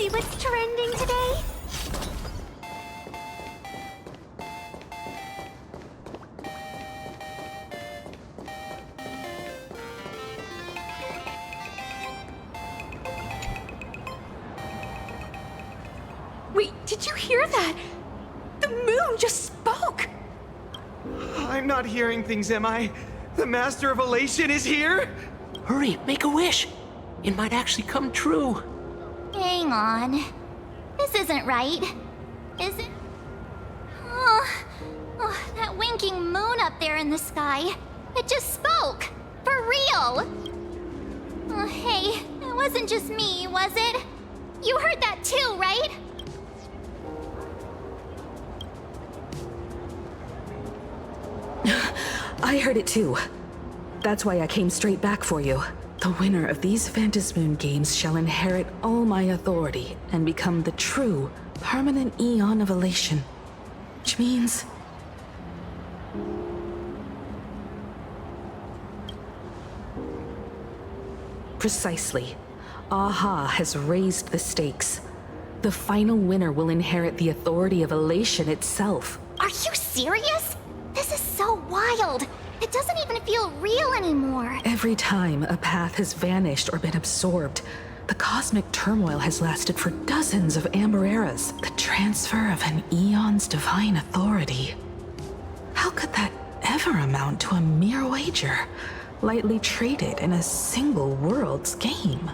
see what's trending today? Wait, did you hear that? The moon just spoke! I'm not hearing things, am I? The Master of Elation is here? Hurry, make a wish. It might actually come true. Hang on. This isn't right. Is it? Oh, that winking moon up there in the sky. It just spoke. For real. Oh, hey, it wasn't just me, was it? You heard that too, right? I heard it too. That's why I came straight back for you. The winner of these Phantasmoon games shall inherit all my authority and become the true, permanent Eon of Elation. Which means... Precisely. Aha has raised the stakes. The final winner will inherit the authority of Elation itself. Are you serious? This is so wild. It doesn't even feel real anymore. Every time a path has vanished or been absorbed, the cosmic turmoil has lasted for dozens of amber eras. The transfer of an Eon's divine authority. How could that ever amount to a mere wager, lightly traded in a single world's game?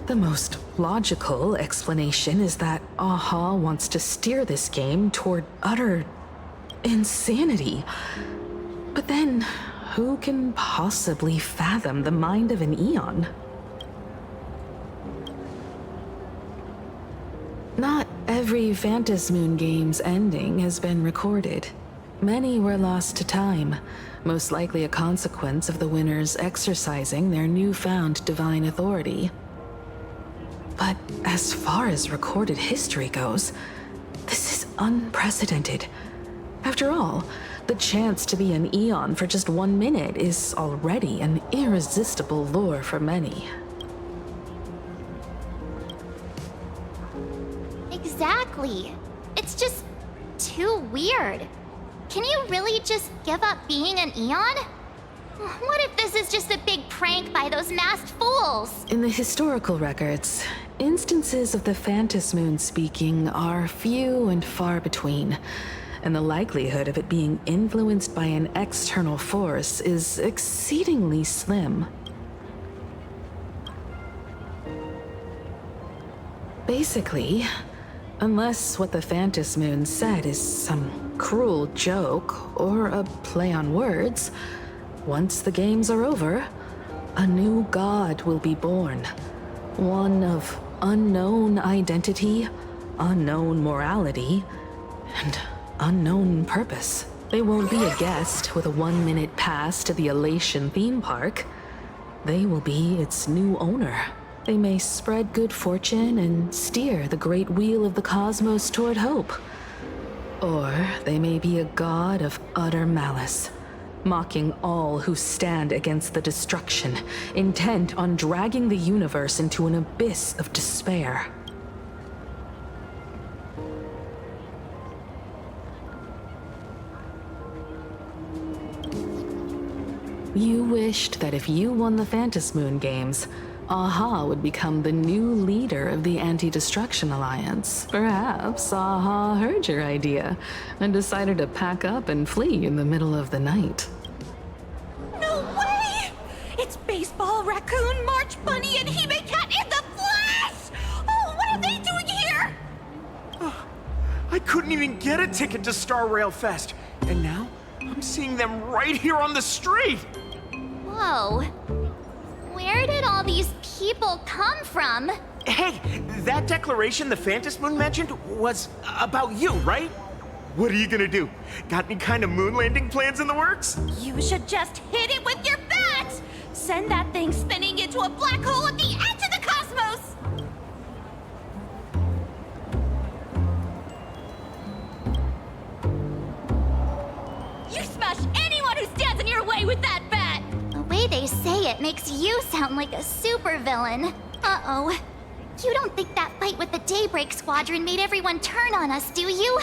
The most logical explanation is that Aha wants to steer this game toward utter insanity. But then, who can possibly fathom the mind of an Eon? Not every Phantasmoon game's ending has been recorded. Many were lost to time, most likely a consequence of the winners exercising their newfound divine authority. But as far as recorded history goes, this is unprecedented. After all, the chance to be an Eon for just 1 minute is already an irresistible lure for many. Exactly. It's just too weird. Can you really just give up being an Eon? What if this is just a big prank by those masked fools? In the historical records, instances of the Phantasmoon speaking are few and far between, and the likelihood of it being influenced by an external force is exceedingly slim. Basically, unless what the Phantasmoon said is some cruel joke or a play on words, once the games are over, a new god will be born. One of unknown identity, unknown morality, and unknown purpose. They won't be a guest with a 1-minute pass to the Elation theme park. They will be its new owner. They may spread good fortune and steer the great wheel of the cosmos toward hope. Or they may be a god of utter malice, mocking all who stand against the destruction, intent on dragging the universe into an abyss of despair. You wished that if you won the Phantasmoon games, Aha would become the new leader of the Anti-Destruction Alliance. Perhaps Aha heard your idea and decided to pack up and flee in the middle of the night. No way! It's Baseball, Raccoon, March Bunny, and Hime Cat in the flesh! Oh, what are they doing here? I couldn't even get a ticket to Star Rail Fest, and now I'm seeing them right here on the street! Whoa. Where did all these people come from? Hey, that declaration the Phantasmoon mentioned was about you, right? What are you gonna do? Got any kind of moon landing plans in the works? You should just hit it with your bat! Send that thing spinning into a black hole at the edge of the cosmos! You smash anyone who stands in your way with that bat! The way they say it makes makes you sound like a supervillain. Uh-oh. You don't think that fight with the Daybreak Squadron made everyone turn on us, do you?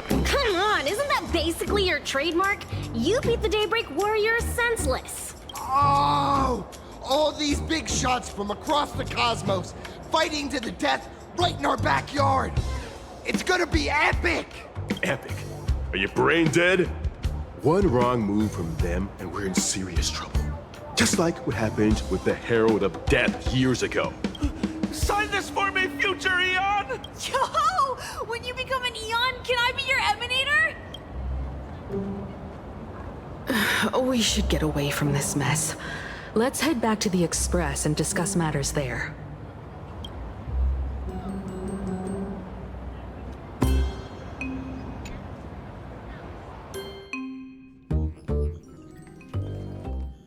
Come on, isn't that basically your trademark? You beat the Daybreak Warriors senseless. Oh! All these big shots from across the cosmos, fighting to the death right in our backyard. It's gonna be epic! Epic. Are you brain dead? One wrong move from them and we're in serious trouble. Just like what happened with the Herald of Death years ago. Sign this for me, future Eon! Yo! When you become an Eon, can I be your Emanator? We should get away from this mess. Let's head back to the Express and discuss matters there.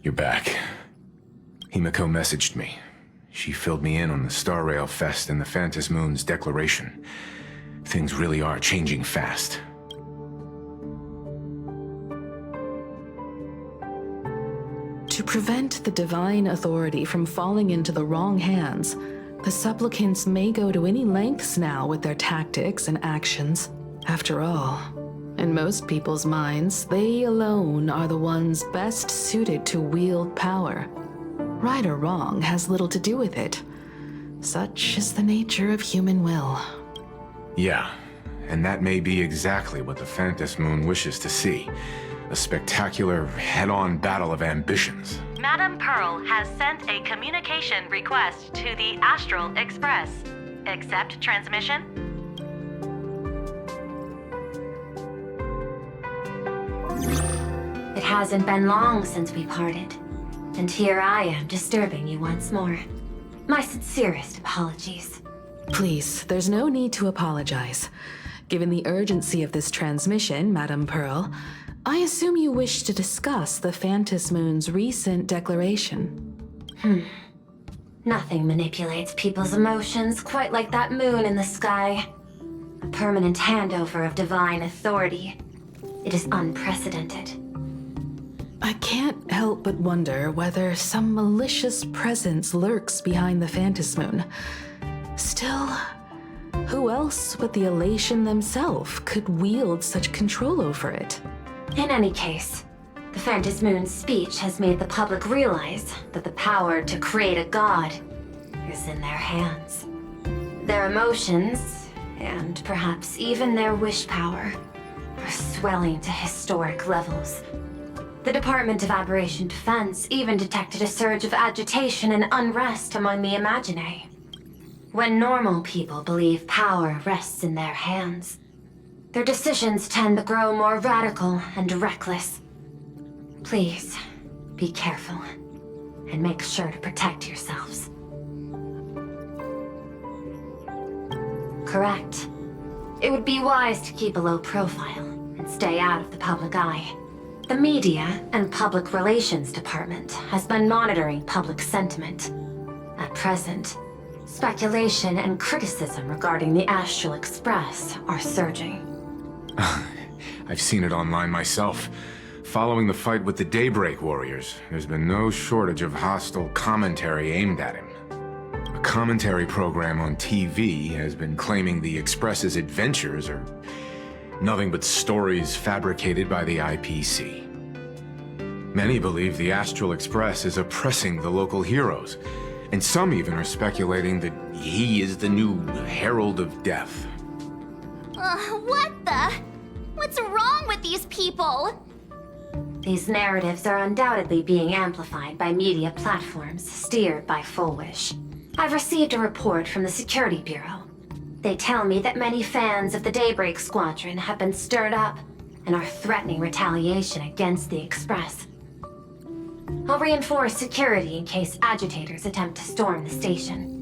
You're back. Himiko messaged me. She filled me in on the Star Rail Fest and the Phantom Moon's declaration. Things really are changing fast. To prevent the divine authority from falling into the wrong hands, the supplicants may go to any lengths now with their tactics and actions. After all, in most people's minds, they alone are the ones best suited to wield power. Right or wrong has little to do with it. Such is the nature of human will. Yeah, and that may be exactly what the Phantom Moon wishes to see. A spectacular, head-on battle of ambitions. Madam Pearl has sent a communication request to the Astral Express. Accept transmission? It hasn't been long since we parted, and here I am disturbing you once more. My sincerest apologies. Please, there's no need to apologize. Given the urgency of this transmission, Madam Pearl, I assume you wish to discuss the Phantom Moon's recent declaration. Nothing manipulates people's emotions quite like that moon in the sky. A permanent handover of divine authority. It is unprecedented. I can't help but wonder whether some malicious presence lurks behind the Phantom Moon. Still, who else but the Elation themselves could wield such control over it? In any case, the Phantom Moon's speech has made the public realize that the power to create a god is in their hands. Their emotions, and perhaps even their wish power, are swelling to historic levels. The Department of Aberration Defense even detected a surge of agitation and unrest among the Imaginae. When normal people believe power rests in their hands, their decisions tend to grow more radical and reckless. Please, be careful, and make sure to protect yourselves. Correct. It would be wise to keep a low profile and stay out of the public eye. The Media and Public Relations Department has been monitoring public sentiment. At present, speculation and criticism regarding the Astral Express are surging. I've seen it online myself. Following the fight with the Daybreak Warriors, there's been no shortage of hostile commentary aimed at him. A commentary program on TV has been claiming the Express's adventures are nothing but stories fabricated by the IPC. Many believe the Astral Express is oppressing the local heroes, and some even are speculating that he is the new Herald of Death. What the? What's wrong with these people? These narratives are undoubtedly being amplified by media platforms steered by Full Wish. I've received a report from the Security Bureau. They tell me that many fans of the Daybreak Squadron have been stirred up and are threatening retaliation against the Express. I'll reinforce security in case agitators attempt to storm the station.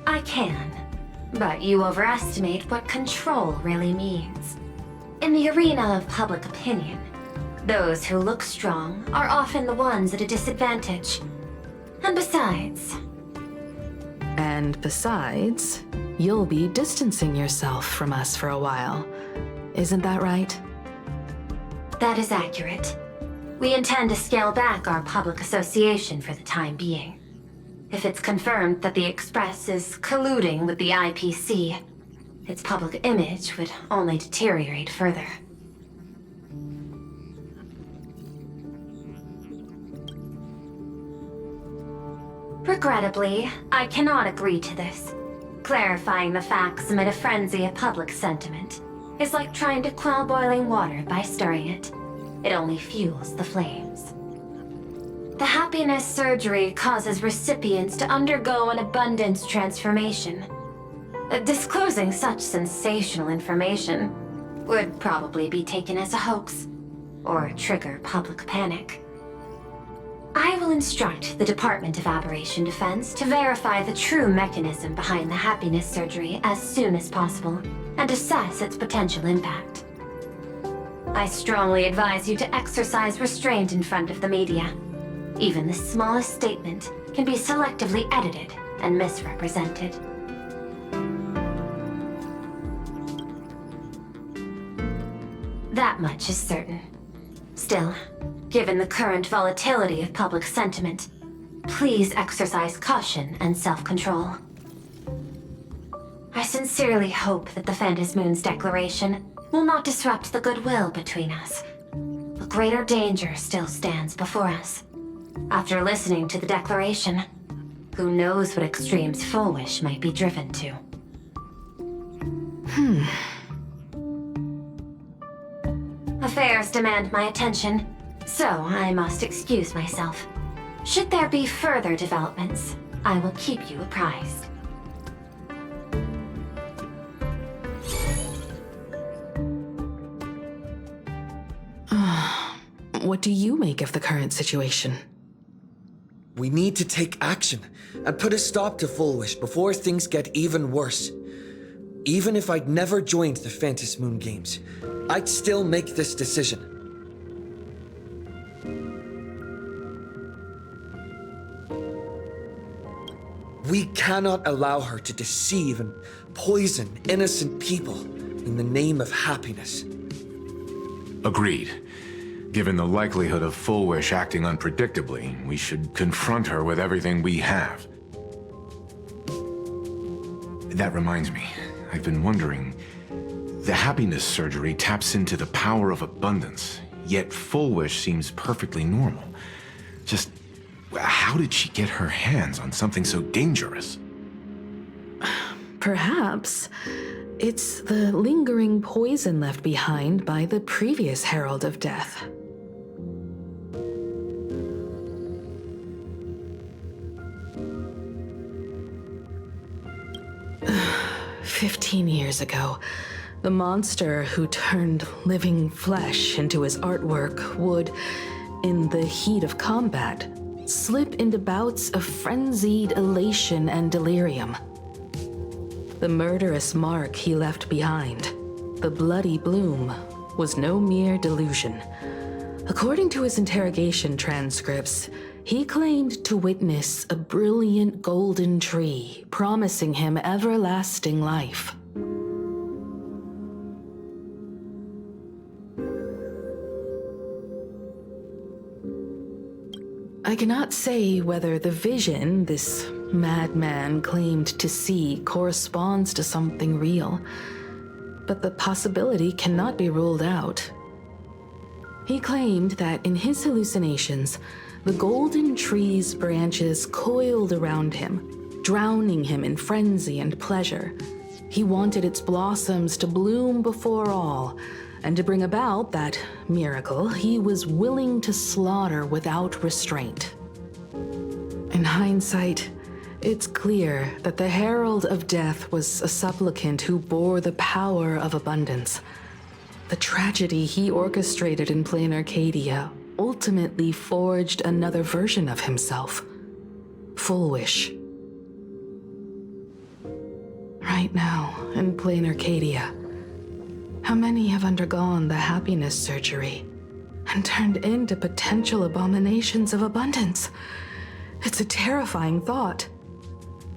I can, but you overestimate what control really means. In the arena of public opinion, those who look strong are often the ones at a disadvantage. And besides... And besides, you'll be distancing yourself from us for a while. Isn't that right? That is accurate. We intend to scale back our public association for the time being. If it's confirmed that the Express is colluding with the IPC, its public image would only deteriorate further. Regrettably, I cannot agree to this. Clarifying the facts amid a frenzy of public sentiment is like trying to quell boiling water by stirring it. It only fuels the flames. The happiness surgery causes recipients to undergo an abundance transformation. Disclosing such sensational information would probably be taken as a hoax, or trigger public panic. I will instruct the Department of Aberration Defense to verify the true mechanism behind the happiness surgery as soon as possible, and assess its potential impact. I strongly advise you to exercise restraint in front of the media. Even the smallest statement can be selectively edited and misrepresented. That much is certain. Still, given the current volatility of public sentiment, please exercise caution and self-control. I sincerely hope that the Phantom Moon's declaration will not disrupt the goodwill between us. A greater danger still stands before us. After listening to the declaration, who knows what extremes Fullwish might be driven to. Affairs demand my attention, so I must excuse myself. Should there be further developments, I will keep you apprised. What do you make of the current situation? We need to take action and put a stop to Fullwish before things get even worse. Even if I'd never joined the Phantom Moon Games, I'd still make this decision. We cannot allow her to deceive and poison innocent people in the name of happiness. Agreed. Given the likelihood of Fullwish acting unpredictably, we should confront her with everything we have. That reminds me, I've been wondering, the happiness surgery taps into the power of abundance, yet Fullwish seems perfectly normal. Just, how did she get her hands on something so dangerous? Perhaps it's the lingering poison left behind by the previous Herald of Death. "15 years ago, the monster who turned living flesh into his artwork would, in the heat of combat, slip into bouts of frenzied elation and delirium. The murderous mark he left behind, the bloody bloom, was no mere delusion. According to his interrogation transcripts, he claimed to witness a brilliant golden tree promising him everlasting life. I cannot say whether the vision this madman claimed to see corresponds to something real, but the possibility cannot be ruled out. He claimed that in his hallucinations, the golden tree's branches coiled around him, drowning him in frenzy and pleasure. He wanted its blossoms to bloom before all, and to bring about that miracle, he was willing to slaughter without restraint. In hindsight, it's clear that the Herald of Death was a supplicant who bore the power of abundance. The tragedy he orchestrated in plain Arcadia ultimately forged another version of himself, Fullwish. Right now, in plain Arcadia, how many have undergone the happiness surgery and turned into potential abominations of abundance? It's a terrifying thought.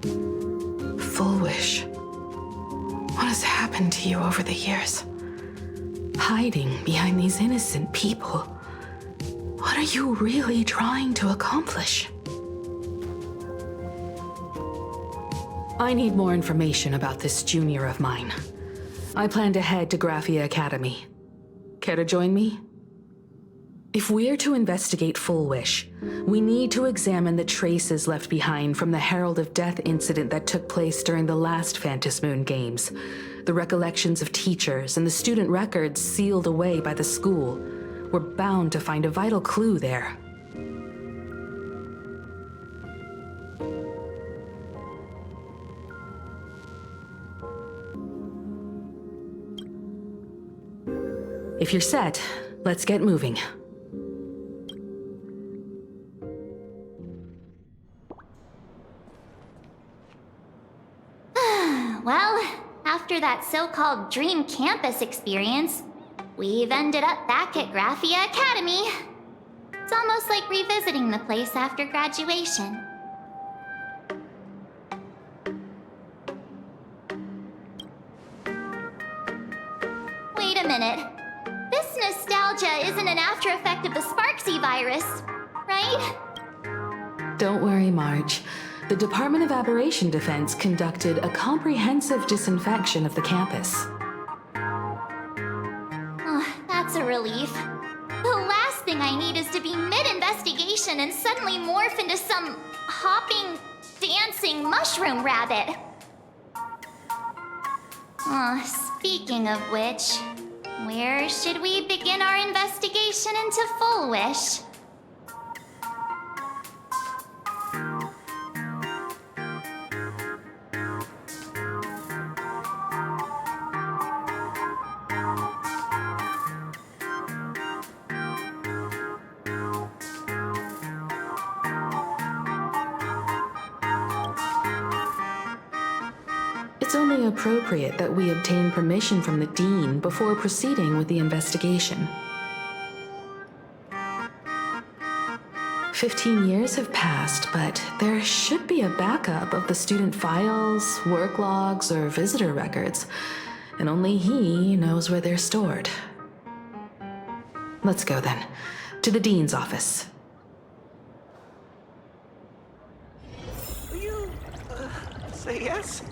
Fullwish, what has happened to you over the years? hiding behind these innocent people? What are you really trying to accomplish? I need more information about this junior of mine. I plan to head to Graphia Academy. Care to join me? If we're to investigate Full Wish, we need to examine the traces left behind from the Herald of Death incident that took place during the last Phantom Moon Games. The recollections of teachers and the student records sealed away by the school. We're bound to find a vital clue there. If you're set, let's get moving. Well, after that so-called dream campus experience, we've ended up back at Graphia Academy. It's almost like revisiting the place after graduation. Wait a minute. This nostalgia isn't an after effect of the Sparksy virus, right? Don't worry, Marge. The Department of Aberration Defense conducted a comprehensive disinfection of the campus. Oh, that's a relief. The last thing I need is to be mid-investigation and suddenly morph into some hopping, dancing mushroom rabbit. Speaking of which, where should we begin our investigation into Full Wish? It's only appropriate that we obtain permission from the Dean before proceeding with the investigation. 15 years have passed, but there should be a backup of the student files, work logs, or visitor records, and only he knows where they're stored. Let's go then, to the Dean's office. Will you, say yes?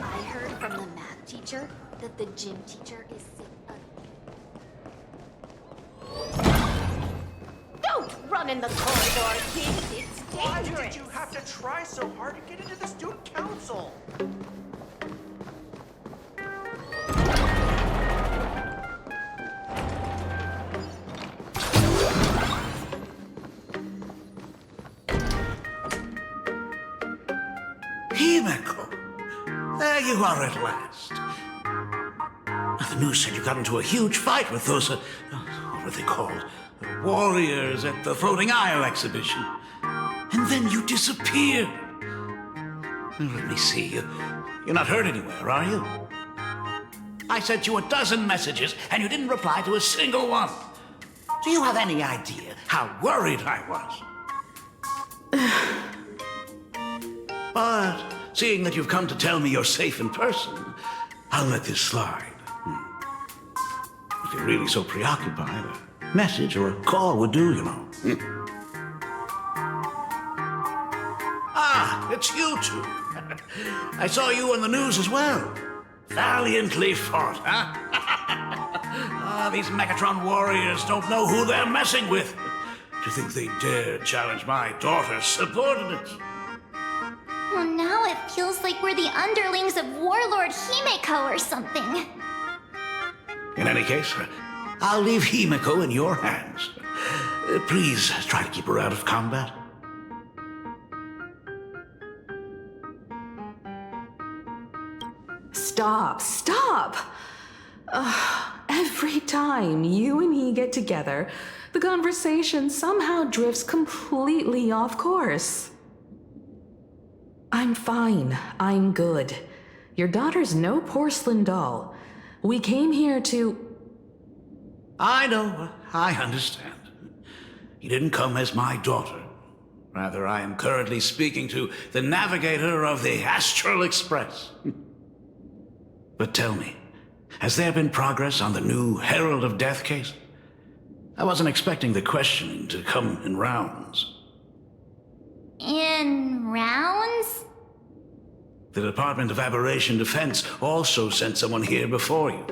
I heard from the math teacher that the gym teacher is sick of... Don't run in the corridor, kids. It's dangerous. Why did you have to try so hard to get into the student council? Himeko! There you are at last. The news said you got into a huge fight with those, what were they called? The warriors at the Floating Isle exhibition. And then you disappeared. Let me see. You're not hurt anywhere, are you? I sent you a dozen messages, and you didn't reply to a single one. Do you have any idea how worried I was? But seeing that you've come to tell me you're safe in person, I'll let this slide. If you're really so preoccupied, a message or a call would do, you know. Ah, it's you two. I saw you on the news as well. Valiantly fought, huh? These Megatron warriors don't know who they're messing with. Do you think they dare challenge my daughter's subordinates? Well, now it feels like we're the underlings of Warlord Himeko or something. In any case, I'll leave Himeko in your hands. Please try to keep her out of combat. Stop! Every time you and he get together, the conversation somehow drifts completely off course. I'm fine. I'm good. Your daughter's no porcelain doll. We came here to... I know. I understand. You didn't come as my daughter. Rather, I am currently speaking to the navigator of the Astral Express. But tell me, has there been progress on the new Herald of Death case? I wasn't expecting the questioning to come in rounds. In rounds? The Department of Aberration Defense also sent someone here before you.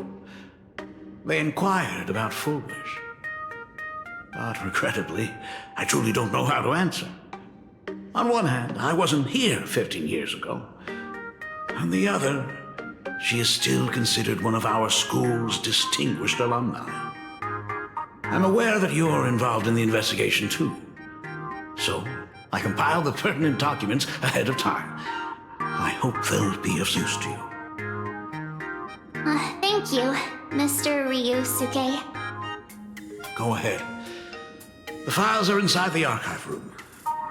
They inquired about Foolish. But regrettably, I truly don't know how to answer. On one hand, I wasn't here 15 years ago. On the other, she is still considered one of our school's distinguished alumni. I'm aware that you're involved in the investigation too. So, I compiled the pertinent documents ahead of time. I hope they'll be of use to you. Thank you, Mr. Ryusuke. Go ahead. The files are inside the archive room.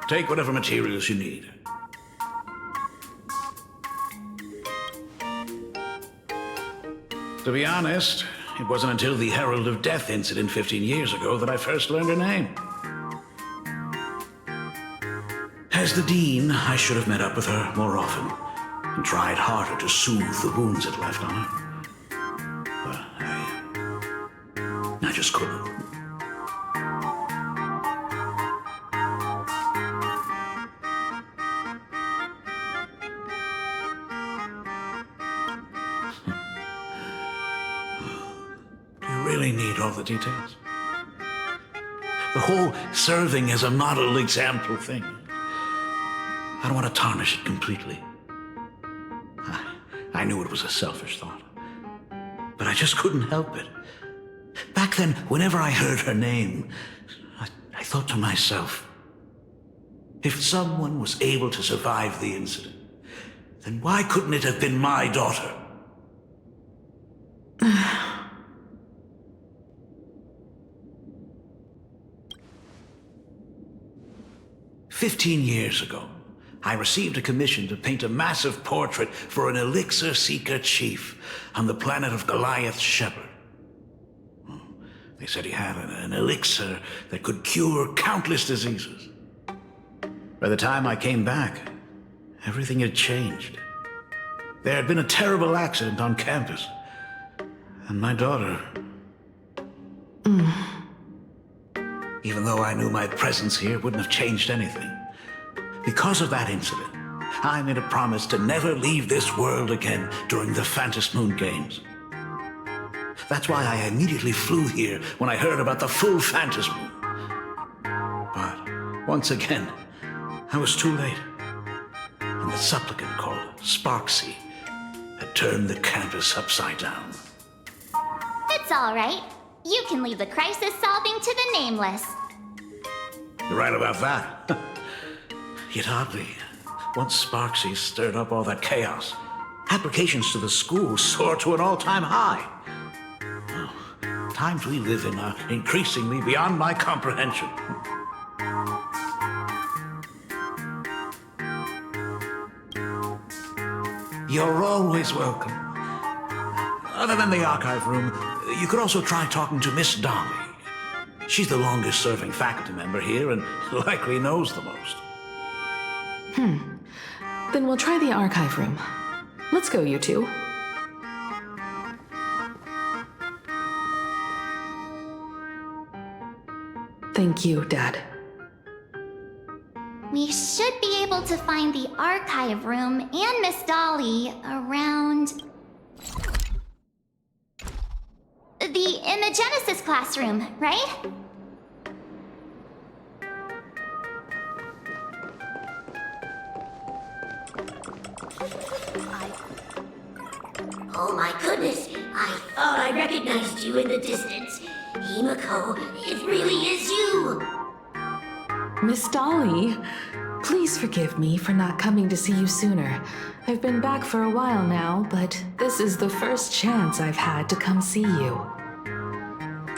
Take whatever materials you need. To be honest, it wasn't until the Herald of Death incident 15 years ago that I first learned her name. As the Dean, I should have met up with her more often and tried harder to soothe the wounds it left on her. But I just couldn't. Really need all the details. The whole serving as a model example thing. I don't want to tarnish it completely. I knew it was a selfish thought, but I just couldn't help it. Back then, whenever I heard her name, I thought to myself, if someone was able to survive the incident, then why couldn't it have been my daughter? 15 years ago, I received a commission to paint a massive portrait for an elixir seeker chief on the planet of Goliath's Shepherd. They said he had an elixir that could cure countless diseases. By the time I came back, everything had changed. There had been a terrible accident on campus, and my daughter... Even though I knew my presence here wouldn't have changed anything. Because of that incident, I made a promise to never leave this world again during the Phantom Moon Games. That's why I immediately flew here when I heard about the full Phantom Moon. But once again, I was too late. And the supplicant called Sparksy had turned the campus upside down. It's all right. You can leave the crisis solving to the Nameless. You're right about that. Yet oddly, once Sparksy stirred up all that chaos, applications to the school soared to an all-time high. Oh, times we live in are increasingly beyond my comprehension. You're always welcome. Other than the archive room, you could also try talking to Miss Dolly. She's the longest-serving faculty member here and likely knows the most. Then we'll try the archive room. Let's go, you two. Thank you, Dad. We should be able to find the archive room and Miss Dolly around... the Imagenesis classroom, right? Oh my goodness, I thought I recognized you in the distance. Himiko, it really is you! Miss Dolly, please forgive me for not coming to see you sooner. I've been back for a while now, but this is the first chance I've had to come see you.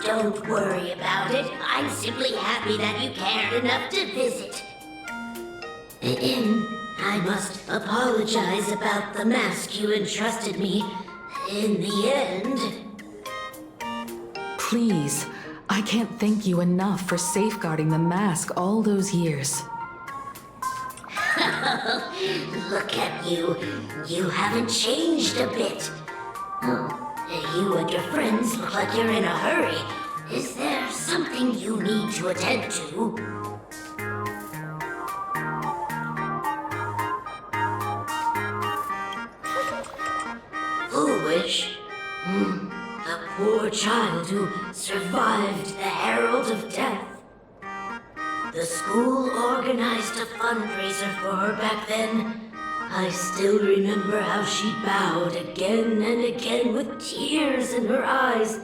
Don't worry about it. I'm simply happy that you cared enough to visit. I must apologize about the mask you entrusted me. In the end... Please, I can't thank you enough for safeguarding the mask all those years. Look at you. You haven't changed a bit. Oh, you and your friends look like you're in a hurry. Is there something you need to attend to? Foolish? The poor child who survived the Herald of Death. The school organized a fundraiser for her back then. I still remember how she bowed again and again with tears in her eyes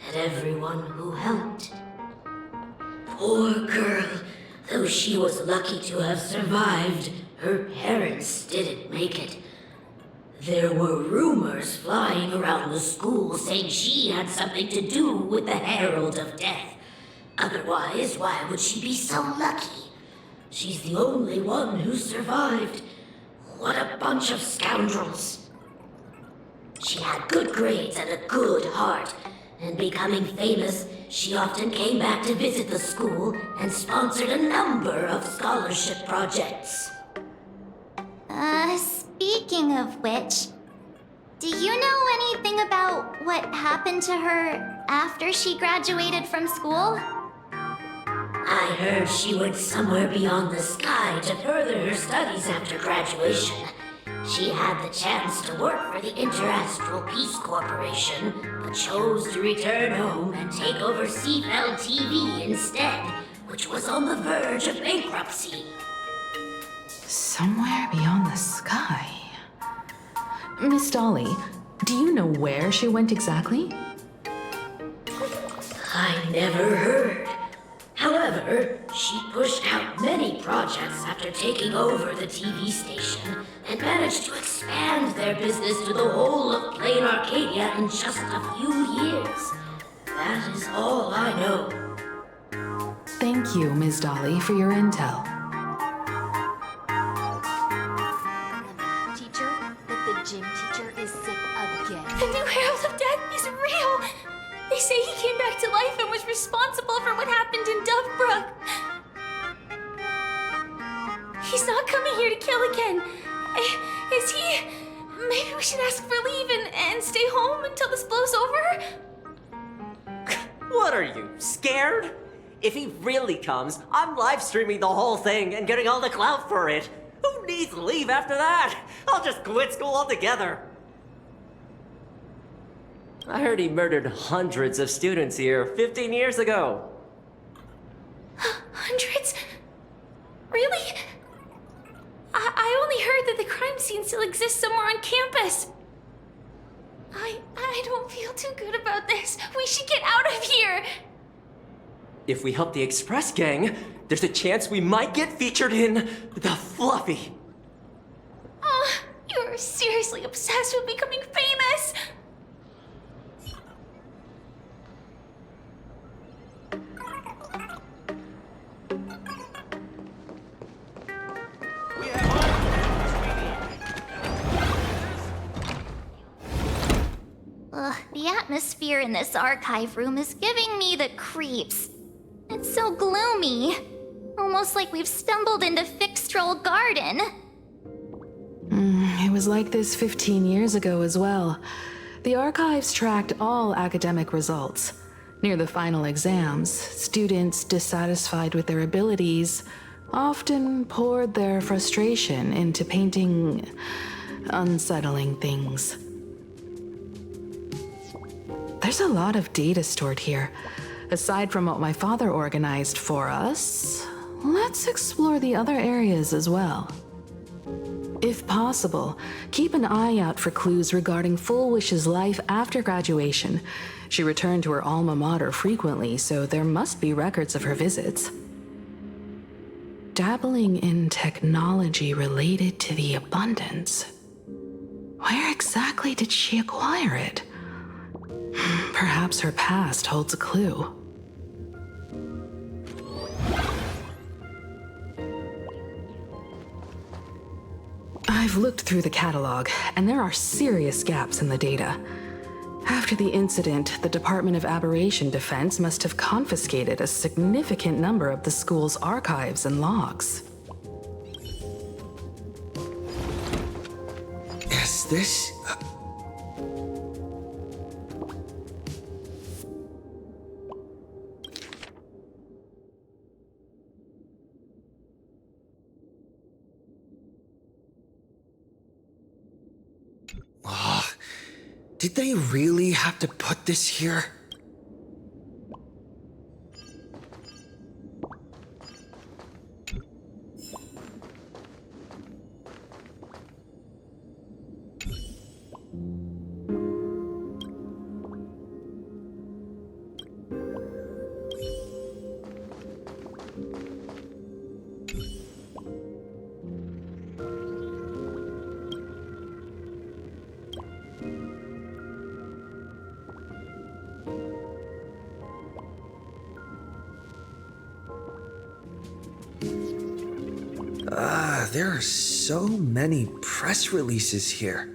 at everyone who helped. Poor girl, though she was lucky to have survived, her parents didn't make it. There were rumors flying around the school saying she had something to do with the Herald of Death. Otherwise, why would she be so lucky? She's the only one who survived. What a bunch of scoundrels. She had good grades and a good heart, and becoming famous, she often came back to visit the school and sponsored a number of scholarship projects. Speaking of which, do you know anything about what happened to her after she graduated from school? I heard she went somewhere beyond the sky to further her studies after graduation. She had the chance to work for the Interastral Peace Corporation, but chose to return home and take over Cymbal TV instead, which was on the verge of bankruptcy. Somewhere beyond the sky. Miss Dolly, do you know where she went exactly? I never heard. However, she pushed out many projects after taking over the TV station and managed to expand their business to the whole of plain Arcadia in just a few years. That is all I know. Thank you, Ms. Dolly, for your intel. Teacher, that the gym teacher is sick again. The new Herald of Death is real! They say he came back to life and was responsible for what happened in Dovebrook. He's not coming here to kill again. Is he? Maybe we should ask for leave and stay home until this blows over? What are you, scared? If he really comes, I'm live streaming the whole thing and getting all the clout for it. Who needs leave after that? I'll just quit school altogether. I heard he murdered hundreds of students here 15 years ago. Hundreds? Really? I only heard that the crime scene still exists somewhere on campus. I don't feel too good about this. We should get out of here. If we help the Express Gang, there's a chance we might get featured in The Fluffy. You're seriously obsessed with becoming famous. The atmosphere in this archive room is giving me the creeps. It's so gloomy. Almost like we've stumbled into Fixtroll Garden. It was like this 15 years ago as well. The archives tracked all academic results. Near the final exams, students dissatisfied with their abilities often poured their frustration into painting unsettling things. There's a lot of data stored here. Aside from what my father organized for us, let's explore the other areas as well. If possible, keep an eye out for clues regarding Fullwish's life after graduation. She returned to her alma mater frequently, so there must be records of her visits. Dabbling in technology related to the abundance. Where exactly did she acquire it? Perhaps her past holds a clue. I've looked through the catalog, and there are serious gaps in the data. After the incident, the Department of Aberration Defense must have confiscated a significant number of the school's archives and logs. this... Did they really have to put this here? There are so many press releases here.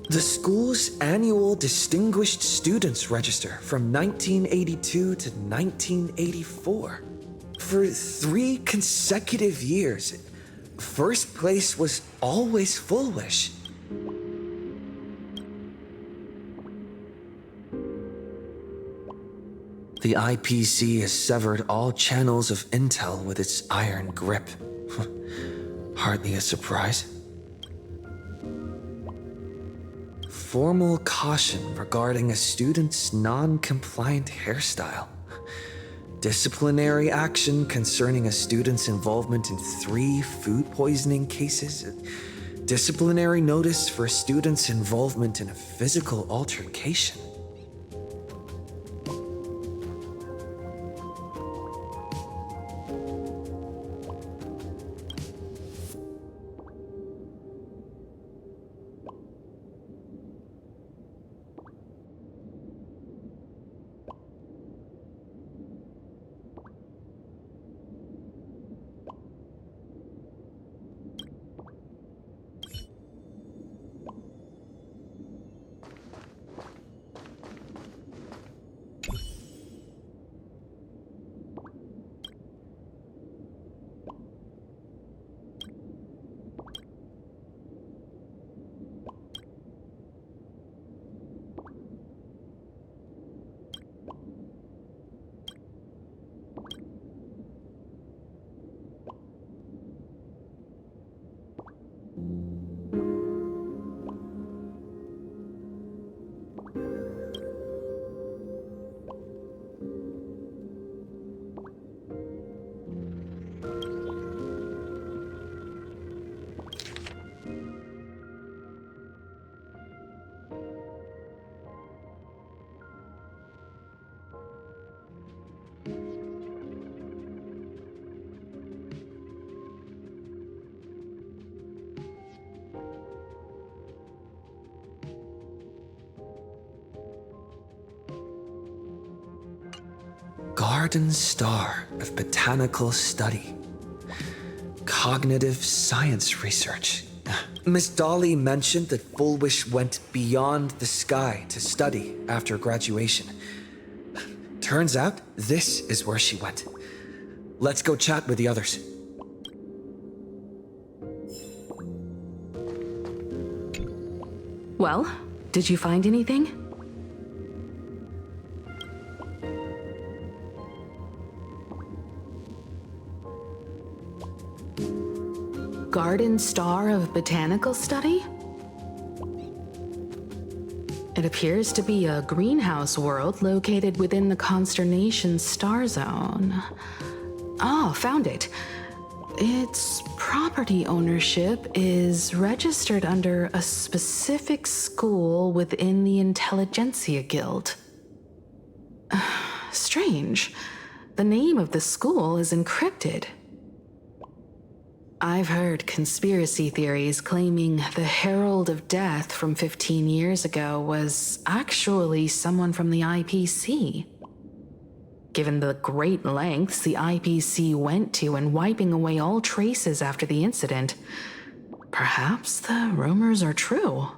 The school's annual Distinguished Students Register from 1982 to 1984. For 3 consecutive years, first place was always Foolish. The IPC has severed all channels of intel with its iron grip. Hardly a surprise. Formal caution regarding a student's non-compliant hairstyle. Disciplinary action concerning a student's involvement in 3 food poisoning cases. Disciplinary notice for a student's involvement in a physical altercation. Garden Star of Botanical Study. Cognitive Science Research. Miss Dolly mentioned that Foolish went beyond the sky to study after graduation. Turns out, this is where she went. Let's go chat with the others. Well, did you find anything? Garden Star of Botanical Study? It appears to be a greenhouse world located within the Consternation Star Zone. Oh, found it. Its property ownership is registered under a specific school within the Intelligentsia Guild. Strange. The name of the school is encrypted. I've heard conspiracy theories claiming the Herald of Death from 15 years ago was actually someone from the IPC. Given the great lengths the IPC went to in wiping away all traces after the incident, perhaps the rumors are true.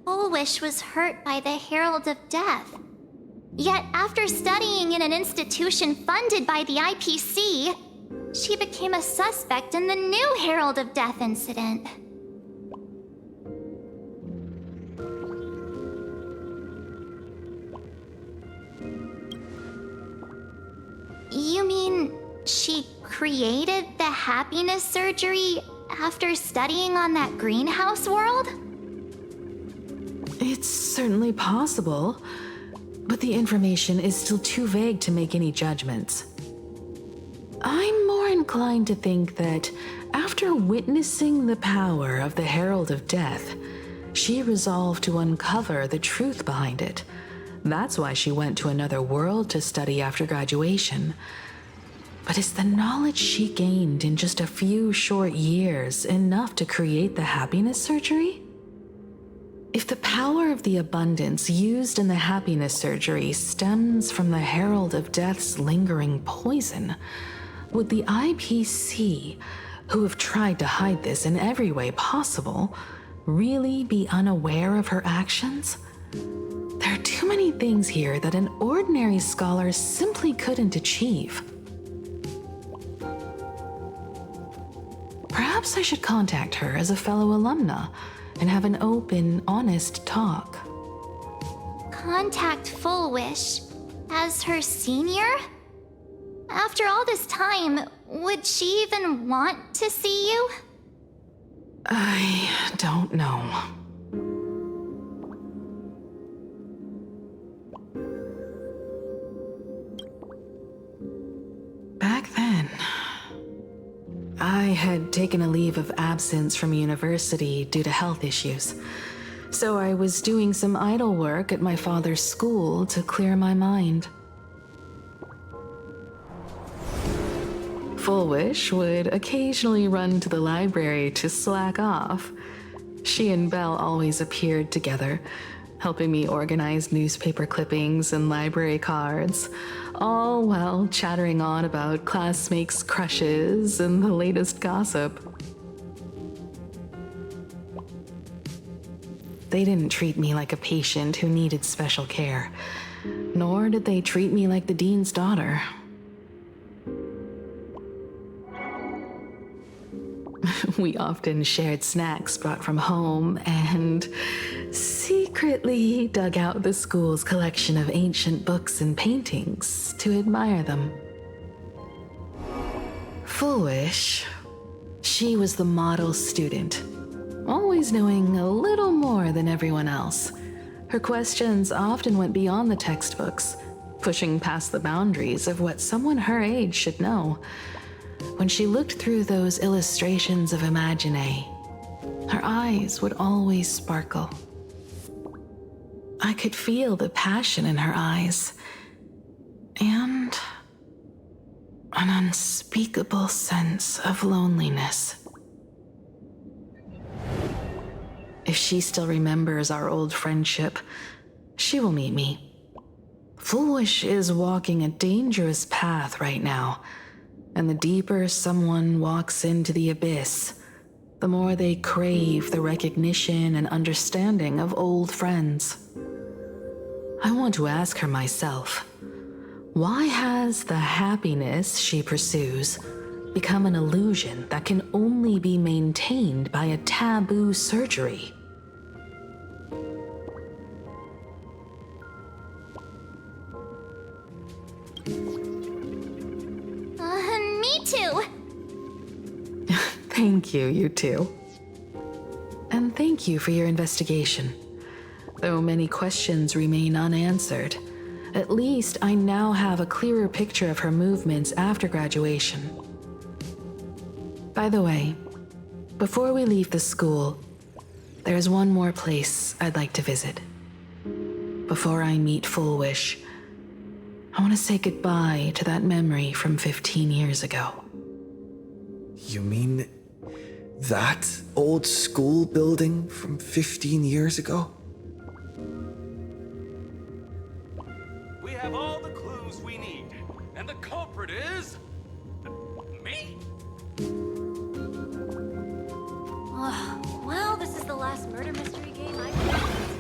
Foolish was hurt by the Herald of Death. Yet after studying in an institution funded by the IPC, she became a suspect in the new Herald of Death incident. You mean she created the happiness surgery after studying on that greenhouse world? It's certainly possible, but the information is still too vague to make any judgments. I'm more inclined to think that after witnessing the power of the Herald of Death, she resolved to uncover the truth behind it. That's why she went to another world to study after graduation. But is the knowledge she gained in just a few short years enough to create the happiness surgery? If the power of the abundance used in the happiness surgery stems from the Herald of Death's lingering poison, would the IPC, who have tried to hide this in every way possible, really be unaware of her actions? There are too many things here that an ordinary scholar simply couldn't achieve. Perhaps I should contact her as a fellow alumna and have an open, honest talk. Contact Full Wish as her senior? After all this time, would she even want to see you? I don't know. Back then, I had taken a leave of absence from university due to health issues, so I was doing some idle work at my father's school to clear my mind. Full Wish would occasionally run to the library to slack off. She and Belle always appeared together, helping me organize newspaper clippings and library cards, all while chattering on about classmates' crushes and the latest gossip. They didn't treat me like a patient who needed special care, nor did they treat me like the dean's daughter. We often shared snacks brought from home and secretly dug out the school's collection of ancient books and paintings to admire them. Full Wish, she was the model student, always knowing a little more than everyone else. Her questions often went beyond the textbooks, pushing past the boundaries of what someone her age should know. When she looked through those illustrations of Imagine, her eyes would always sparkle. I could feel the passion in her eyes, and an unspeakable sense of loneliness. If she still remembers our old friendship, she will meet me. Full Wish is walking a dangerous path right now. And the deeper someone walks into the abyss, the more they crave the recognition and understanding of old friends. I want to ask her myself, why has the happiness she pursues become an illusion that can only be maintained by a taboo surgery? Me too. Thank you, you two. And thank you for your investigation. Though many questions remain unanswered, at least I now have a clearer picture of her movements after graduation. By the way, before we leave the school, there's one more place I'd like to visit. Before I meet Full Wish, I want to say goodbye to that memory from 15 years ago. You mean that old school building from 15 years ago? We have all the clues we need, and the culprit is... me? Well, this is the last murder mystery game I've played.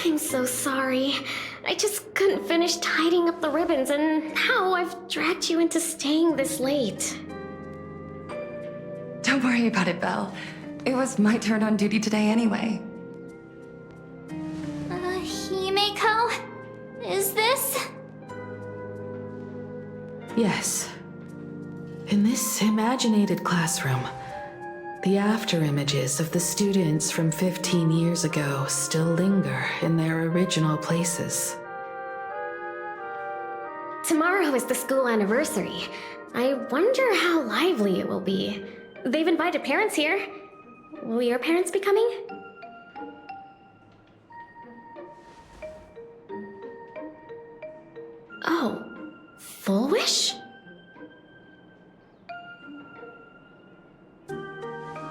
I'm so sorry. I just couldn't finish tidying up the ribbons, and now I've dragged you into staying this late. Don't worry about it, Belle. It was my turn on duty today anyway. Himeko? Is this? Yes. In this imaginated classroom, the after images of the students from 15 years ago still linger in their original places. Tomorrow is the school anniversary. I wonder how lively it will be. They've invited parents here. Will your parents be coming? Oh, Full Wish?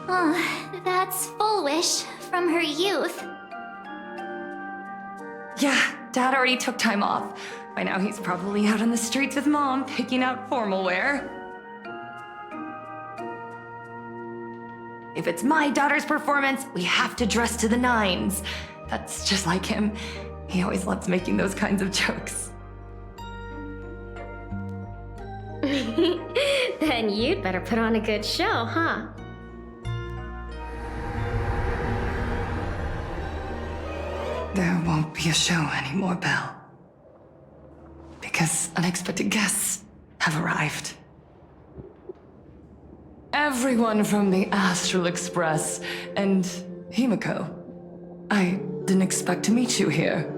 Oh, that's Full Wish from her youth. Yeah, Dad already took time off. By now he's probably out on the streets with Mom, picking out formal wear. If it's my daughter's performance, we have to dress to the nines. That's just like him. He always loves making those kinds of jokes. Then you'd better put on a good show, huh? There won't be a show anymore, Belle. Because unexpected guests have arrived. Everyone from the Astral Express and Himeko. I didn't expect to meet you here.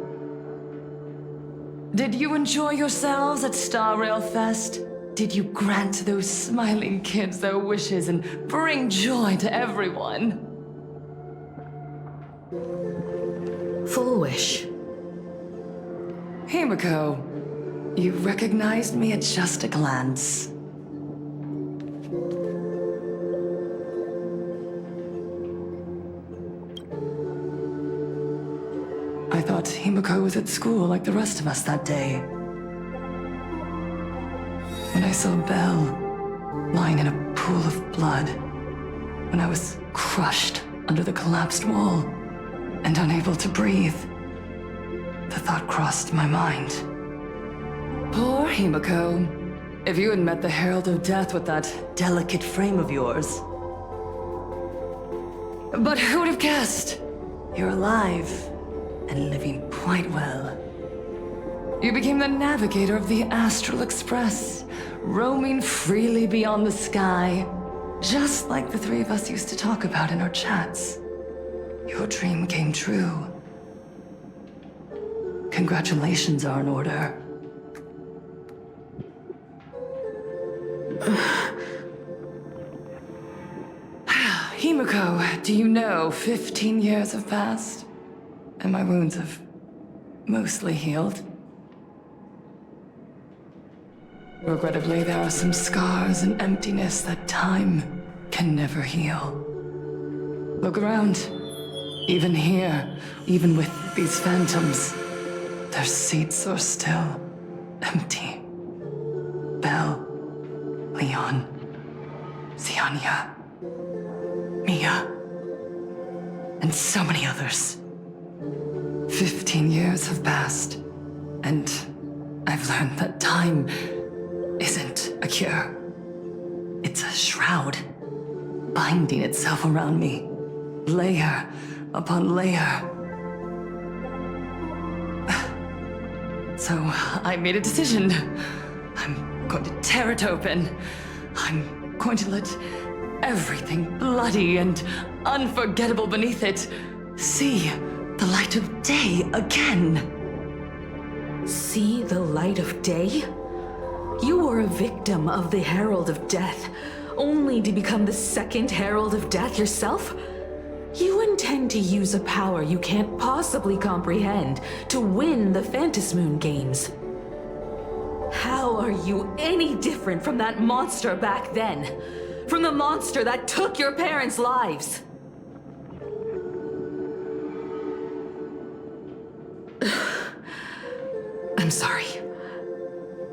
Did you enjoy yourselves at Star Rail Fest? Did you grant those smiling kids their wishes and bring joy to everyone? Full Wish. Himeko, you recognized me at just a glance. I thought Himeko was at school like the rest of us that day. When I saw Belle lying in a pool of blood, when I was crushed under the collapsed wall and unable to breathe, the thought crossed my mind. Poor Himeko. If you had met the Herald of Death with that delicate frame of yours. But who would have guessed? You're alive and living quite well. You became the navigator of the Astral Express, roaming freely beyond the sky, just like the three of us used to talk about in our chats. Your dream came true. Congratulations are in order. Himeko, do you know 15 years have passed? And my wounds have mostly healed. Regrettably, there are some scars and emptiness that time can never heal. Look around. Even here, even with these phantoms, their seats are still empty. Belle, Leon, Ziania, Mia, and so many others. 15 years have passed, and I've learned that time isn't a cure. It's a shroud, binding itself around me, layer upon layer. So I made a decision. I'm going to tear it open. I'm going to let everything bloody and unforgettable beneath it see the light of day again. See the light of day? You were a victim of the Herald of Death, only to become the second Herald of Death yourself? You intend to use a power you can't possibly comprehend to win the Phantasmoon Games. How are you any different from that monster back then? From the monster that took your parents' lives? I'm sorry.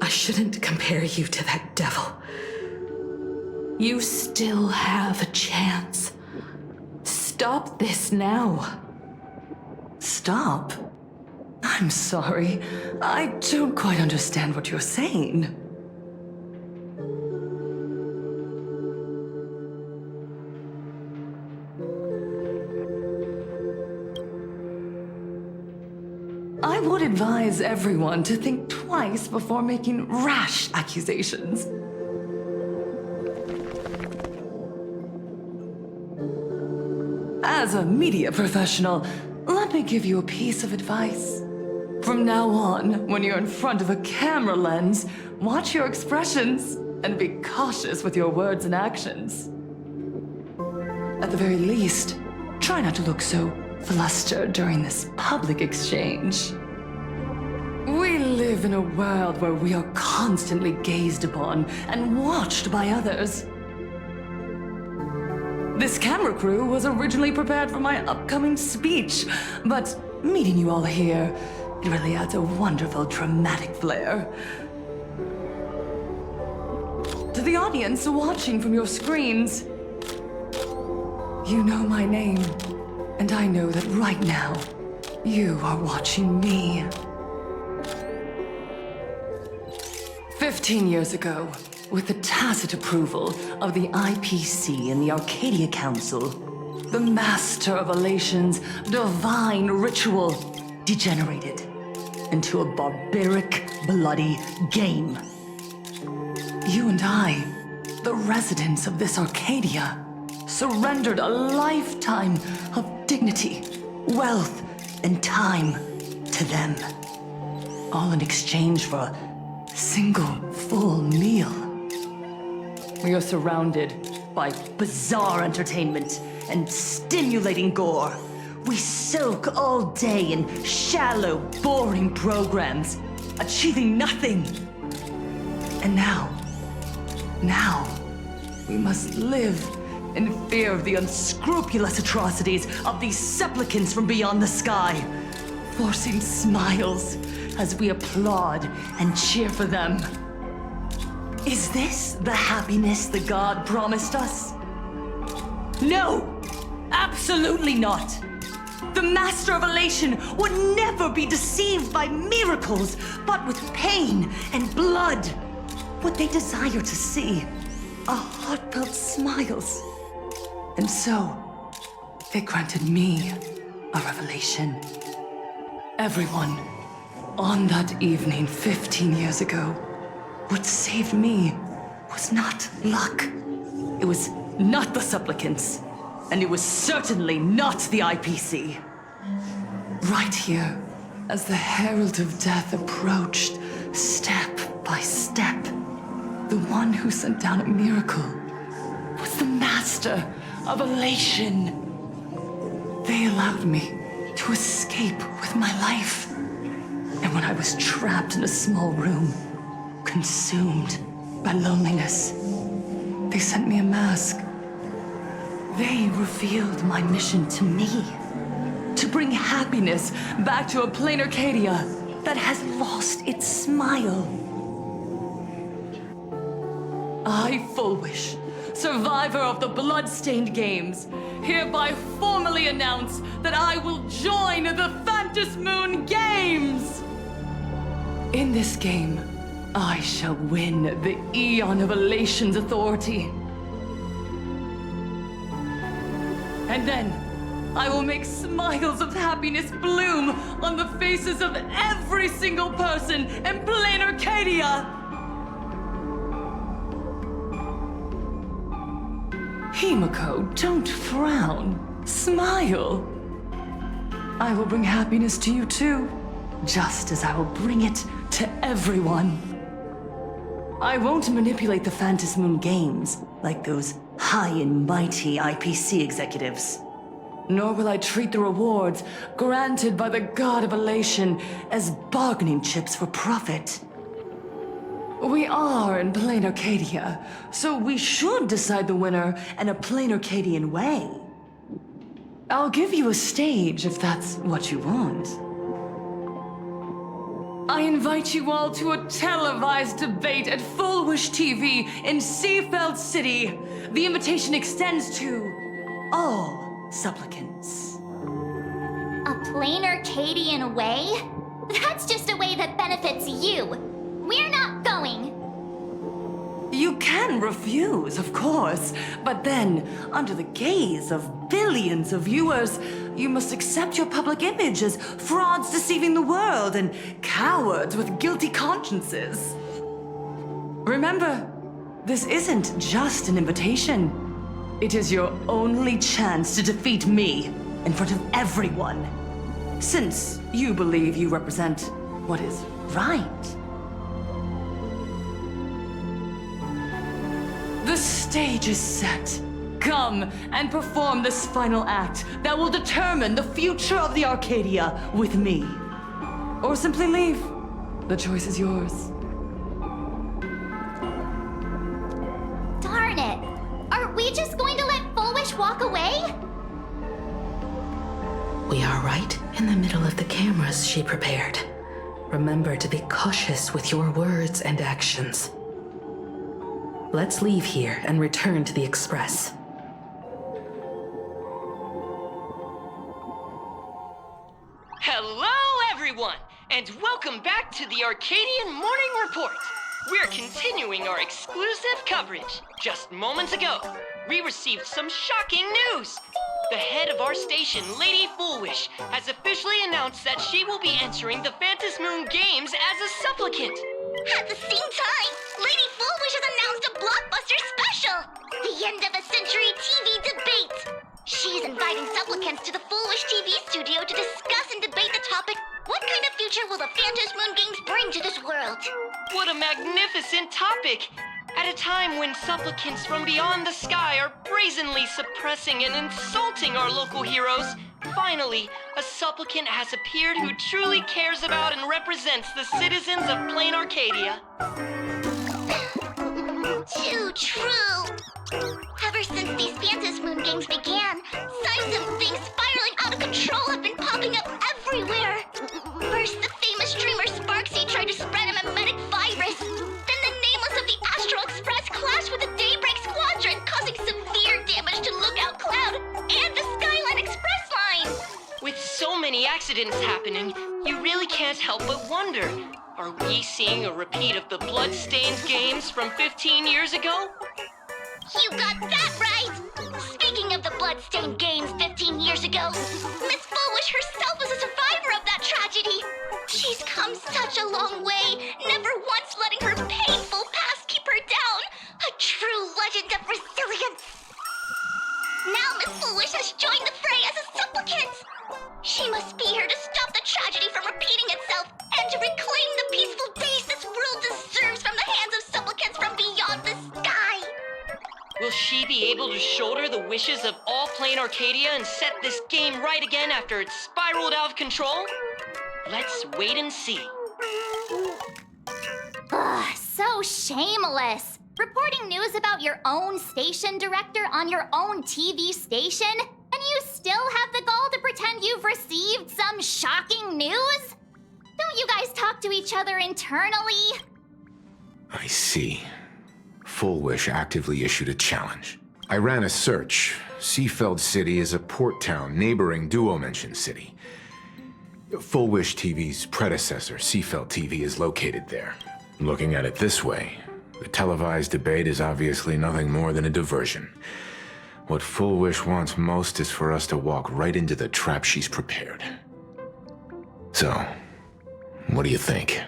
I shouldn't compare you to that devil. You still have a chance. Stop this now. Stop? I'm sorry. I don't quite understand what you're saying. I would advise everyone to think twice before making rash accusations. As a media professional, let me give you a piece of advice. From now on, when you're in front of a camera lens, watch your expressions and be cautious with your words and actions. At the very least, try not to look so flustered during this public exchange. We live in a world where we are constantly gazed upon and watched by others. This camera crew was originally prepared for my upcoming speech, but meeting you all here, it really adds a wonderful dramatic flair. To the audience watching from your screens, you know my name, and I know that right now, you are watching me. 15 years ago, with the tacit approval of the IPC and the Arcadia Council, the Master of Elation's divine ritual degenerated into a barbaric, bloody game. You and I, the residents of this Arcadia, surrendered a lifetime of dignity, wealth, and time to them, all in exchange for a single full meal. We are surrounded by bizarre entertainment and stimulating gore. We soak all day in shallow, boring programs, achieving nothing. And now, we must live in fear of the unscrupulous atrocities of these supplicants from beyond the sky, forcing smiles as we applaud and cheer for them. Is this the happiness the god promised us? No! Absolutely not! The Master of Elation would never be deceived by miracles, but with pain and blood. What they desire to see are heartfelt smiles. And so, they granted me a revelation. Everyone, on that evening 15 years ago, what saved me was not luck. It was not the supplicants, and it was certainly not the IPC. Right here, as the Herald of Death approached, step by step, the one who sent down a miracle was the Master of Elation. They allowed me to escape with my life. And when I was trapped in a small room, consumed by loneliness, they sent me a mask. They revealed my mission to me, to bring happiness back to a plain Arcadia that has lost its smile. I, Fullwish, survivor of the Bloodstained Games, hereby formally announce that I will join the Phantom Moon Games! In this game, I shall win the Eon of Elation's authority. And then, I will make smiles of happiness bloom on the faces of every single person in plain Arcadia! Himiko, don't frown. Smile. I will bring happiness to you too, just as I will bring it to everyone. I won't manipulate the Phantom Moon Games like those high and mighty IPC executives. Nor will I treat the rewards granted by the God of Elation as bargaining chips for profit. We are in plain Arcadia, so we should decide the winner in a plain Arcadian way. I'll give you a stage if that's what you want. I invite you all to a televised debate at Fullwish TV in Seafeld City. The invitation extends to all supplicants. A plain Arcadian way? That's just a way that benefits you. We're not going. You can refuse, of course, but then, under the gaze of billions of viewers, you must accept your public image as frauds deceiving the world and cowards with guilty consciences. Remember, this isn't just an invitation. It is your only chance to defeat me in front of everyone. Since you believe you represent what is right. The stage is set. Come and perform this final act that will determine the future of the Arcadia with me. Or simply leave. The choice is yours. Darn it! Are we just going to let Fullwish walk away? We are right in the middle of the cameras she prepared. Remember to be cautious with your words and actions. Let's leave here and return to the Express. Hello, everyone, and welcome back to the Arcadian Morning Report. We're continuing our exclusive coverage. Just moments ago, we received some shocking news. The head of our station, Lady Fullwish, has officially announced that she will be entering the Phantom Moon Games as a supplicant. At the same time, Lady Fullwish has announced a blockbuster special! The end of a century TV debate! She's inviting supplicants to the Fullwish TV studio to discuss and debate the topic, what kind of future will the Phantom Moon Games bring to this world? What a magnificent topic! At a time when supplicants from beyond the sky are brazenly suppressing and insulting our local heroes, finally, a supplicant has appeared who truly cares about and represents the citizens of Plain Arcadia. Too true! Ever since these Phantom Moon Games began, signs of things spiraling out of control have been popping up everywhere! First, the famous streamer Sparksy tried to spread a mimetic virus. Then the nameless of the Astral Express clashed with the Daybreak Squadron, causing severe damage to Lookout Cloud and the Skyline Express line! With so many accidents happening, you really can't help but wonder, are we seeing a repeat of the Bloodstained Games from 15 years ago? You got that right! Speaking of the Bloodstained Games 15 years ago, Miss Fullwish herself was a survivor of that tragedy! She's come such a long way, never once letting her painful past keep her down! A true legend of resilience! Now Miss Fullwish has joined the fray as a supplicant! She must be here to stop the tragedy from repeating itself and to reclaim the peaceful days this world deserves from the hands of supplicants from beyond the sky! Will she be able to shoulder the wishes of all Plain Arcadia and set this game right again after it's spiraled out of control? Let's wait and see. Ugh, so shameless! Reporting news about your own station director on your own TV station? And you still have the gall to pretend you've received some shocking news? Don't you guys talk to each other internally? I see. Fullwish actively issued a challenge. I ran a search. Seafeld City is a port town neighboring Duo-Mention City. Fullwish TV's predecessor, Seafeld TV, is located there. Looking at it this way, the televised debate is obviously nothing more than a diversion. What Fullwish wants most is for us to walk right into the trap she's prepared. So, what do you think?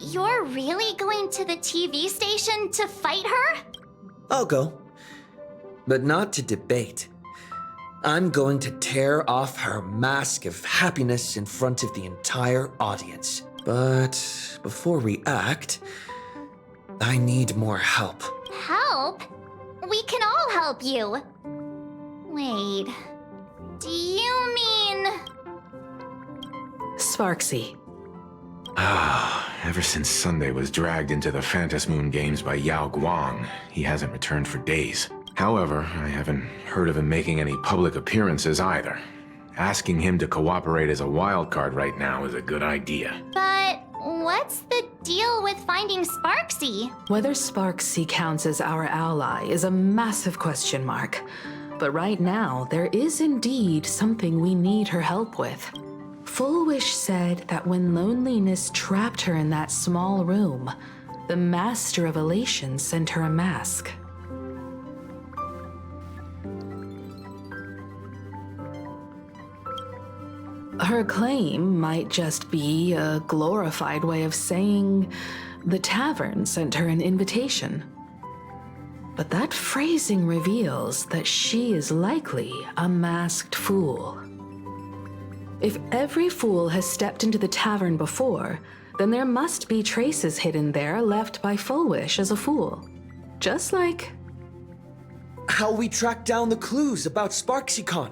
You're really going to the TV station to fight her? I'll go. But not to debate. I'm going to tear off her mask of happiness in front of the entire audience. But before we act, I need more help. Help? We can all help you. Wait, do you mean... Sparksy. Ever since Sunday was dragged into the Phantom Moon Games by Yao Guang, he hasn't returned for days. However, I haven't heard of him making any public appearances either. Asking him to cooperate as a wildcard right now is a good idea. But what's the deal with finding Sparksy? Whether Sparksy counts as our ally is a massive question mark. But right now, there is indeed something we need her help with. Full Wish said that when loneliness trapped her in that small room, the Master of Elation sent her a mask. Her claim might just be a glorified way of saying the tavern sent her an invitation. But that phrasing reveals that she is likely a masked fool. If every fool has stepped into the tavern before, then there must be traces hidden there left by Full Wish as a fool. Just like... how we tracked down the clues about SparksyCon.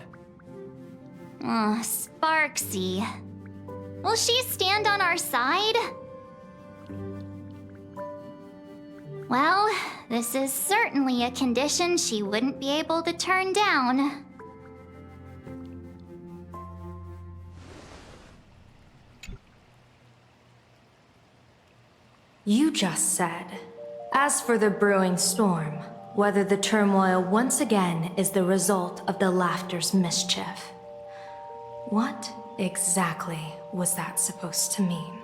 Sparksy. Will she stand on our side? Well, this is certainly a condition she wouldn't be able to turn down. You just said, as for the brewing storm, whether the turmoil once again is the result of the laughter's mischief. What exactly was that supposed to mean?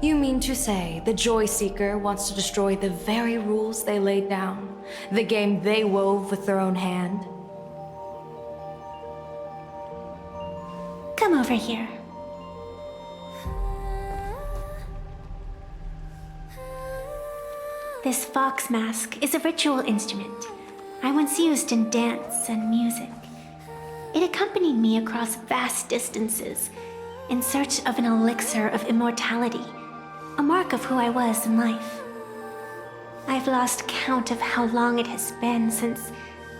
You mean to say the Joy Seeker wants to destroy the very rules they laid down, the game they wove with their own hand? Come over here. This fox mask is a ritual instrument I once used in dance and music. It accompanied me across vast distances in search of an elixir of immortality, a mark of who I was in life. I've lost count of how long it has been since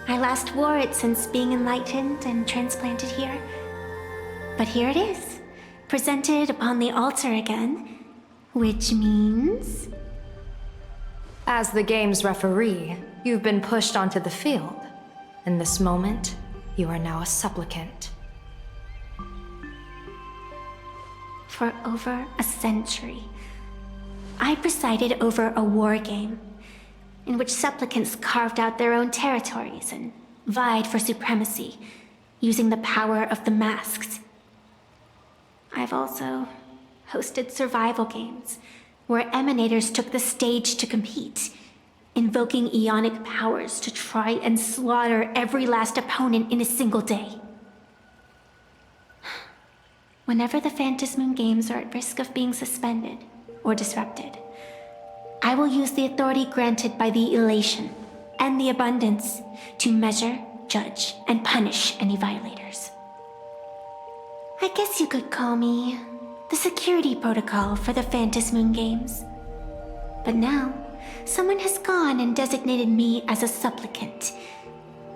I last wore it since being enlightened and transplanted here. But here it is, presented upon the altar again, which means... As the game's referee, you've been pushed onto the field. In this moment, you are now a supplicant. For over a century, I presided over a war game in which supplicants carved out their own territories and vied for supremacy, using the power of the masks. I've also hosted survival games where emanators took the stage to compete, invoking eonic powers to try and slaughter every last opponent in a single day. Whenever the Phantasmoon Games are at risk of being suspended or disrupted, I will use the authority granted by the Elation and the Abundance to measure, judge, and punish any violators. I guess you could call me the security protocol for the Phantasmoon Games. But now, someone has gone and designated me as a supplicant.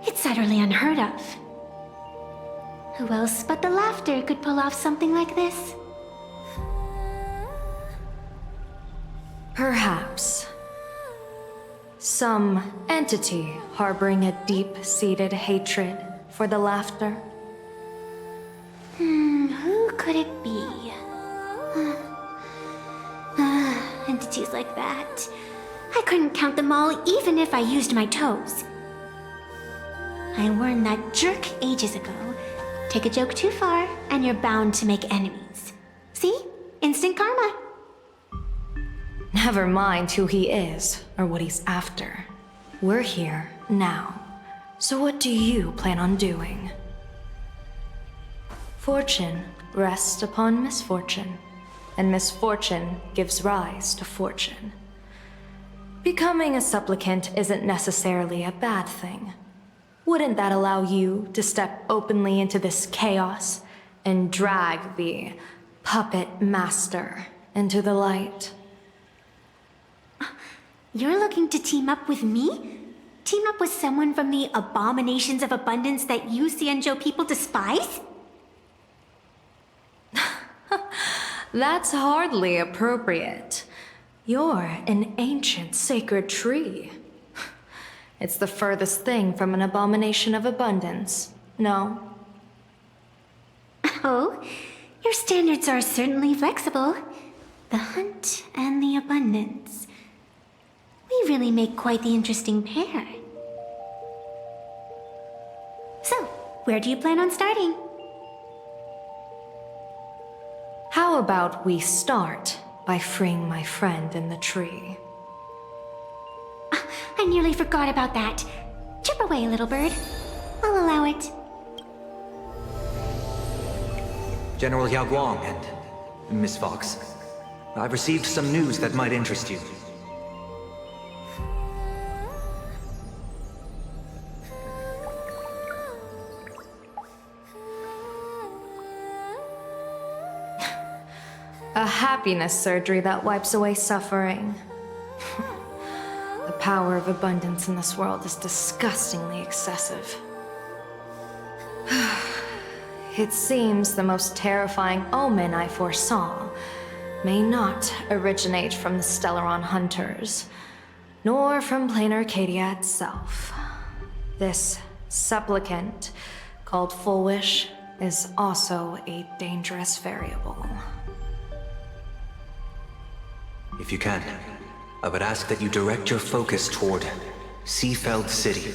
It's utterly unheard of. Who else but the laughter could pull off something like this? Perhaps. Some entity harboring a deep-seated hatred for the laughter. Who could it be? Entities like that. I couldn't count them all even if I used my toes. I learned that jerk ages ago. Take a joke too far, and you're bound to make enemies. See? Instant karma. Never mind who he is or what he's after. We're here now. So what do you plan on doing? Fortune rests upon misfortune, and misfortune gives rise to fortune. Becoming a supplicant isn't necessarily a bad thing. Wouldn't that allow you to step openly into this chaos and drag the puppet master into the light? You're looking to team up with me? Team up with someone from the abominations of abundance that you Xianzhou people despise? That's hardly appropriate. You're an ancient sacred tree. It's the furthest thing from an abomination of abundance, no? Oh, your standards are certainly flexible. The hunt and the abundance. We really make quite the interesting pair. So, where do you plan on starting? How about we start by freeing my friend in the tree? I nearly forgot about that. Chip away, little bird. I'll allow it. General Yao Guang and Miss Fox, I've received some news that might interest you. A happiness surgery that wipes away suffering. The power of abundance in this world is disgustingly excessive. It seems the most terrifying omen I foresaw may not originate from the Stellaron hunters, nor from plain Arcadia itself. This supplicant, called Full Wish, is also a dangerous variable. If you can, I would ask that you direct your focus toward Seafeld City.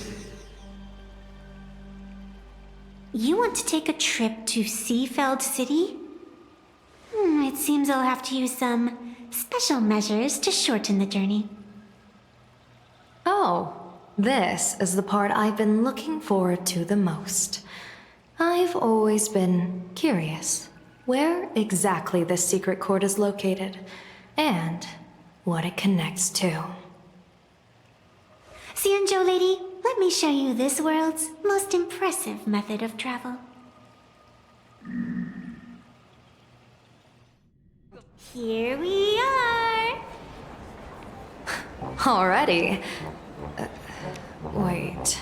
You want to take a trip to Seafeld City? It seems I'll have to use some special measures to shorten the journey. Oh, this is the part I've been looking forward to the most. I've always been curious where exactly this secret court is located, and what it connects to. Xianzhou lady, let me show you this world's most impressive method of travel. Here we are! Already? Wait.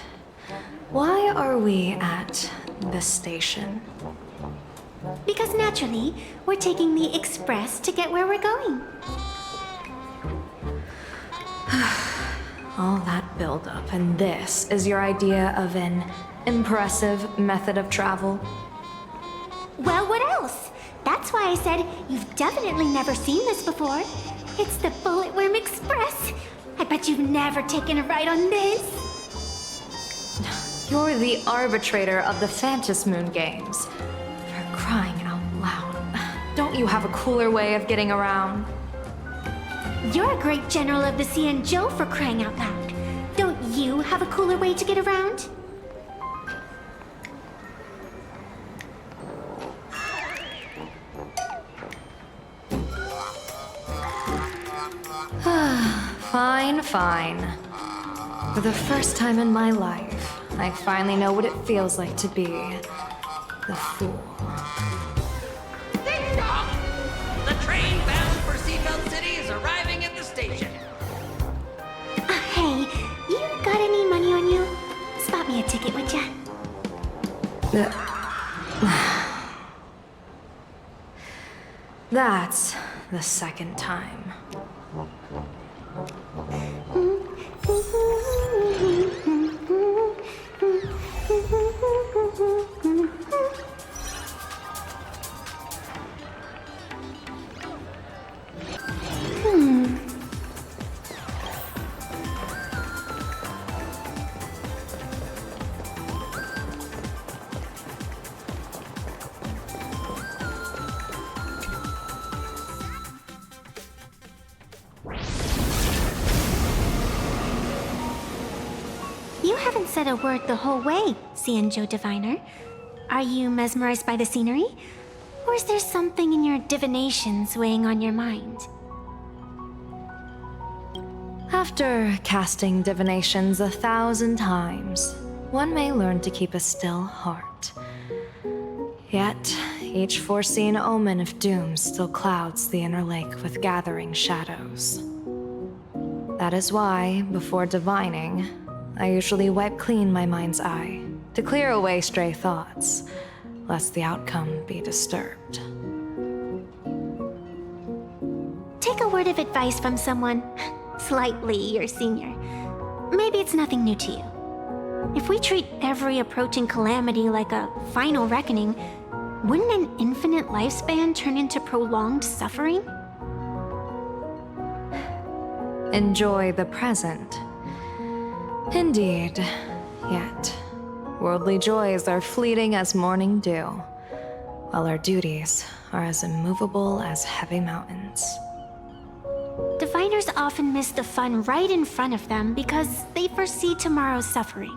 Why are we at this station? Because naturally, we're taking the express to get where we're going. All that buildup, and this is your idea of an impressive method of travel? Well, what else? That's why I said you've definitely never seen this before. It's the Bulletworm Express. I bet you've never taken a ride on this. You're the arbitrator of the Phantom Moon games. For crying out loud. Don't you have a cooler way of getting around? You're a great general of the Xianzhou, for crying out loud. Don't you have a cooler way to get around? Fine, fine. For the first time in my life, I finally know what it feels like to be the fool. Ding dong! The train bound for Seafeld City is arriving at the station. Hey, you got any money on you? Spot me a ticket, would ya? That's the second time. You haven't said a word the whole way, Xianzhou Diviner. Are you mesmerized by the scenery? Or is there something in your divinations weighing on your mind? After casting divinations 1,000 times, one may learn to keep a still heart. Yet, each foreseen omen of doom still clouds the inner lake with gathering shadows. That is why, before divining, I usually wipe clean my mind's eye to clear away stray thoughts, lest the outcome be disturbed. Take a word of advice from someone slightly your senior. Maybe it's nothing new to you. If we treat every approaching calamity like a final reckoning, wouldn't an infinite lifespan turn into prolonged suffering? Enjoy the present. Indeed, yet Worldly joys are fleeting as morning dew, while our duties are as immovable as heavy mountains. Diviners often miss the fun right in front of them because they foresee tomorrow's suffering.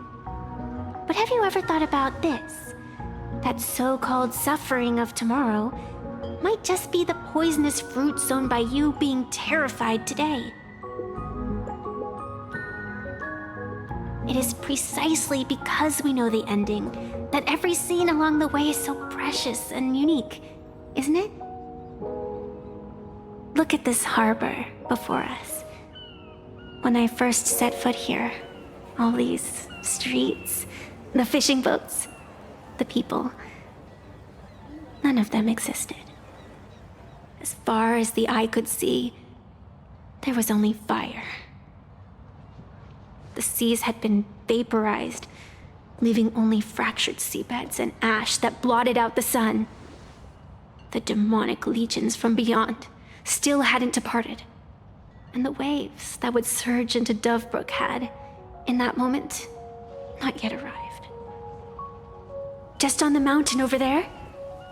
But have you ever thought about this? That so-called suffering of tomorrow might just be the poisonous fruit sown by you being terrified today. It is precisely because we know the ending that every scene along the way is so precious and unique, isn't it? Look at this harbor before us. When I first set foot here, all these streets, the fishing boats, the people, none of them existed. As far as the eye could see, there was only fire. The seas had been vaporized, leaving only fractured seabeds and ash that blotted out the sun. The demonic legions from beyond still hadn't departed, and the waves that would surge into Dovebrook had, in that moment, not yet arrived. Just on the mountain over there,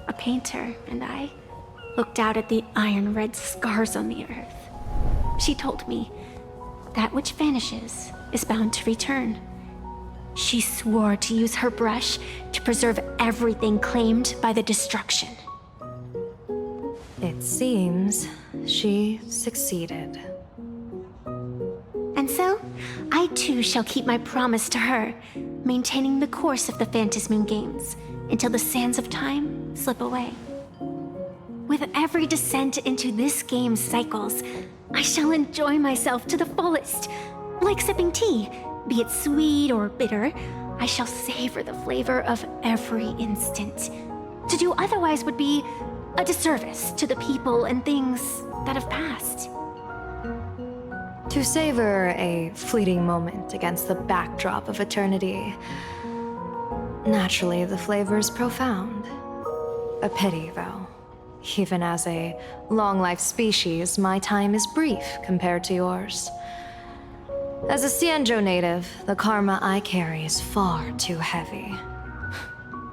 a painter and I looked out at the iron-red scars on the earth. She told me, that which vanishes is bound to return. She swore to use her brush to preserve everything claimed by the destruction. It seems she succeeded. And so, I too shall keep my promise to her, maintaining the course of the Phantasmoon Games until the sands of time slip away. With every descent into this game's cycles, I shall enjoy myself to the fullest. Like sipping tea, be it sweet or bitter, I shall savor the flavor of every instant. To do otherwise would be a disservice to the people and things that have passed. To savor a fleeting moment against the backdrop of eternity, naturally the flavor's profound. A pity, though. Even as a long-life species, my time is brief compared to yours. As a Cienjo native, the karma I carry is far too heavy.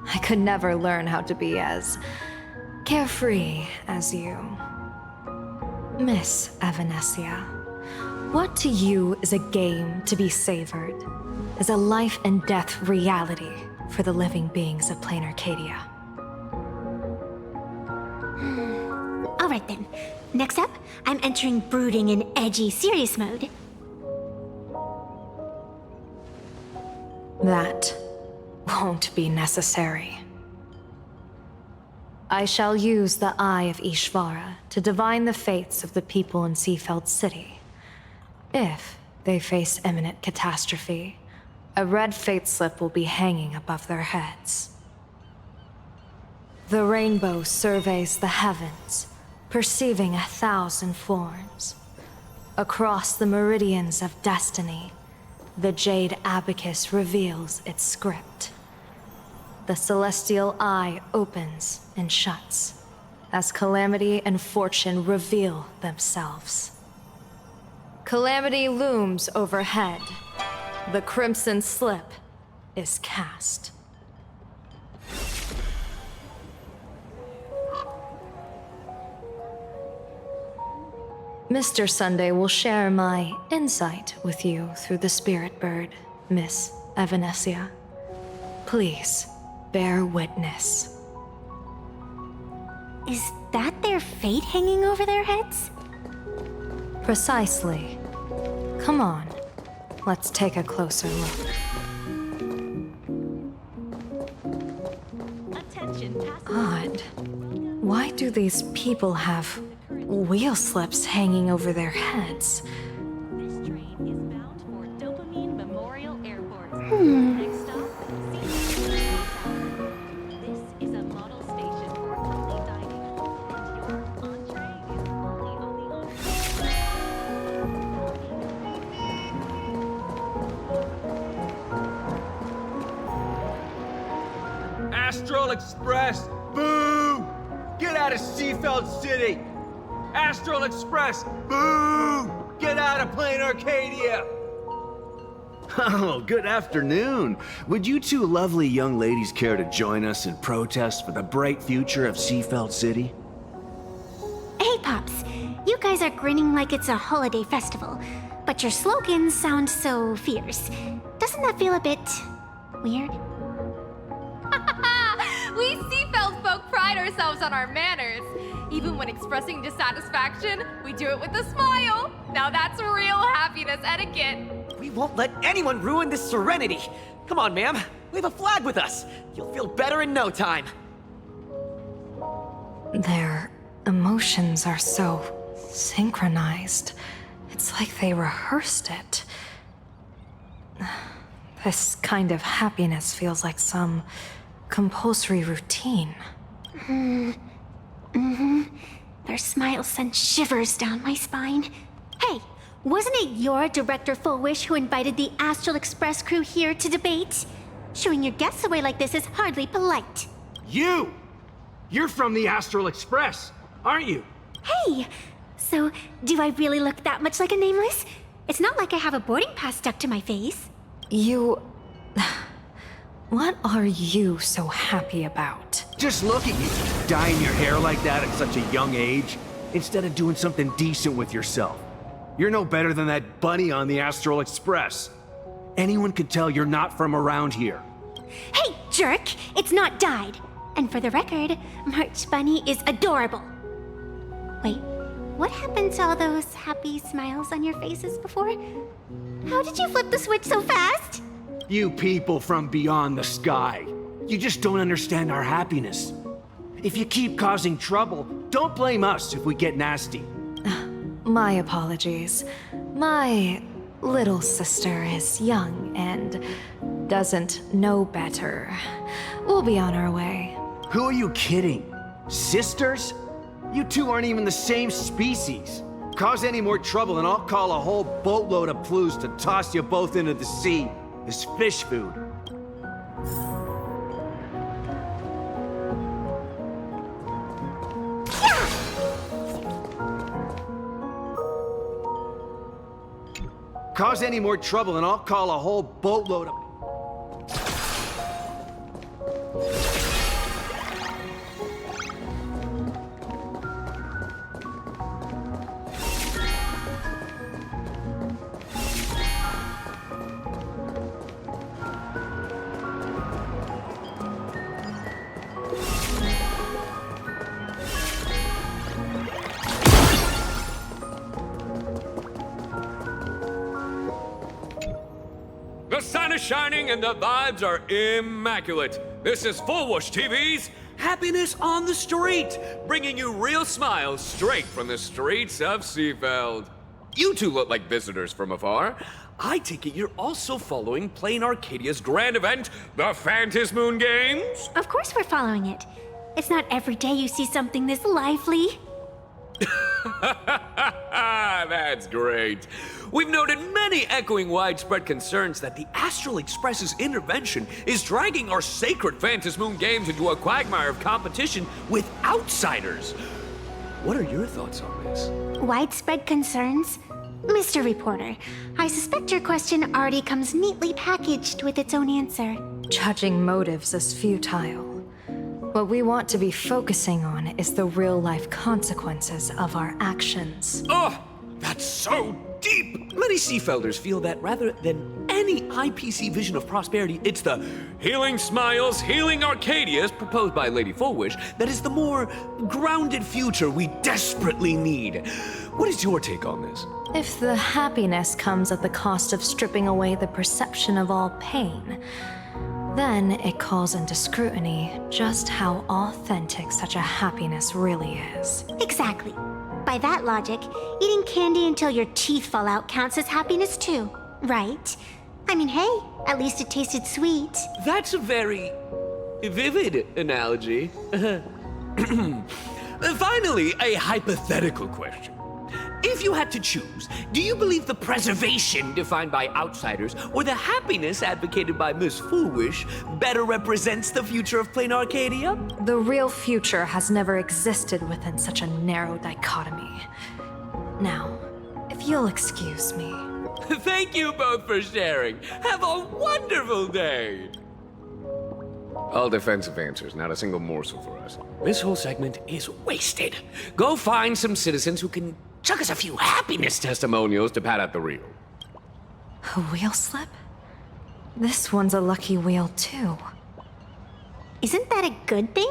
I could never learn how to be as carefree as you. Miss Evanescia, what to you is a game to be savored, is a life and death reality for the living beings of plain Arcadia. Alright then. Next up, I'm entering brooding and edgy serious mode. That won't be necessary. I shall use the Eye of Ishvara to divine the fates of the people in Seafeld City. If they face imminent catastrophe, a red fate slip will be hanging above their heads. The rainbow surveys the heavens, perceiving 1,000 forms. Across the meridians of destiny, the jade abacus reveals its script. The celestial eye opens and shuts as calamity and fortune reveal themselves. Calamity looms overhead. The crimson slip is cast. Mr. Sunday will share my insight with you through the spirit bird, Miss Evanescia. Please, bear witness. Is that their fate hanging over their heads? Precisely. Come on, let's take a closer look. Odd. Why do these people have wheel slips hanging over their heads? This train is bound for Dopamine Memorial Airport. Next stop, This is a model station for early dining, and your entree is only on the Astral Express! Boo! Get out of Seafeld City! Astral Express! Boo! Get out of plain Arcadia! Oh, good afternoon. Would you two lovely young ladies care to join us in protest for the bright future of Seafeld City? Hey, Pops. You guys are grinning like it's a holiday festival, but your slogans sound so fierce. Doesn't that feel a bit weird? We Seafeld folk pride ourselves on our manners. Even when expressing dissatisfaction, we do it with a smile. Now that's real happiness etiquette. We won't let anyone ruin this serenity. Come on, ma'am. We have a flag with us. You'll feel better in no time. Their emotions are so synchronized. It's like they rehearsed it. This kind of happiness feels like some compulsory routine. Their smiles send shivers down my spine. Hey, wasn't it your Director Fullwish who invited the Astral Express crew here to debate? Shooing your guests away like this is hardly polite. You! You're from the Astral Express, aren't you? Hey, so do I really look that much like a nameless? It's not like I have a boarding pass stuck to my face. You... What are you so happy about? Just look at you, dyeing your hair like that at such a young age, instead of doing something decent with yourself. You're no better than that bunny on the Astral Express. Anyone could tell you're not from around here. Hey, jerk! It's not dyed. And for the record, March Bunny is adorable. Wait, what happened to all those happy smiles on your faces before? How did you flip the switch so fast? You people from beyond the sky. You just don't understand our happiness. If you keep causing trouble, don't blame us if we get nasty. My apologies. My little sister is young and doesn't know better. We'll be on our way. Who are you kidding? Sisters? You two aren't even the same species. Cause any more trouble and I'll call a whole boatload of Ploos to toss you both into the sea as fish food. Cause any more trouble and I'll call a whole boatload of... The sun is shining and the vibes are immaculate. This is Full Whoosh TV's Happiness on the Street, bringing you real smiles straight from the streets of Seafeld. You two look like visitors from afar. I take it you're also following Plain Arcadia's grand event, the Phantom Moon Games? Of course we're following it. It's not every day you see something this lively. That's great. We've noted many echoing widespread concerns that the Astral Express's intervention is dragging our sacred Phantom Moon Games into a quagmire of competition with outsiders. What are your thoughts on this? Widespread concerns? Mr. Reporter, I suspect your question already comes neatly packaged with its own answer. Judging motives is futile. What we want to be focusing on is the real-life consequences of our actions. Oh, that's so deep! Many Seafelders feel that rather than any IPC vision of prosperity, it's the healing smiles, healing Arcadias proposed by Lady Fullwish that is the more grounded future we desperately need. What is your take on this? If the happiness comes at the cost of stripping away the perception of all pain, then it calls into scrutiny just how authentic such a happiness really is. Exactly. By that logic, eating candy until your teeth fall out counts as happiness too, right? I mean, hey, at least it tasted sweet. That's a very vivid analogy. Finally, a hypothetical question. If you had to choose, do you believe the preservation defined by outsiders or the happiness advocated by Miss Fullwish better represents the future of Plain Arcadia? The real future has never existed within such a narrow dichotomy. Now, if you'll excuse me. Thank you both for sharing. Have a wonderful day. All defensive answers, not a single morsel for us. This whole segment is wasted. Go find some citizens who can chuck us a few happiness testimonials to pad out the reel. A wheel slip? This one's a lucky wheel, too. Isn't that a good thing?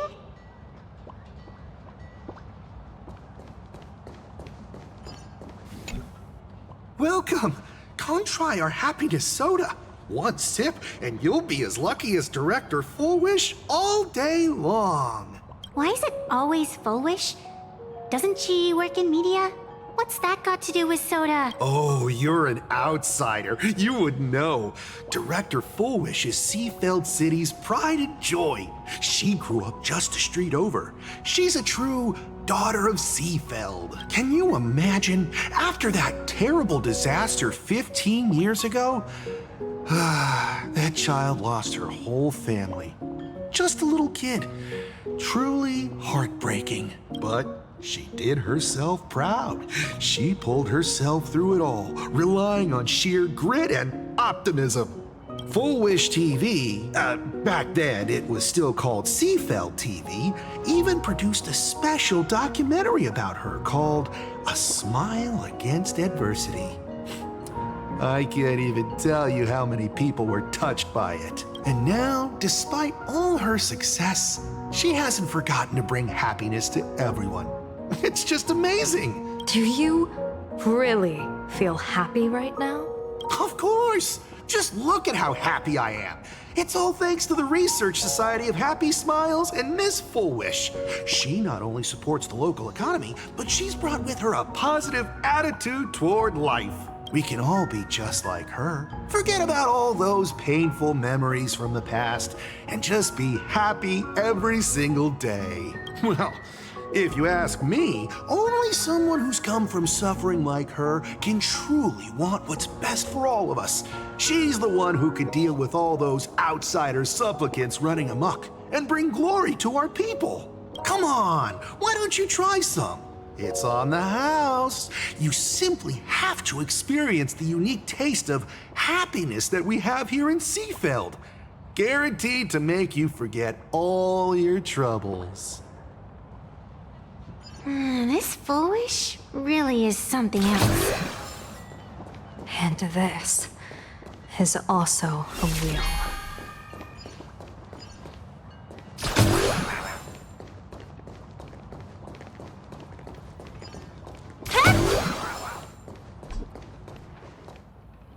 Welcome! Come try our happiness soda. One sip, and you'll be as lucky as Director Fullwish all day long. Why is it always Fullwish? Doesn't she work in media? What's that got to do with soda? Oh, you're an outsider. You would know. Director Fullwish is Seafeld City's pride and joy. She grew up just a street over. She's a true daughter of Seafeld. Can you imagine? After that terrible disaster 15 years ago, that child lost her whole family. Just a little kid. Truly heartbreaking. But she did herself proud. She pulled herself through it all, relying on sheer grit and optimism. Full Wish TV, back then it was still called Seafeld TV, even produced a special documentary about her called A Smile Against Adversity. I can't even tell you how many people were touched by it. And now, despite all her success, she hasn't forgotten to bring happiness to everyone. It's just amazing. Do you really feel happy right now? Of course. Just look at how happy I am. It's all thanks to the Research Society of Happy Smiles and Miss Fullwish. She not only supports the local economy, but she's brought with her a positive attitude toward life. We can all be just like her. Forget about all those painful memories from the past and just be happy every single day. Well, if you ask me, only someone who's come from suffering like her can truly want what's best for all of us. She's the one who could deal with all those outsider supplicants running amok and bring glory to our people. Come on, why don't you try some? It's on the house. You simply have to experience the unique taste of happiness that we have here in Seafeld. Guaranteed to make you forget all your troubles. This Fullwish really is something else. And this is also a wheel.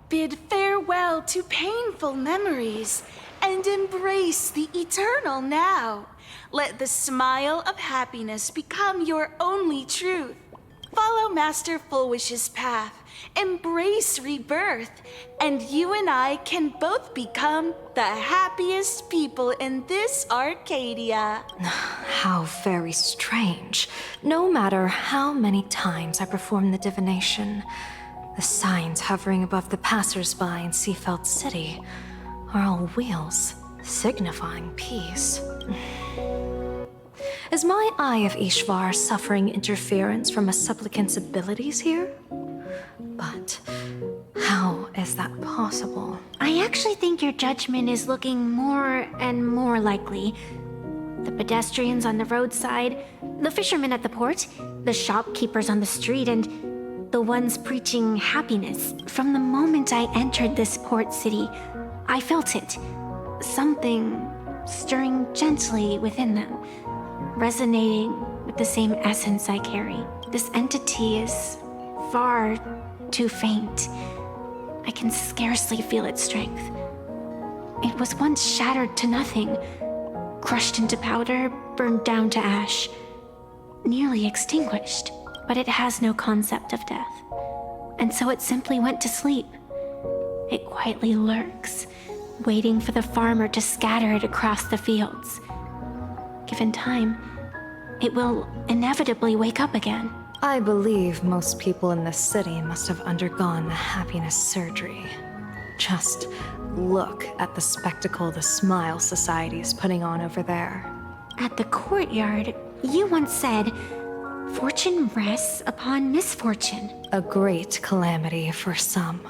Bid farewell to painful memories and embrace the eternal now. Let the smile of happiness become your only truth. Follow Master Fullwish's path, embrace rebirth, and you and I can both become the happiest people in this Arcadia. How very strange. No matter how many times I perform the divination, the signs hovering above the passers-by in Seafeld City are all wheels, signifying peace. Is my Eye of Ishvar suffering interference from a supplicant's abilities here? But how is that possible? I actually think your judgment is looking more and more likely. The pedestrians on the roadside, the fishermen at the port, the shopkeepers on the street, and the ones preaching happiness. From the moment I entered this port city, I felt it. Something stirring gently within them, resonating with the same essence I carry. This entity is far too faint. I can scarcely feel its strength. It was once shattered to nothing, crushed into powder, burned down to ash, nearly extinguished. But it has no concept of death, and so it simply went to sleep. It quietly lurks, waiting for the farmer to scatter it across the fields. Given time, it will inevitably wake up again. I believe most people in this city must have undergone the happiness surgery. Just look at the spectacle the Smile Society is putting on over there. At the courtyard, you once said, "Fortune rests upon misfortune." A great calamity for some.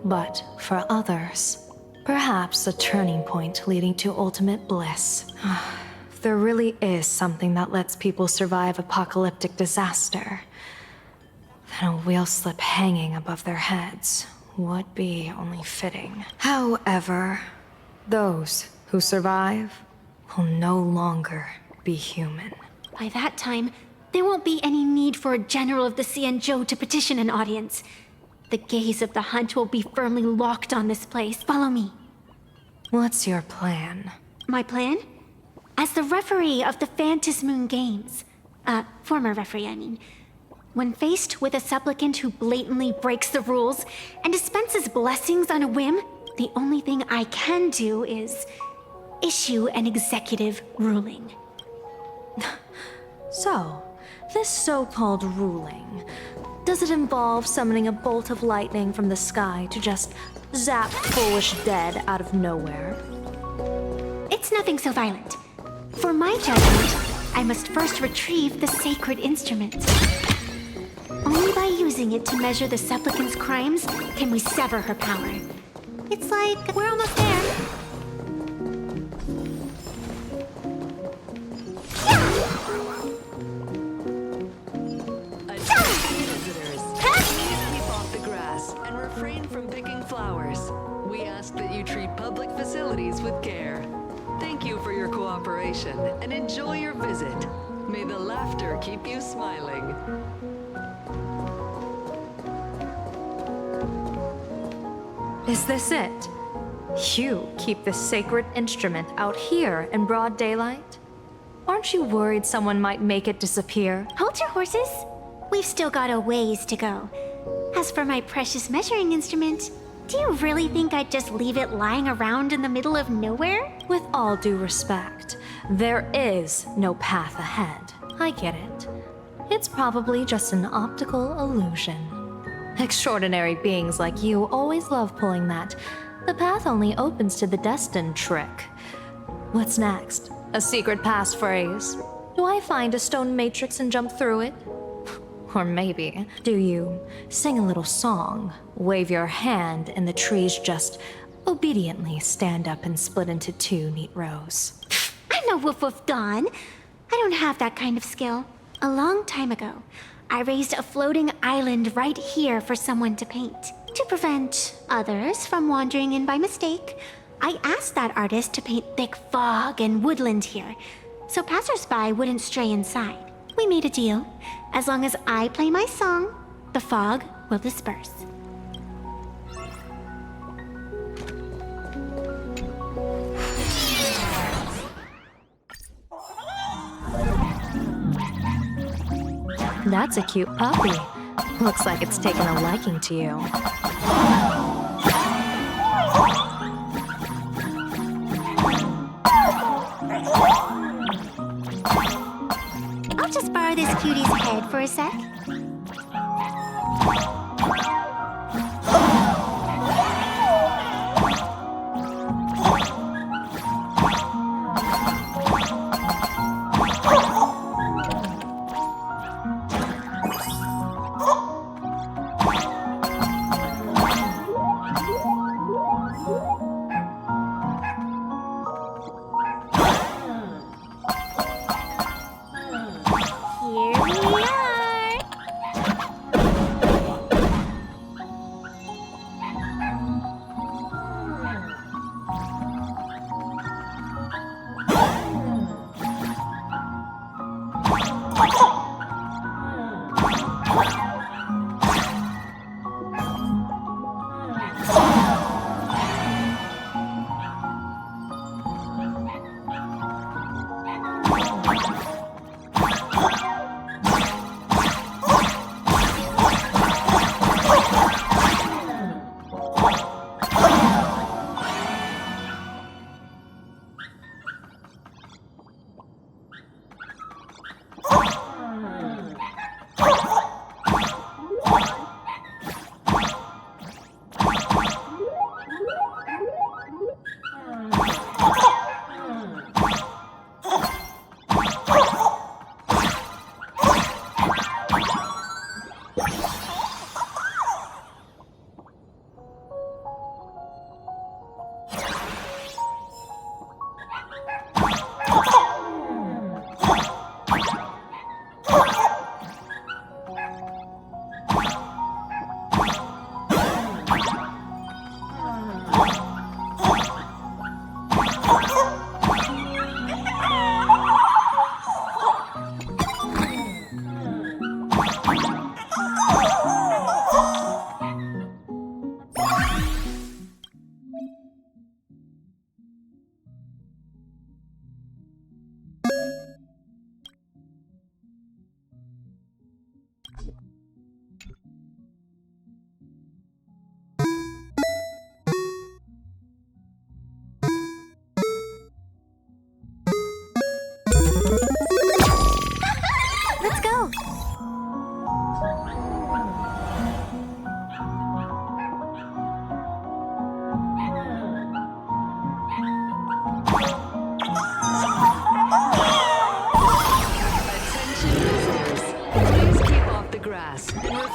But for others, perhaps a turning point leading to ultimate bliss. If there really is something that lets people survive apocalyptic disaster, then a wheel slip hanging above their heads would be only fitting. However, those who survive will no longer be human. By that time, there won't be any need for a general of the Xianzhou to petition an audience. The gaze of the hunt will be firmly locked on this place. Follow me. What's your plan? My plan? As the referee of the Phantasmoon Games, former referee, I mean, when faced with a supplicant who blatantly breaks the rules and dispenses blessings on a whim, the only thing I can do is issue an executive ruling. So, this so-called ruling, does it involve summoning a bolt of lightning from the sky to just zap Foolish dead out of nowhere? It's nothing so violent. For my judgment, I must first retrieve the sacred instrument. Only by using it to measure the supplicant's crimes can we sever her power. It's like we're almost there. Visitors, please keep off the grass and refrain from picking flowers. We ask that you treat public facilities with care. Thank you for your cooperation and enjoy your visit. May the laughter keep you smiling. Is this it? You keep the sacred instrument out here in broad daylight? Aren't you worried someone might make it disappear? Hold your horses. We've still got a ways to go. As for my precious measuring instrument, do you really think I'd just leave it lying around in the middle of nowhere? With all due respect, there is no path ahead. I get it. It's probably just an optical illusion. Extraordinary beings like you always love pulling that "the path only opens to the destined" trick. What's next? A secret passphrase? Do I find a stone matrix and jump through it? Or maybe, do you sing a little song, wave your hand, and the trees just obediently stand up and split into two neat rows? I'm no Woof Woof Dawn. I don't have that kind of skill. A long time ago, I raised a floating island right here for someone to paint. To prevent others from wandering in by mistake, I asked that artist to paint thick fog and woodland here, so passersby wouldn't stray inside. We made a deal. As long as I play my song, the fog will disperse. That's a cute puppy. Looks like it's taken a liking to you. I'll just borrow this cutie's head for a sec.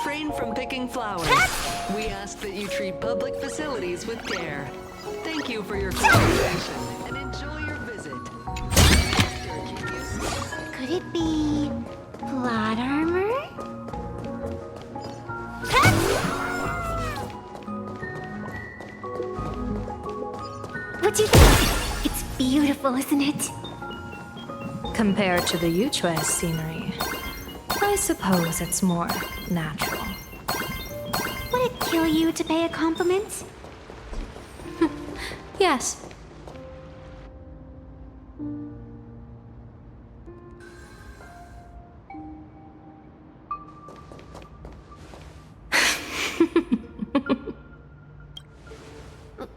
refrain from picking flowers. We ask that you treat public facilities with care. Thank you for your cooperation and enjoy your visit. Could it be plot armor? What do you think? It's beautiful, isn't it? Compared to the Yuchue scenery, I suppose it's more natural. Would it kill you to pay a compliment? Yes.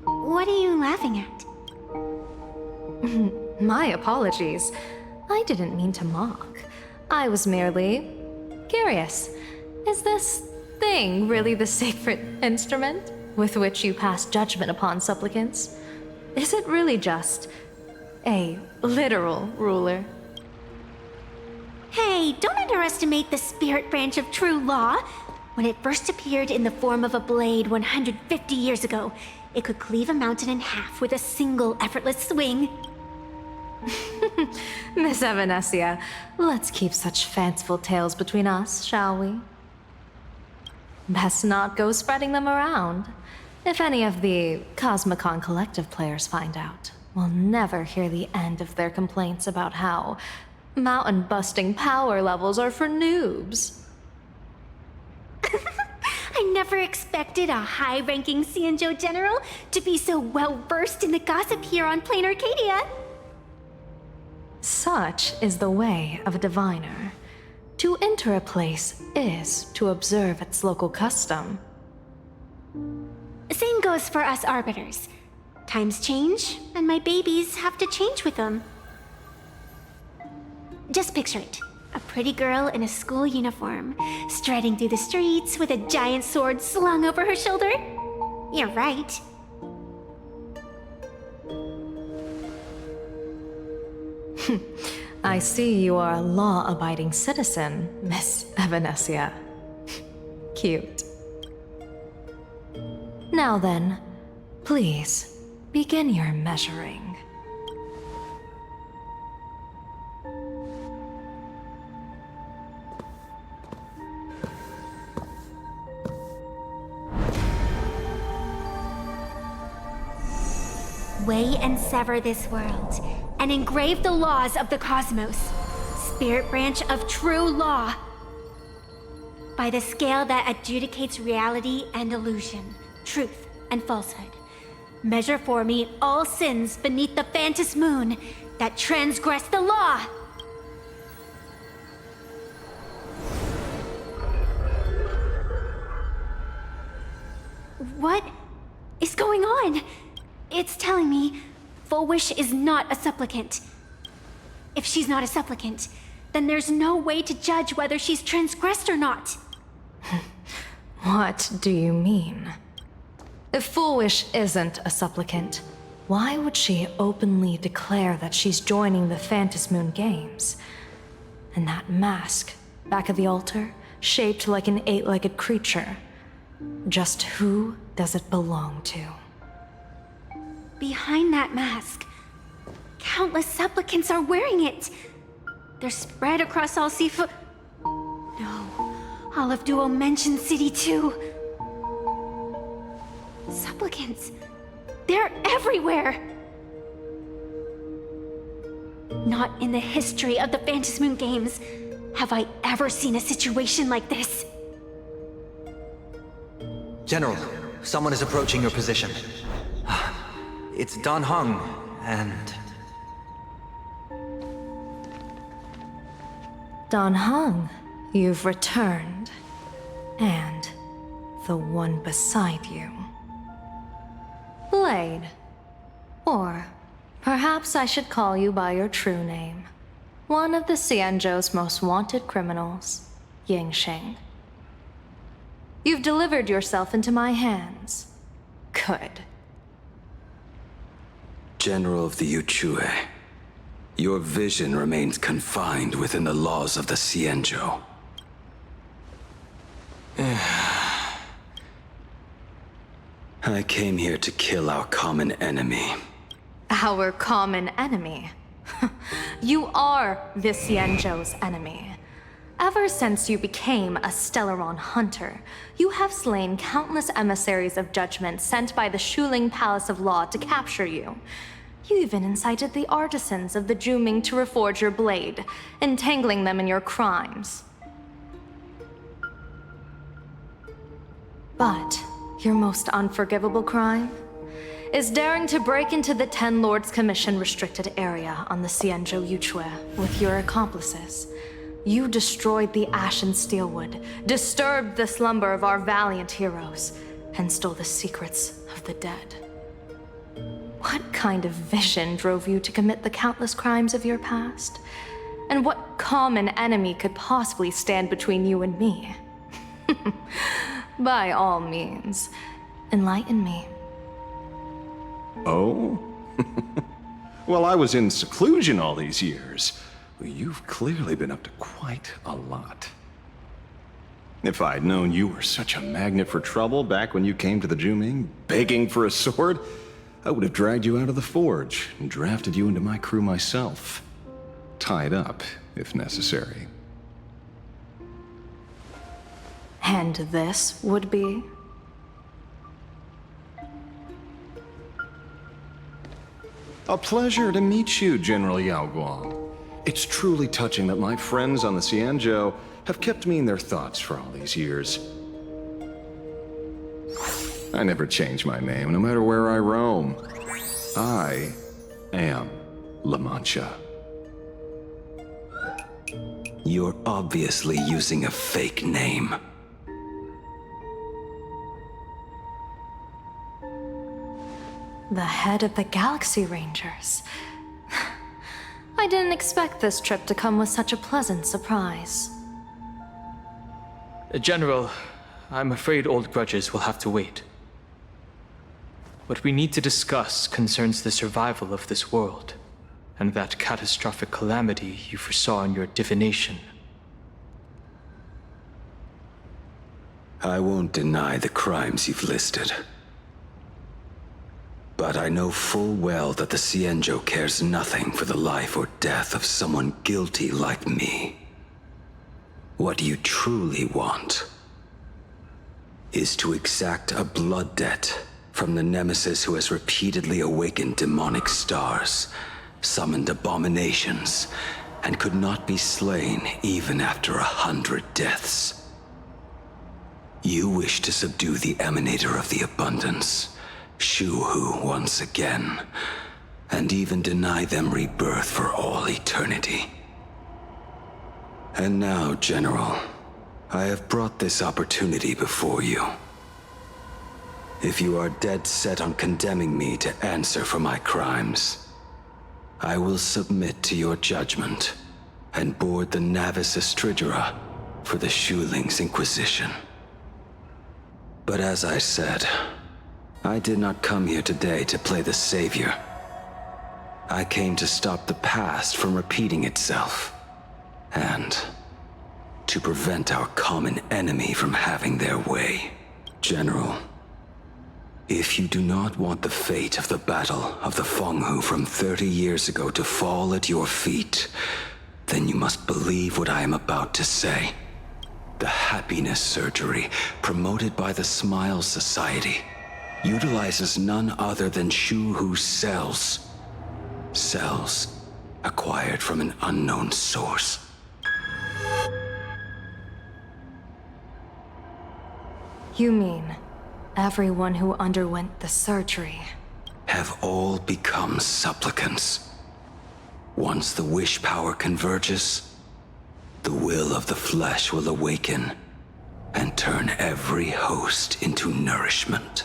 What are you laughing at? My apologies. I didn't mean to mock. I was merely curious. Is this thing really the sacred instrument with which you pass judgment upon supplicants? Is it really just a literal ruler? Hey, don't underestimate the spirit branch of true law. When it first appeared in the form of a blade 150 years ago, it could cleave a mountain in half with a single effortless swing. Miss Evanesia, let's keep such fanciful tales between us, shall we? Best not go spreading them around. If any of the Cosmicon Collective players find out, we'll never hear the end of their complaints about how mountain-busting power levels are for noobs. I never expected a high-ranking Xianzhou general to be so well-versed in the gossip here on Plain Arcadia. Such is the way of a diviner. To enter a place is to observe its local custom. Same goes for us arbiters. Times change, and my babies have to change with them. Just picture it. A pretty girl in a school uniform, striding through the streets with a giant sword slung over her shoulder. You're right. I see you are a law-abiding citizen, Miss Evanesia. Cute. Now then, please, begin your measuring. Weigh and sever this world, and engrave the laws of the cosmos. Spirit branch of true law. By the scale that adjudicates reality and illusion, truth and falsehood. Measure for me all sins beneath the Phantom moon that transgress the law. What is going on? It's telling me Fullwish is not a supplicant. If she's not a supplicant, then there's no way to judge whether she's transgressed or not. What do you mean? If Fullwish isn't a supplicant, why would she openly declare that she's joining the Phantom Moon Games? And that mask, back of the altar, shaped like an 8-legged creature. Just who does it belong to? Behind that mask, countless supplicants are wearing it. They're spread across all Seafoot. No, all of Duo mentioned City too. Supplicants, they're everywhere. Not in the history of the Phantom Moon Games have I ever seen a situation like this. General, someone is approaching your position. It's Dan Heng, and... Dan Heng, you've returned. And the one beside you. Blade. Or perhaps I should call you by your true name. One of the Xianzhou's most wanted criminals, Yingxing. You've delivered yourself into my hands. Good. General of the Yuchue, your vision remains confined within the laws of the Xianzhou. I came here to kill our common enemy. Our common enemy? You are the Xianzhou's enemy. Ever since you became a Stellaron hunter, you have slain countless emissaries of judgment sent by the Shuling Palace of Law to capture you. You even incited the artisans of the Juming to reforge your blade, entangling them in your crimes. But your most unforgivable crime is daring to break into the Ten Lords Commission restricted area on the Xianzhou Yuchue with your accomplices. You destroyed the Ashen Steelwood, disturbed the slumber of our valiant heroes, and stole the secrets of the dead. What kind of vision drove you to commit the countless crimes of your past? And what common enemy could possibly stand between you and me? By all means, enlighten me. Oh? Well, I was in seclusion all these years. You've clearly been up to quite a lot. If I'd known you were such a magnet for trouble back when you came to the Juming, begging for a sword, I would have dragged you out of the forge and drafted you into my crew myself. Tied up, if necessary. And this would be? A pleasure to meet you, General Yao Guang. It's truly touching that my friends on the Xianzhou have kept me in their thoughts for all these years. I never change my name, no matter where I roam. I am La Mancha. You're obviously using a fake name. The head of the Galaxy Rangers. I didn't expect this trip to come with such a pleasant surprise. General, I'm afraid old grudges will have to wait. What we need to discuss concerns the survival of this world, and that catastrophic calamity you foresaw in your divination. I won't deny the crimes you've listed. But I know full well that the Xianzhou cares nothing for the life or death of someone guilty like me. What you truly want is to exact a blood debt from the nemesis who has repeatedly awakened demonic stars, summoned abominations, and could not be slain even after 100 deaths. You wish to subdue the Emanator of the Abundance, Shu-Hu once again, and even deny them rebirth for all eternity. And now, General, I have brought this opportunity before you. If you are dead set on condemning me to answer for my crimes, I will submit to your judgment and board the Navis Astridura for the Shuling's Inquisition. But as I said, I did not come here today to play the savior. I came to stop the past from repeating itself, and to prevent our common enemy from having their way. General, if you do not want the fate of the Battle of the Fenghu from 30 years ago to fall at your feet, then you must believe what I am about to say. The happiness surgery promoted by the Smile Society utilizes none other than Shu-Hu's cells. Cells acquired from an unknown source. You mean everyone who underwent the surgery have all become supplicants. Once the wish power converges, the will of the flesh will awaken and turn every host into nourishment.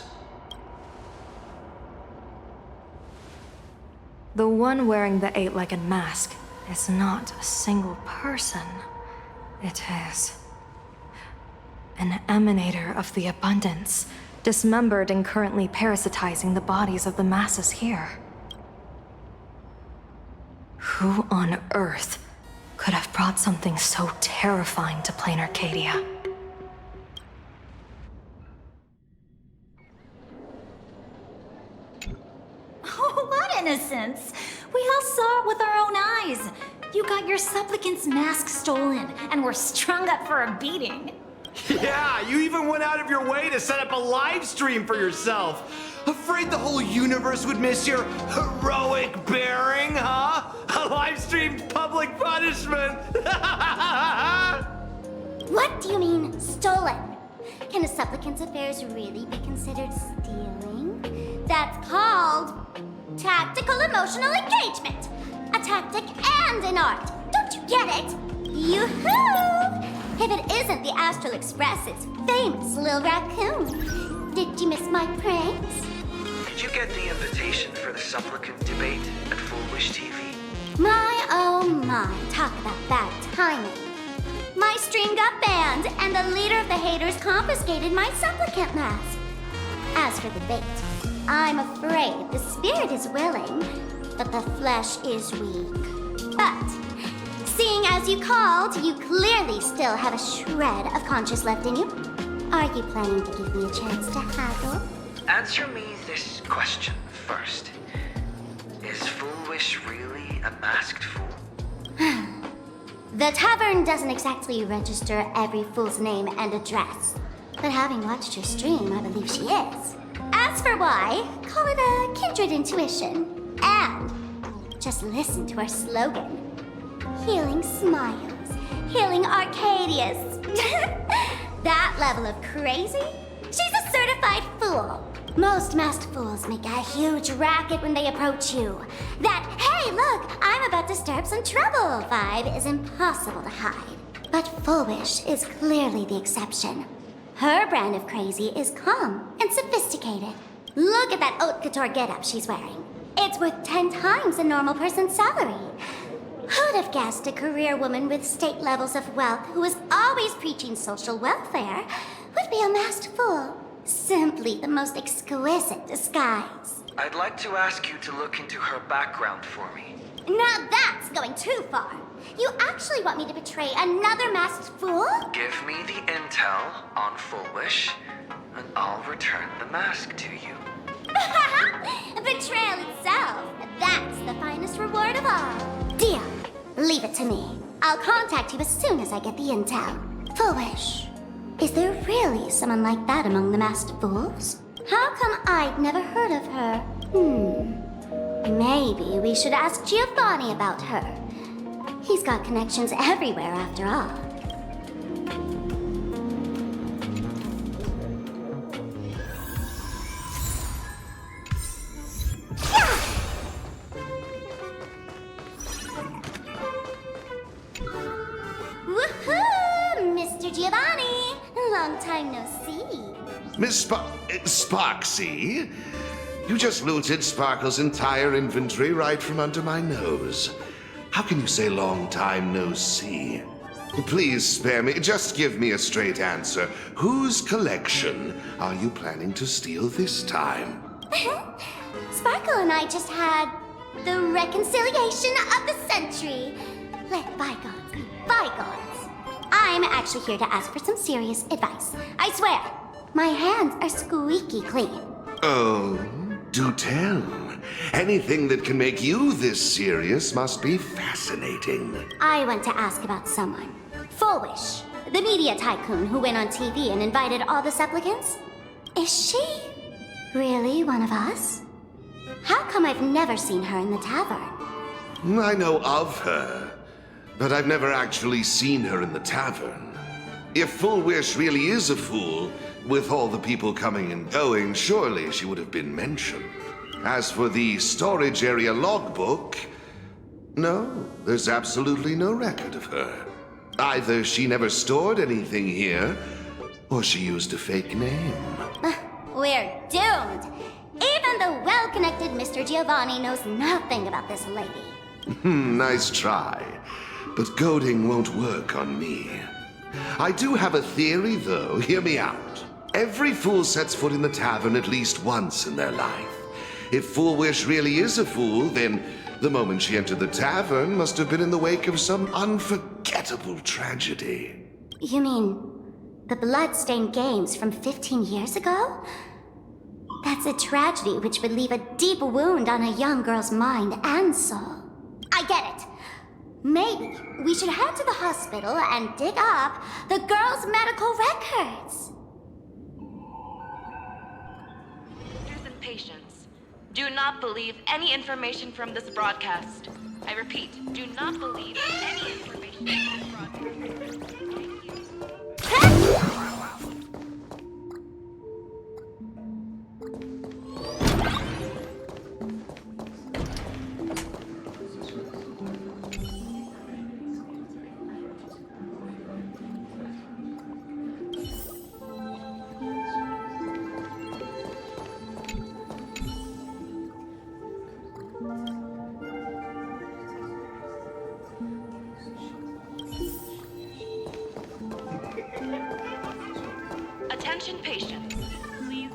The one wearing the eight-legged mask is not a single person. It is an emanator of the abundance, dismembered and currently parasitizing the bodies of the masses here. Who on earth could have brought something so terrifying to plain Arcadia? supplicants. We all saw it with our own eyes. You got your supplicant's mask stolen, and were strung up for a beating. Yeah, you even went out of your way to set up a live stream for yourself. Afraid the whole universe would miss your heroic bearing, huh? A live-streamed public punishment! What do you mean, stolen? Can a supplicant's affairs really be considered stealing? That's called tactical emotional engagement. A tactic and an art. Don't you get it? Yoo-hoo! If it isn't the Astral Express's famous Lil Raccoon. Did you miss my pranks? Did you get the invitation for the supplicant debate at Full Wish TV? My oh my, talk about bad timing. My stream got banned, and the leader of the haters confiscated my supplicant mask. As for the bait, I'm afraid the spirit is willing, but the flesh is weak. But, seeing as you called, you clearly still have a shred of conscience left in you. Are you planning to give me a chance to haggle? Answer me this question first. Is Full Wish really a masked fool? The tavern doesn't exactly register every fool's name and address. But having watched her stream, I believe she is. As for why, call it a kindred intuition. And just listen to our slogan. Healing smiles, healing Arcadias. That level of crazy? She's a certified fool. Most masked fools make a huge racket when they approach you. That, hey, look, I'm about to stir up some trouble vibe is impossible to hide. But Full Wish is clearly the exception. Her brand of crazy is calm and sophisticated. Look at that haute couture getup she's wearing. It's worth 10 times a normal person's salary. Who'd have guessed a career woman with state levels of wealth who was always preaching social welfare would be a masked fool? Simply the most exquisite disguise. I'd like to ask you to look into her background for me. Now that's going too far. You actually want me to betray another masked fool? Give me the intel on Full Wish, and I'll return the mask to you. Betrayal itself. That's the finest reward of all. Deal. Leave it to me. I'll contact you as soon as I get the intel. Full Wish. Is there really someone like that among the masked fools? How come I'd never heard of her? Maybe we should ask Giovanni about her. He's got connections everywhere after all. Woohoo! Mr. Giovanni! Long time no see. Miss Sparksy? You just looted Sparkle's entire inventory right from under my nose. How can you say long time no see? Please spare me. Just give me a straight answer. Whose collection are you planning to steal this time? Sparkle and I just had the reconciliation of the century. Let bygones be bygones. I'm actually here to ask for some serious advice. I swear, my hands are squeaky clean. Oh, do tell. Anything that can make you this serious must be fascinating. I want to ask about someone. Full Wish, the media tycoon who went on TV and invited all the supplicants. Is she really one of us? How come I've never seen her in the tavern? I know of her, but I've never actually seen her in the tavern. If Full Wish really is a fool, with all the people coming and going, surely she would have been mentioned. As for the storage area logbook, no, there's absolutely no record of her. Either she never stored anything here, or she used a fake name. We're doomed. Even the well-connected Mr. Giovanni knows nothing about this lady. Nice try. But goading won't work on me. I do have a theory, though. Hear me out. Every fool sets foot in the tavern at least once in their life. If Full Wish really is a fool, then the moment she entered the tavern must have been in the wake of some unforgettable tragedy. You mean the blood-stained games from 15 years ago? That's a tragedy which would leave a deep wound on a young girl's mind and soul. I get it. Maybe we should head to the hospital and dig up the girl's medical records. Doctors and patients, do not believe any information from this broadcast. I repeat, do not believe any information from this broadcast. Attention patients, please.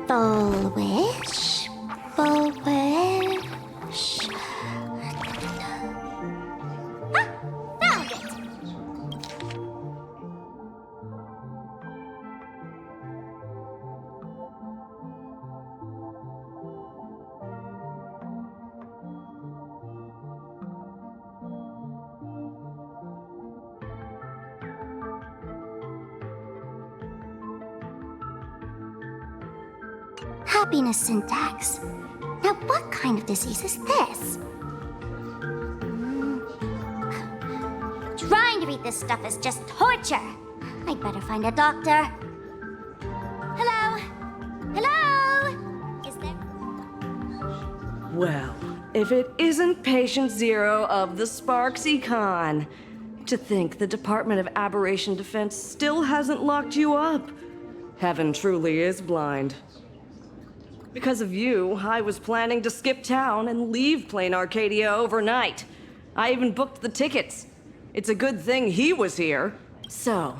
Full wish, full wish. Ah, found it! Happiness syntax. Now, what kind of disease is this? Trying to read this stuff is just torture. I'd better find a doctor. Hello? Hello? Is there... Well, if it isn't Patient Zero of the Sparks Econ. To think the Department of Aberration Defense still hasn't locked you up. Heaven truly is blind. Because of you, I was planning to skip town and leave plain Arcadia overnight. I even booked the tickets. It's a good thing he was here. So,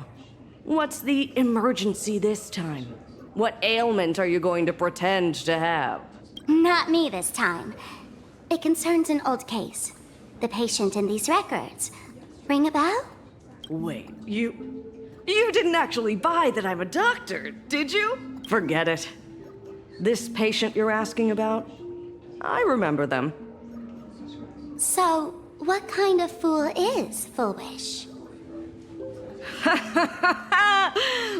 what's the emergency this time? What ailment are you going to pretend to have? Not me this time. It concerns an old case. The patient in these records. Ring a bell? Wait, you didn't actually buy that I'm a doctor, did you? Forget it. This patient you're asking about? I remember them. So, what kind of fool is Full Wish?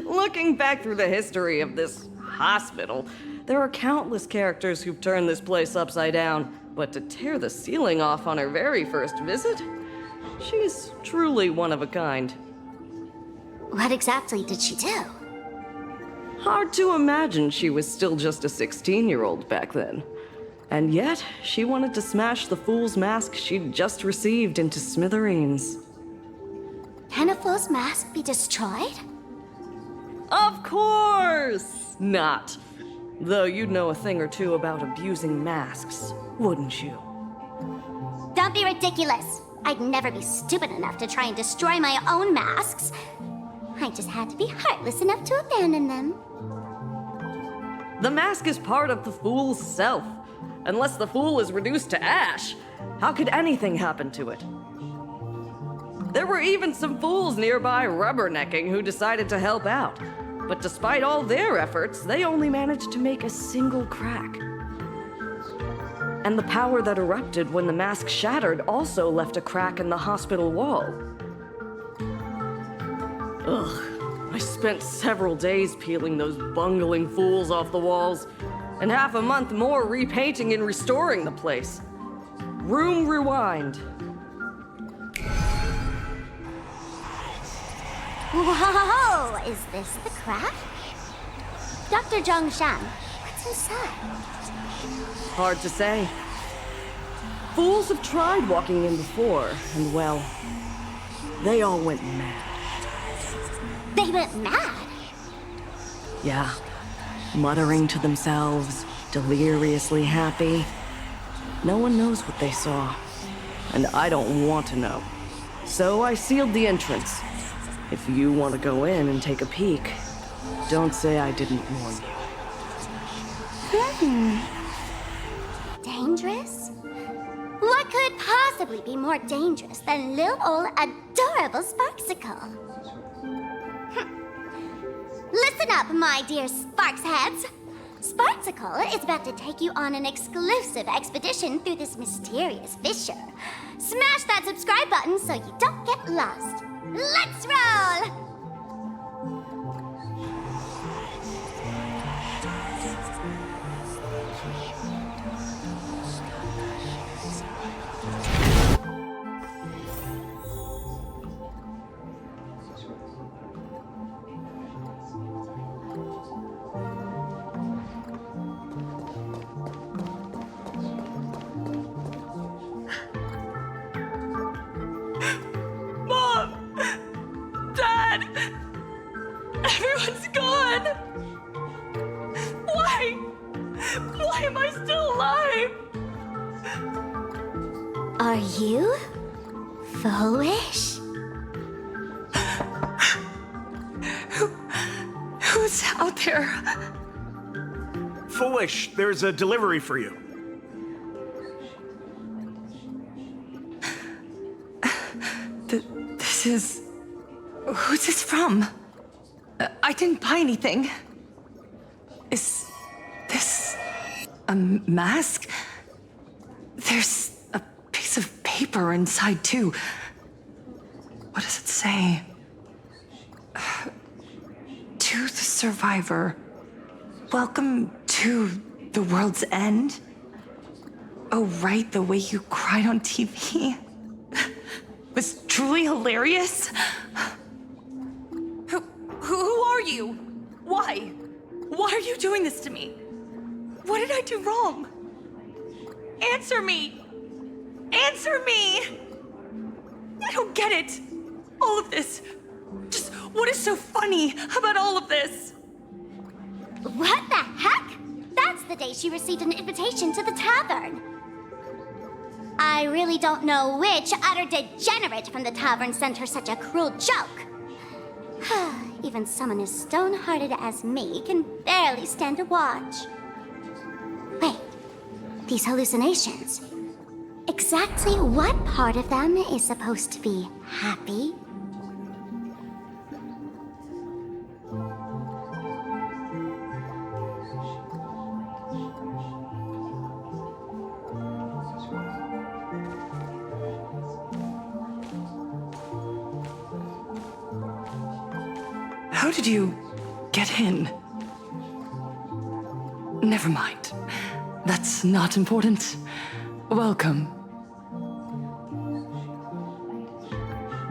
Looking back through the history of this hospital, there are countless characters who've turned this place upside down. But to tear the ceiling off on her very first visit? She's truly one of a kind. What exactly did she do? Hard to imagine she was still just a 16-year-old back then. And yet, she wanted to smash the fool's mask she'd just received into smithereens. Can a fool's mask be destroyed? Of course not! Though you'd know a thing or two about abusing masks, wouldn't you? Don't be ridiculous! I'd never be stupid enough to try and destroy my own masks. I just had to be heartless enough to abandon them. The mask is part of the fool's self. Unless the fool is reduced to ash, how could anything happen to it? There were even some fools nearby rubbernecking who decided to help out. But despite all their efforts, they only managed to make a single crack. And the power that erupted when the mask shattered also left a crack in the hospital wall. Ugh. I spent several days peeling those bungling fools off the walls, and half a month more repainting and restoring the place. Room rewind. Whoa! Is this the crack? Dr. Zhongshan, what's inside? Hard to say. Fools have tried walking in before, and well, they all went mad. They went mad? Yeah. Muttering to themselves, deliriously happy. No one knows what they saw, and I don't want to know. So I sealed the entrance. If you want to go in and take a peek, don't say I didn't warn you. Dangerous? What could possibly be more dangerous than little old adorable Sparksicle? Listen up, my dear Sparks heads. Sparksicle is about to take you on an exclusive expedition through this mysterious fissure. Smash that subscribe button so you don't get lost. Let's roll! Everyone's gone! Why? Why am I still alive? Are you foolish? Who's out there? Foolish, there's a delivery for you. This is... Who's this from? I didn't buy anything. Is this a mask? There's a piece of paper inside, too. What does it say? To the survivor, welcome to the world's end. Oh, right, the way you cried on TV was truly hilarious. Who are you? Why? Why are you doing this to me? What did I do wrong? Answer me! Answer me! I don't get it. All of this. Just what is so funny about all of this? What the heck? That's the day she received an invitation to the tavern. I really don't know which utter degenerate from the tavern sent her such a cruel joke. Even someone as stone-hearted as me can barely stand to watch. Wait, these hallucinations. Exactly what part of them is supposed to be happy? How did you get in? Never mind. That's not important. Welcome.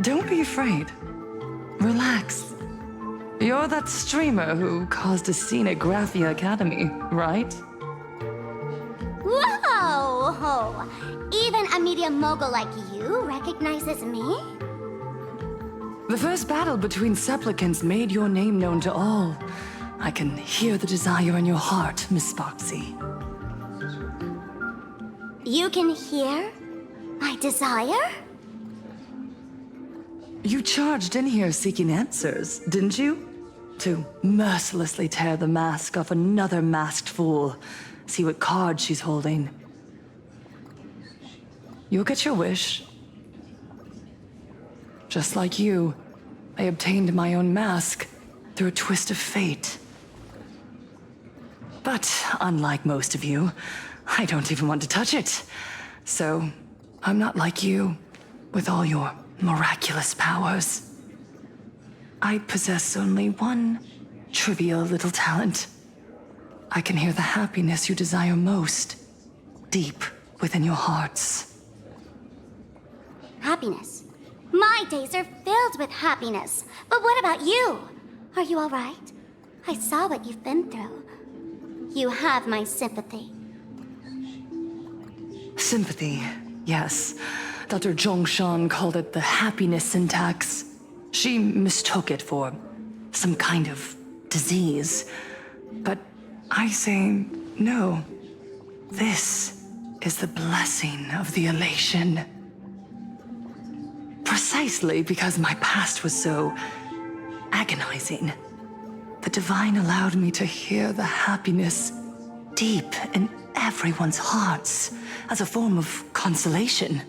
Don't be afraid. Relax. You're that streamer who caused a scene at Graphia Academy, right? Whoa! Even a media mogul like you recognizes me? The first battle between supplicants made your name known to all. I can hear the desire in your heart, Miss Sparksy. You can hear my desire? You charged in here seeking answers, didn't you? To mercilessly tear the mask off another masked fool. See what card she's holding. You'll get your wish. Just like you, I obtained my own mask through a twist of fate. But unlike most of you, I don't even want to touch it. So, I'm not like you, with all your miraculous powers. I possess only one trivial little talent. I can hear the happiness you desire most, deep within your hearts. Happiness. My days are filled with happiness. But what about you? Are you all right? I saw what you've been through. You have my sympathy. Sympathy, yes. Dr. Zhongshan called it the happiness syntax. She mistook it for some kind of disease. But I say no. This is the blessing of the elation. Precisely because my past was so agonizing. The Divine allowed me to hear the happiness deep in everyone's hearts as a form of consolation.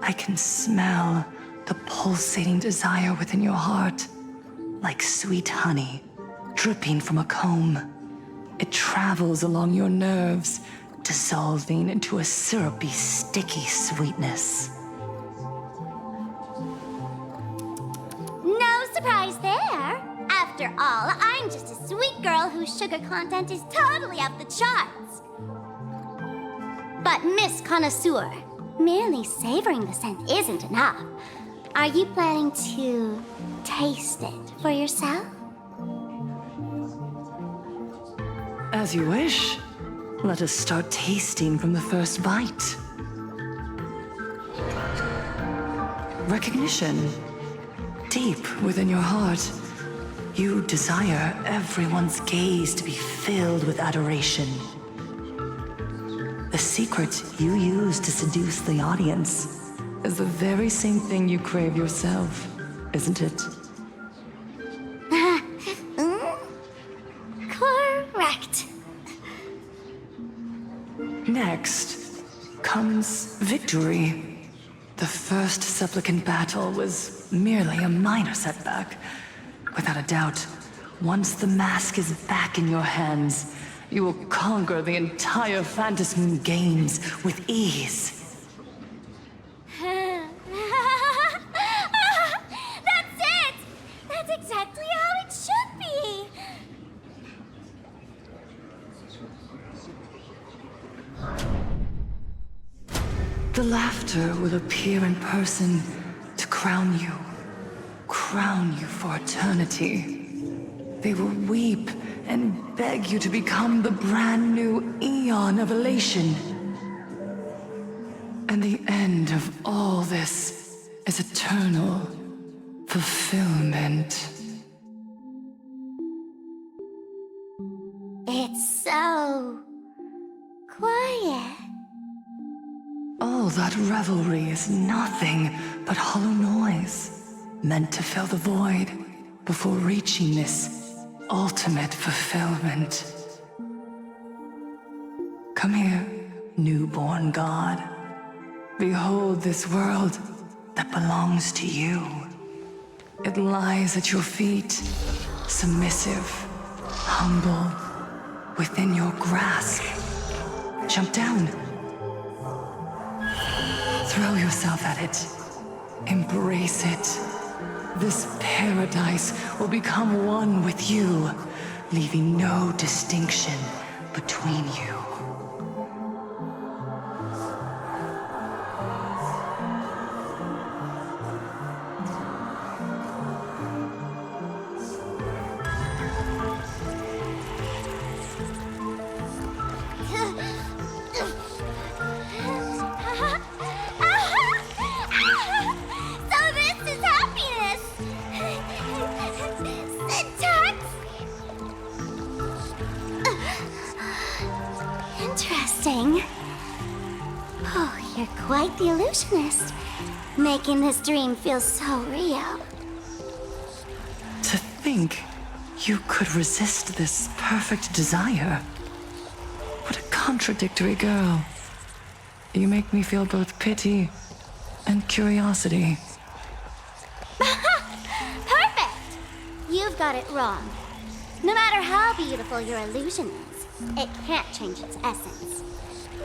I can smell the pulsating desire within your heart, like sweet honey dripping from a comb. It travels along your nerves, dissolving into a syrupy, sticky sweetness. No surprise there. After all, I'm just a sweet girl whose sugar content is totally off the charts. But Miss Connoisseur, merely savoring the scent isn't enough. Are you planning to taste it for yourself? As you wish. Let us start tasting from the first bite. Recognition. Deep within your heart, you desire everyone's gaze to be filled with adoration. The secret you use to seduce the audience is the very same thing you crave yourself, isn't it? Correct. Next comes victory. The first supplicant battle was merely a minor setback. Without a doubt, once the mask is back in your hands, you will conquer the entire Phantom Moon games with ease. That's it! That's exactly how it should be! The laughter will appear in person to crown you for eternity. They will weep and beg you to become the brand new eon of elation. And the end of all this is eternal fulfillment. It's so quiet. All that revelry is nothing but hollow noise, meant to fill the void before reaching this ultimate fulfillment. Come here, newborn god. Behold this world that belongs to you. It lies at your feet, submissive, humble, within your grasp. Jump down. Throw yourself at it. Embrace it. This paradise will become one with you, leaving no distinction between you. Interesting. Oh, you're quite the illusionist, making this dream feel so real. To think you could resist this perfect desire. What a contradictory girl. You make me feel both pity and curiosity. Perfect! You've got it wrong. No matter how beautiful your illusion is, it can't change its essence.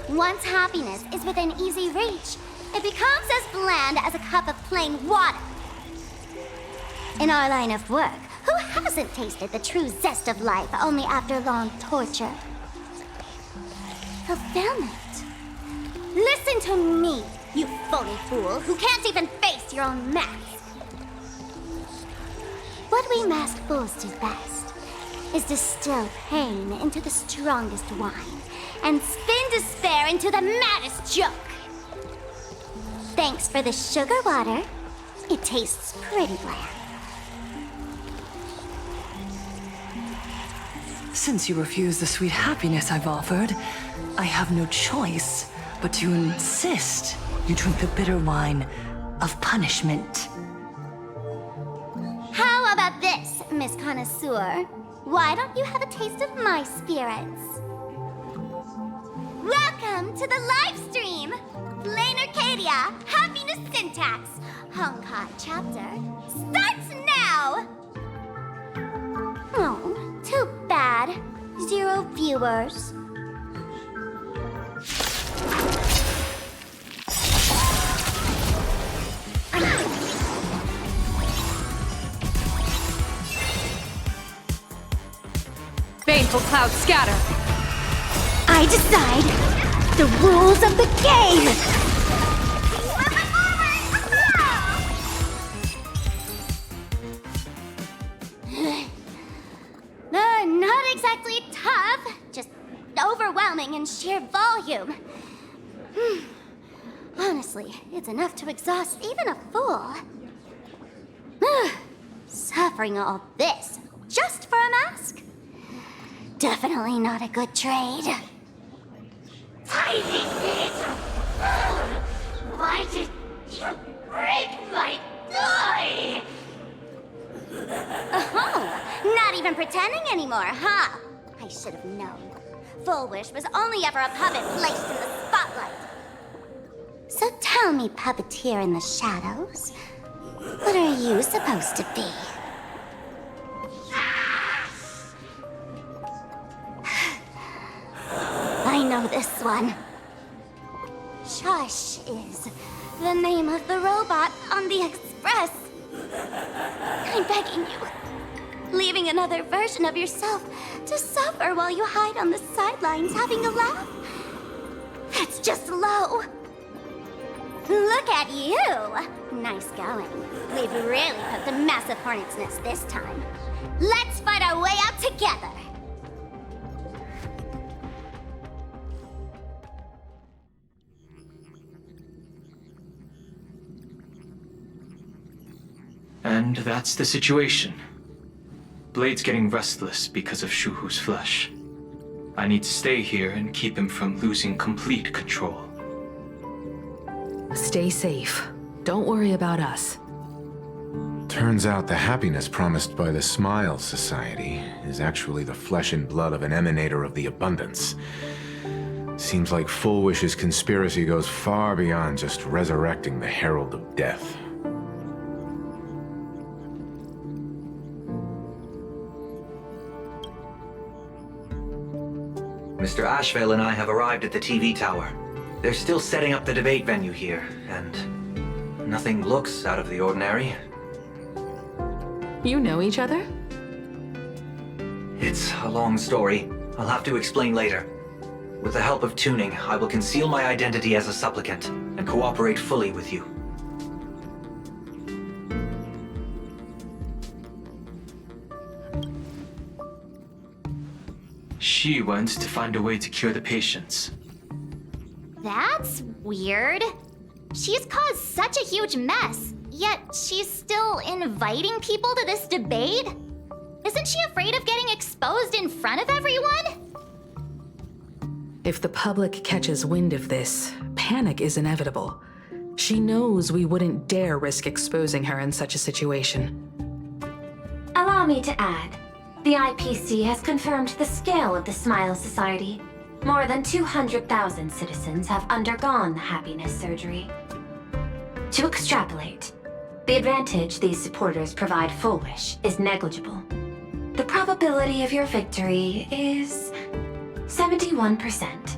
Once happiness is within easy reach, it becomes as bland as a cup of plain water. In our line of work, who hasn't tasted the true zest of life only after long torture? Fulfillment. Listen to me, you phony fool who can't even face your own mask. What we masked fools do best is distill pain into the strongest wine and spin despair into the maddest joke. Thanks for the sugar water. It tastes pretty bland. Since you refuse the sweet happiness I've offered, I have no choice but to insist you drink the bitter wine of punishment. How about this, Miss Connoisseur? Why don't you have a taste of my spirits? Welcome to the live stream! Plain Arcadia, Happiness Syntax, Honkai chapter, starts now! Oh, too bad. 0 viewers. Baneful clouds scatter. I decide the rules of the game! Not exactly tough, just overwhelming in sheer volume. Honestly, it's enough to exhaust even a fool. Suffering all this just for a mask? Definitely not a good trade. Tiny bit! Why did you break my toy? Oh, not even pretending anymore, huh? I should have known. Full Wish was only ever a puppet placed in the spotlight. So tell me, puppeteer in the shadows, what are you supposed to be? I know this one. Shush is the name of the robot on the express. I'm begging you, leaving another version of yourself to suffer while you hide on the sidelines having a laugh? That's just low. Look at you! Nice going. We've really poked a massive hornet's nest this time. Let's fight our way out together! And that's the situation. Blade's getting restless because of Shuhu's flesh. I need to stay here and keep him from losing complete control. Stay safe. Don't worry about us. Turns out the happiness promised by the Smile Society is actually the flesh and blood of an emanator of the abundance. Seems like Full Wish's conspiracy goes far beyond just resurrecting the Herald of Death. Mr. Ashvale and I have arrived at the TV tower. They're still setting up the debate venue here, and nothing looks out of the ordinary. You know each other? It's a long story. I'll have to explain later. With the help of tuning, I will conceal my identity as a supplicant and cooperate fully with you. She went to find a way to cure the patients. That's weird. She's caused such a huge mess, yet she's still inviting people to this debate? Isn't she afraid of getting exposed in front of everyone? If the public catches wind of this, panic is inevitable. She knows we wouldn't dare risk exposing her in such a situation. Allow me to add, the IPC has confirmed the scale of the Smile Society. More than 200,000 citizens have undergone the happiness surgery. To extrapolate, the advantage these supporters provide Full Wish is negligible. The probability of your victory is 71%.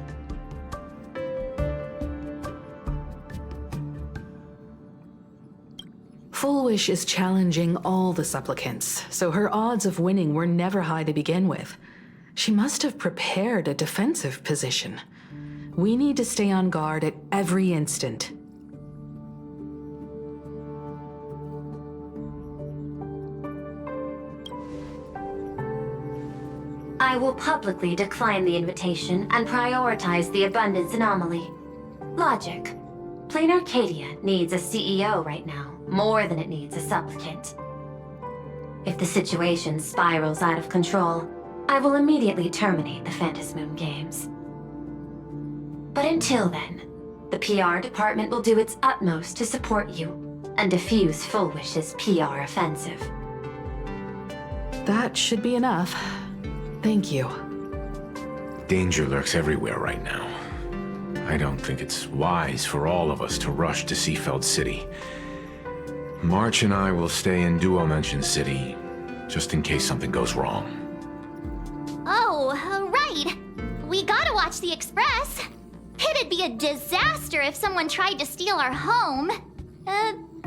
Full Wish is challenging all the supplicants, so her odds of winning were never high to begin with. She must have prepared a defensive position. We need to stay on guard at every instant. I will publicly decline the invitation and prioritize the abundance anomaly. Logic. Plain Arcadia needs a CEO right now, more than it needs a supplicant. If the situation spirals out of control, I will immediately terminate the Phantasmoon Games. But until then, the PR department will do its utmost to support you and defuse Full Wish's PR offensive. That should be enough. Thank you. Danger lurks everywhere right now. I don't think it's wise for all of us to rush to Seafeld City. March and I will stay in Duo Mansion City, just in case something goes wrong. Oh, right. We gotta watch the Express. It'd be a disaster if someone tried to steal our home.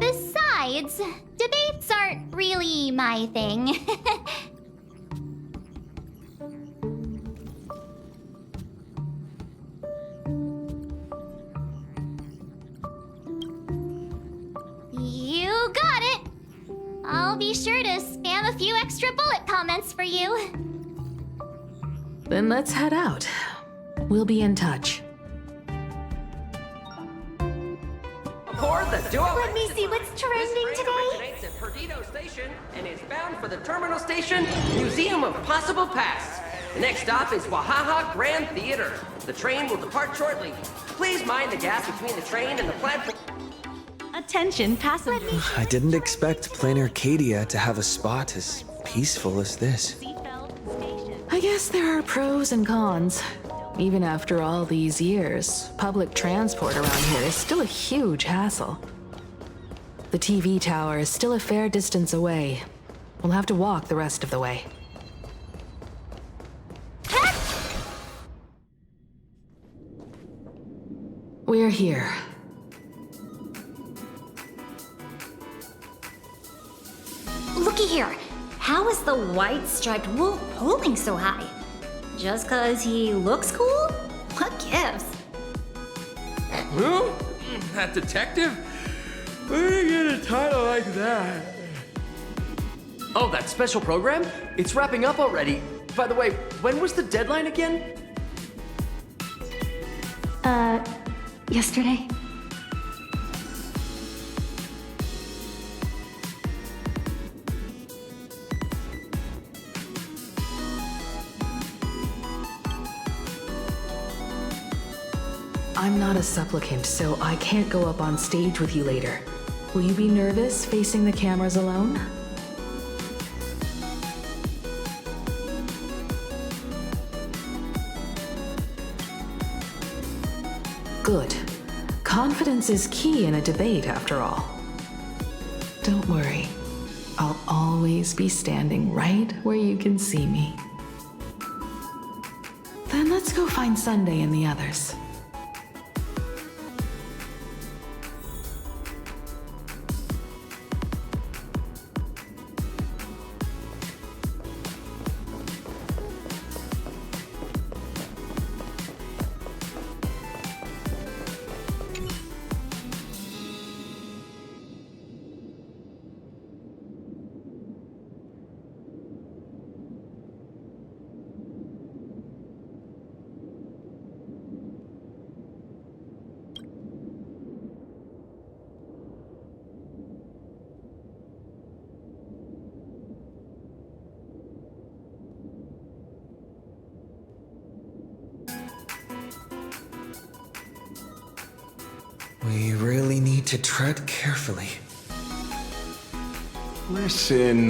Besides, debates aren't really my thing. You got it. I'll be sure to spam a few extra bullet comments for you. Then let's head out. We'll be in touch. Aboard the Duo. Let me see what's trending today. Originates at Perdido Station and is bound for the terminal station, Museum of Possible Pasts. The next stop is Wahaha Grand Theater. The train will depart shortly. Please mind the gap between the train and the platform. Attention, passengers. I didn't expect plain Arcadia to have a spot as peaceful as this. I guess there are pros and cons. Even after all these years, public transport around here is still a huge hassle. The TV tower is still a fair distance away. We'll have to walk the rest of the way. We're here. Looky here. How is the white striped wolf pulling so high? Just cause he looks cool? What gives? Who? That detective? Where did you get a title like that? Oh, that special program? It's wrapping up already. By the way, when was the deadline again? Yesterday. I'm not a supplicant, so I can't go up on stage with you later. Will you be nervous facing the cameras alone? Good. Confidence is key in a debate, after all. Don't worry. I'll always be standing right where you can see me. Then let's go find Sunday and the others. We really need to tread carefully. Listen,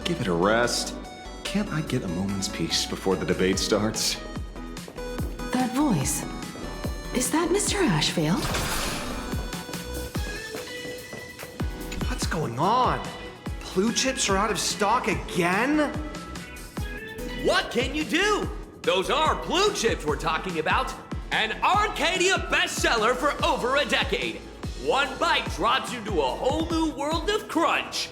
give it a rest. Can't I get a moment's peace before the debate starts? That voice. Is that Mr. Ashvale? What's going on? Blue chips are out of stock again? What can you do? Those are blue chips we're talking about. An Arcadia bestseller for over a decade. One bite drops you to a whole new world of crunch.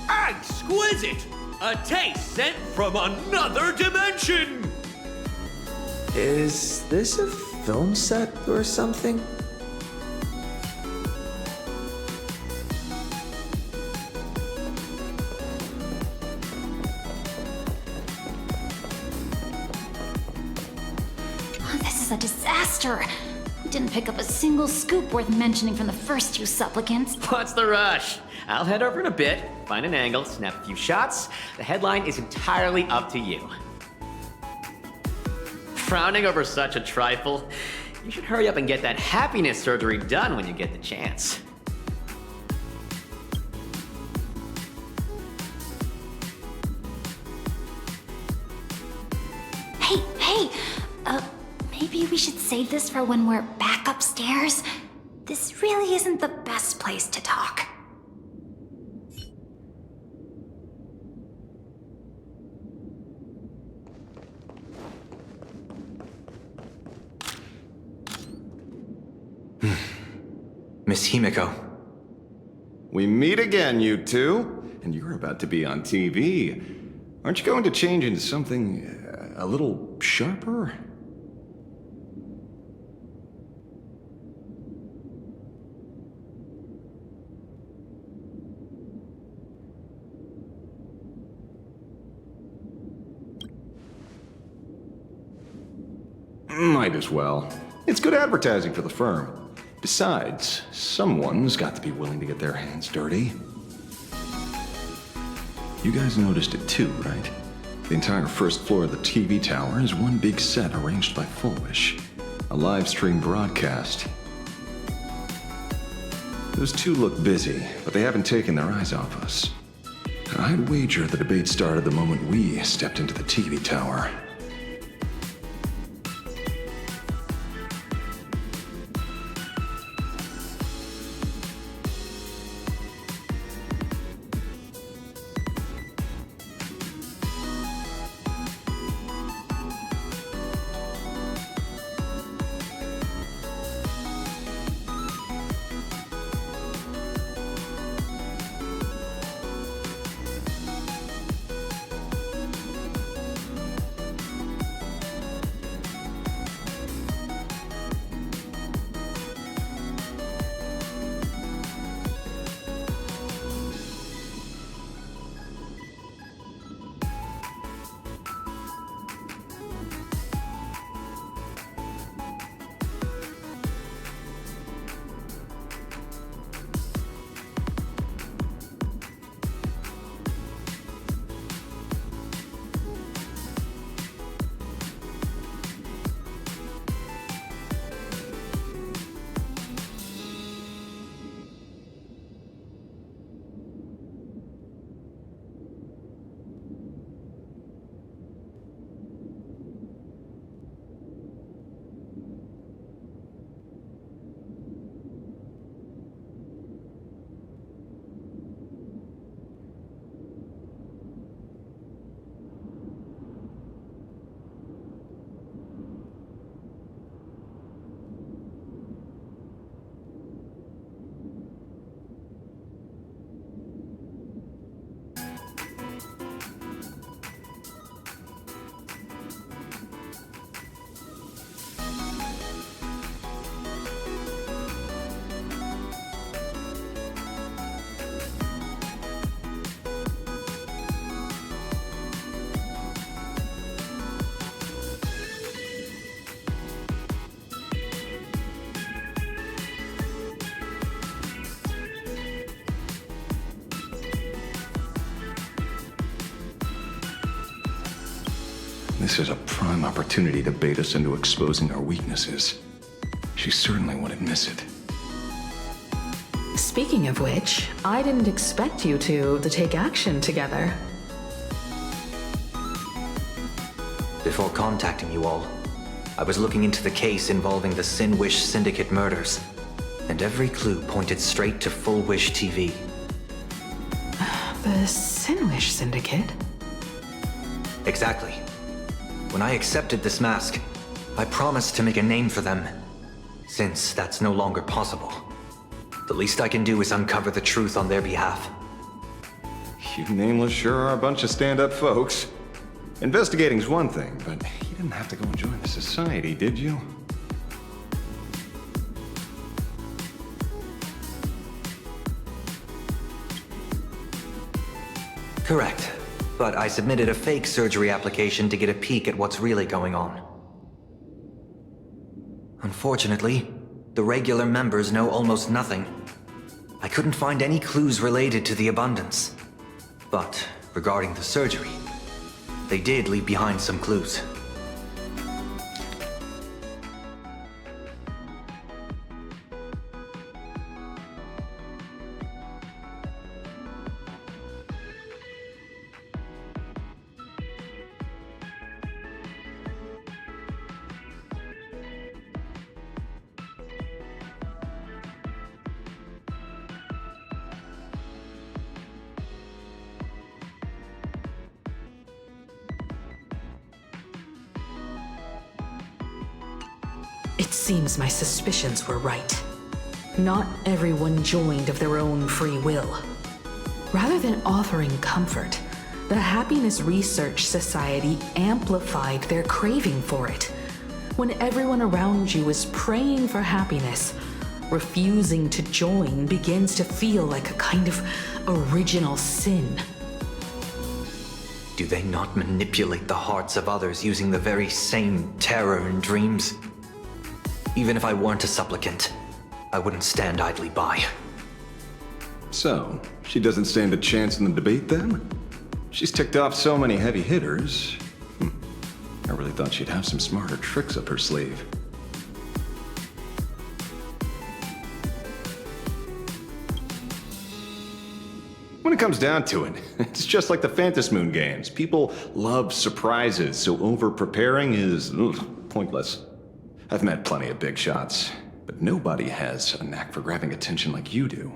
Exquisite! A taste sent from another dimension! Is this a film set or something? This is a disaster. We didn't pick up a single scoop worth mentioning from the first two supplicants. What's the rush? I'll head over in a bit, find an angle, snap a few shots. The headline is entirely up to you. Frowning over such a trifle? You should hurry up and get that happiness surgery done when you get the chance. Hey, Maybe we should save this for when we're back upstairs. This really isn't the best place to talk. Miss Himiko. We meet again, you two. And you're about to be on TV. Aren't you going to change into something a little sharper? Might as well. It's good advertising for the firm. Besides, someone's got to be willing to get their hands dirty. You guys noticed it too, right? The entire first floor of the TV tower is one big set arranged by Foolish. A live stream broadcast. Those two look busy, but they haven't taken their eyes off us. I'd wager the debate started the moment we stepped into the TV tower. This is a prime opportunity to bait us into exposing our weaknesses. She certainly wouldn't miss it. Speaking of which, I didn't expect you two to take action together. Before contacting you all, I was looking into the case involving the Sin Wish Syndicate murders, and every clue pointed straight to Full Wish TV. The Sin Wish Syndicate? Exactly. When I accepted this mask, I promised to make a name for them. Since that's no longer possible, the least I can do is uncover the truth on their behalf. You nameless sure are a bunch of stand-up folks. Investigating's one thing, but you didn't have to go and join the society, did you? Correct. But I submitted a fake surgery application to get a peek at what's really going on. Unfortunately, the regular members know almost nothing. I couldn't find any clues related to the abundance. But regarding the surgery, they did leave behind some clues. It seems my suspicions were right. Not everyone joined of their own free will. Rather than offering comfort, the Happiness Research Society amplified their craving for it. When everyone around you is praying for happiness, refusing to join begins to feel like a kind of original sin. Do they not manipulate the hearts of others using the very same terror and dreams? Even if I weren't a supplicant, I wouldn't stand idly by. So, she doesn't stand a chance in the debate then? She's ticked off so many heavy hitters. I really thought she'd have some smarter tricks up her sleeve. When it comes down to it, it's just like the Phantom Moon games. People love surprises, so over-preparing is pointless. I've met plenty of big shots, but nobody has a knack for grabbing attention like you do.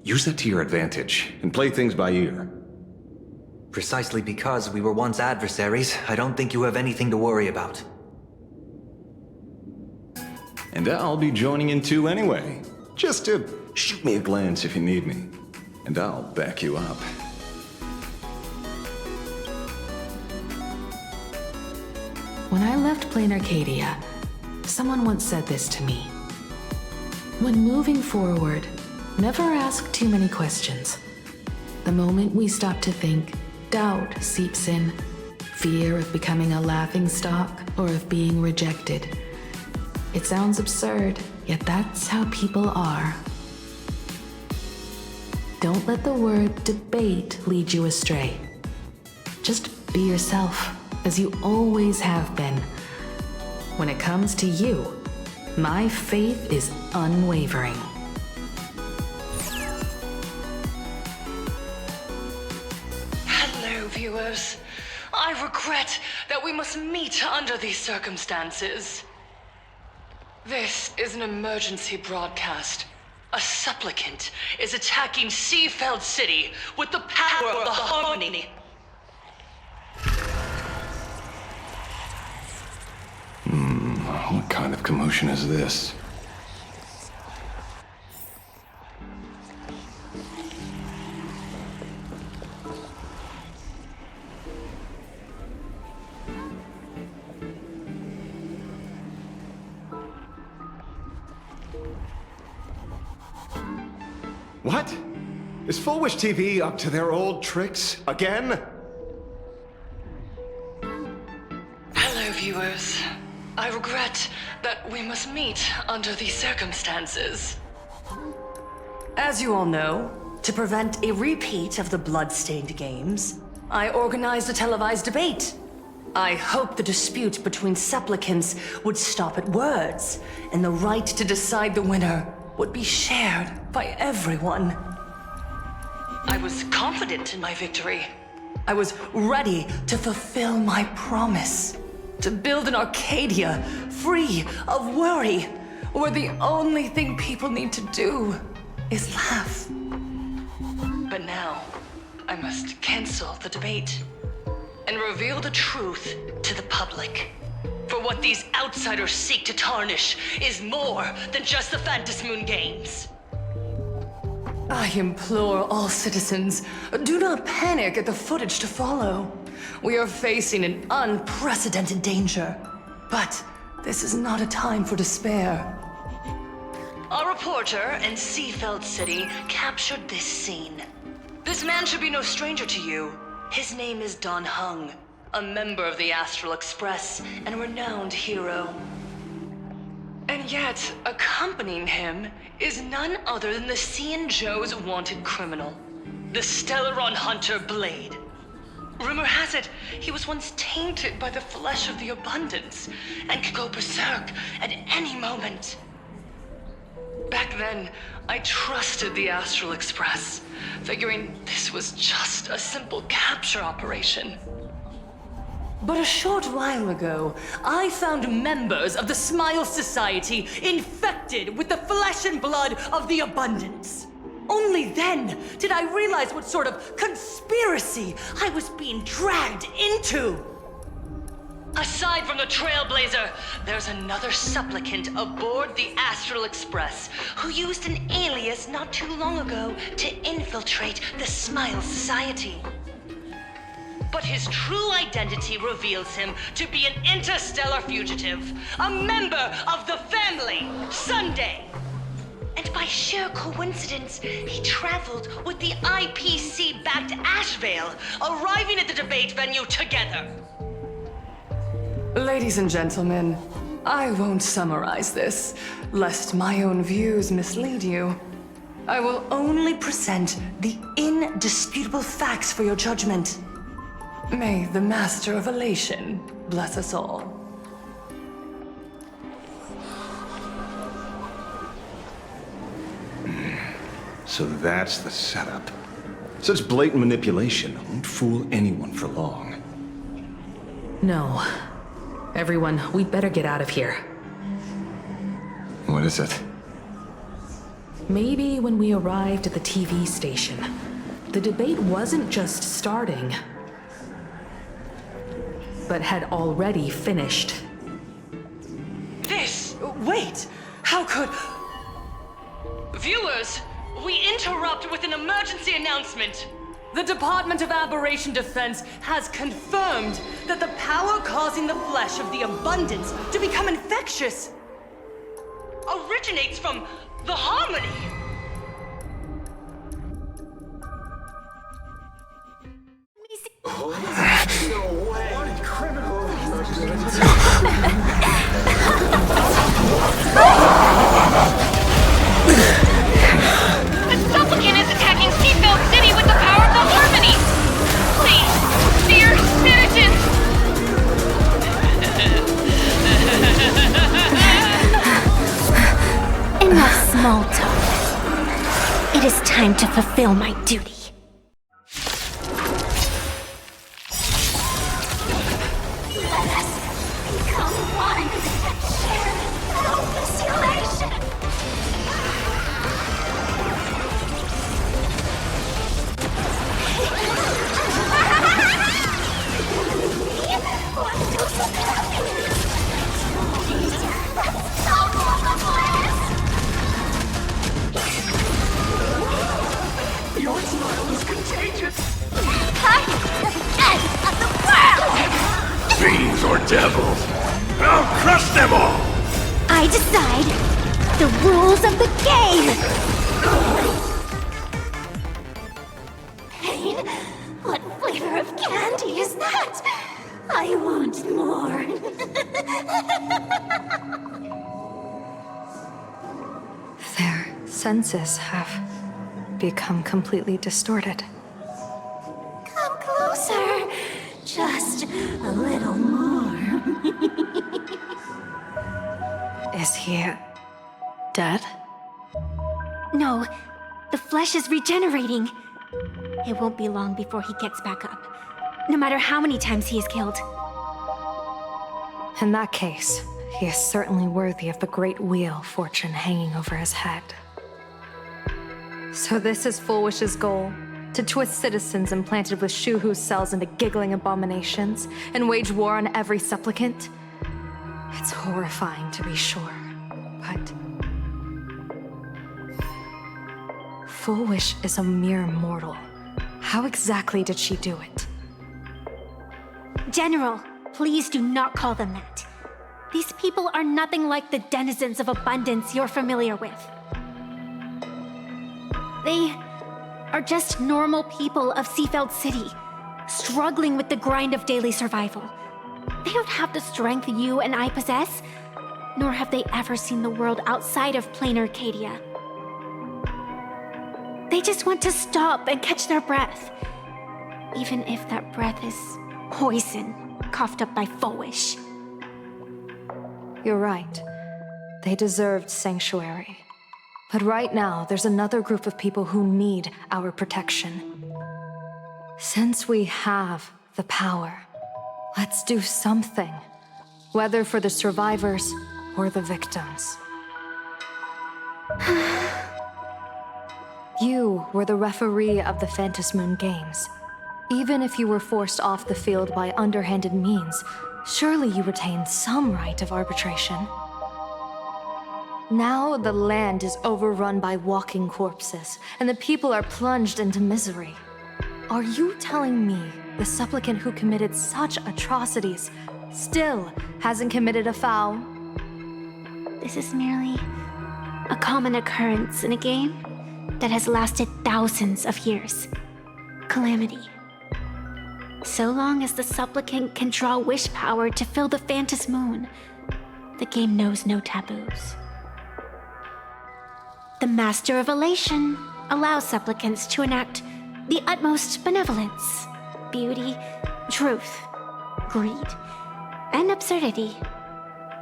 Use that to your advantage, and play things by ear. Precisely because we were once adversaries, I don't think you have anything to worry about. And I'll be joining in too anyway. Just to shoot me a glance if you need me. And I'll back you up. When I left Plain Arcadia, someone once said this to me. When moving forward, never ask too many questions. The moment we stop to think, doubt seeps in. Fear of becoming a laughingstock or of being rejected. It sounds absurd, yet that's how people are. Don't let the word debate lead you astray. Just be yourself, as you always have been. When it comes to you, my faith is unwavering. Hello, viewers. I regret that we must meet under these circumstances. This is an emergency broadcast. A supplicant is attacking Seafeld City with the power of the Harmony. What kind of commotion is this? What? Is Full Wish TV up to their old tricks again? Hello, viewers. I regret that we must meet under these circumstances. As you all know, to prevent a repeat of the blood-stained games, I organized a televised debate. I hoped the dispute between supplicants would stop at words, and the right to decide the winner would be shared by everyone. I was confident in my victory. I was ready to fulfill my promise. To build an Arcadia free of worry, where the only thing people need to do is laugh. But now, I must cancel the debate and reveal the truth to the public. For what these outsiders seek to tarnish is more than just the Phantom Moon games. I implore all citizens, do not panic at the footage to follow. We are facing an unprecedented danger. But this is not a time for despair. A reporter in Seafeld City captured this scene. This man should be no stranger to you. His name is Don Hung, a member of the Astral Express and a renowned hero. And yet, accompanying him is none other than the Cian Joe's wanted criminal, the Stellaron Hunter Blade. Rumor has it, he was once tainted by the flesh of the Abundance and could go berserk at any moment. Back then, I trusted the Astral Express, figuring this was just a simple capture operation. But a short while ago, I found members of the Smile Society infected with the flesh and blood of the Abundance. Only then did I realize what sort of conspiracy I was being dragged into. Aside from the Trailblazer, there's another supplicant aboard the Astral Express who used an alias not too long ago to infiltrate the Smile Society. But his true identity reveals him to be an interstellar fugitive, a member of the family, Sunday. And by sheer coincidence, he traveled with the IPC-backed Ashvale, arriving at the debate venue together. Ladies and gentlemen, I won't summarize this, lest my own views mislead you. I will only present the indisputable facts for your judgment. May the Master of Elation bless us all. So that's the setup. Such blatant manipulation won't fool anyone for long. No. Everyone, we'd better get out of here. What is it? Maybe when we arrived at the TV station, the debate wasn't just starting, but had already finished. Wait! How could... Viewers, we interrupt with an emergency announcement. The Department of Aberration Defense has confirmed that the power causing the flesh of the Abundance to become infectious originates from the Harmony. No way! The supplicant is attacking Seafeld City with the power of the Harmony! Please, dear citizens! Enough small talk. It is time to fulfill my duty. Let us become one and share this elation. One dose of happiness. That's so marvelous. Your smile is contagious. I am the end of the world. Fiends or devils, I'll crush them all! I decide the rules of the game! Pain? What flavor of candy is that? I want more. Their senses have become completely distorted. Come closer. Just a little more. Is he dead? No, the flesh is regenerating. It won't be long before he gets back up, no matter how many times he is killed. In that case, he is certainly worthy of the great wheel fortune hanging over his head. So this is Fullwish's goal? To twist citizens implanted with Shuhu cells into giggling abominations and wage war on every supplicant? It's horrifying to be sure, but... Fullwish is a mere mortal. How exactly did she do it? General, please do not call them that. These people are nothing like the denizens of abundance you're familiar with. They are just normal people of Seafeld City, struggling with the grind of daily survival. They don't have the strength you and I possess, nor have they ever seen the world outside of plain Arcadia. They just want to stop and catch their breath, even if that breath is poison coughed up by Fullwish. You're right. They deserved sanctuary. But right now, there's another group of people who need our protection. Since we have the power, let's do something. Whether for the survivors or the victims. You were the referee of the Phantasmoon Games. Even if you were forced off the field by underhanded means, Surely you retain some right of arbitration. Now the land is overrun by walking corpses, and the people are plunged into misery. Are you telling me the supplicant who committed such atrocities still hasn't committed a foul? This is merely a common occurrence in a game that has lasted thousands of years. Calamity. So long as the supplicant can draw wish power to fill the Phantom Moon, the game knows no taboos. The Master of Elation allows supplicants to enact the utmost benevolence, beauty, truth, greed, and absurdity,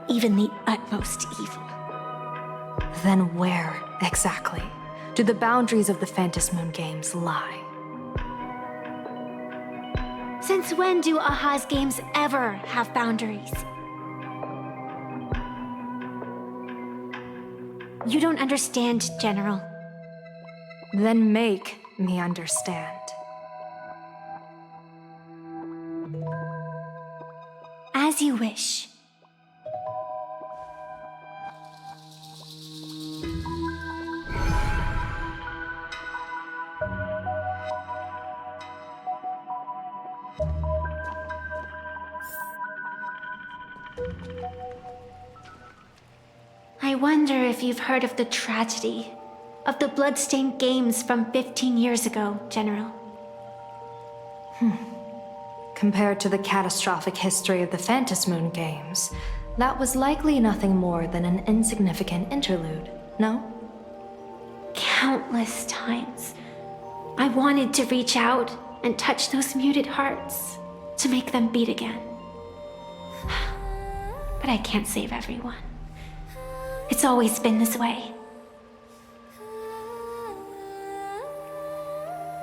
even the utmost evil. Then where, exactly, do the boundaries of the Phantom Moon games lie? Since when do Aha's games ever have boundaries? You don't understand, General. Then make me understand. As you wish. I wonder if you've heard of the tragedy of the bloodstained games from 15 years ago, General. Compared to the catastrophic history of the Phantom Moon games, that was likely nothing more than an insignificant interlude, no? Countless times, I wanted to reach out and touch those muted hearts to make them beat again. But I can't save everyone. It's always been this way.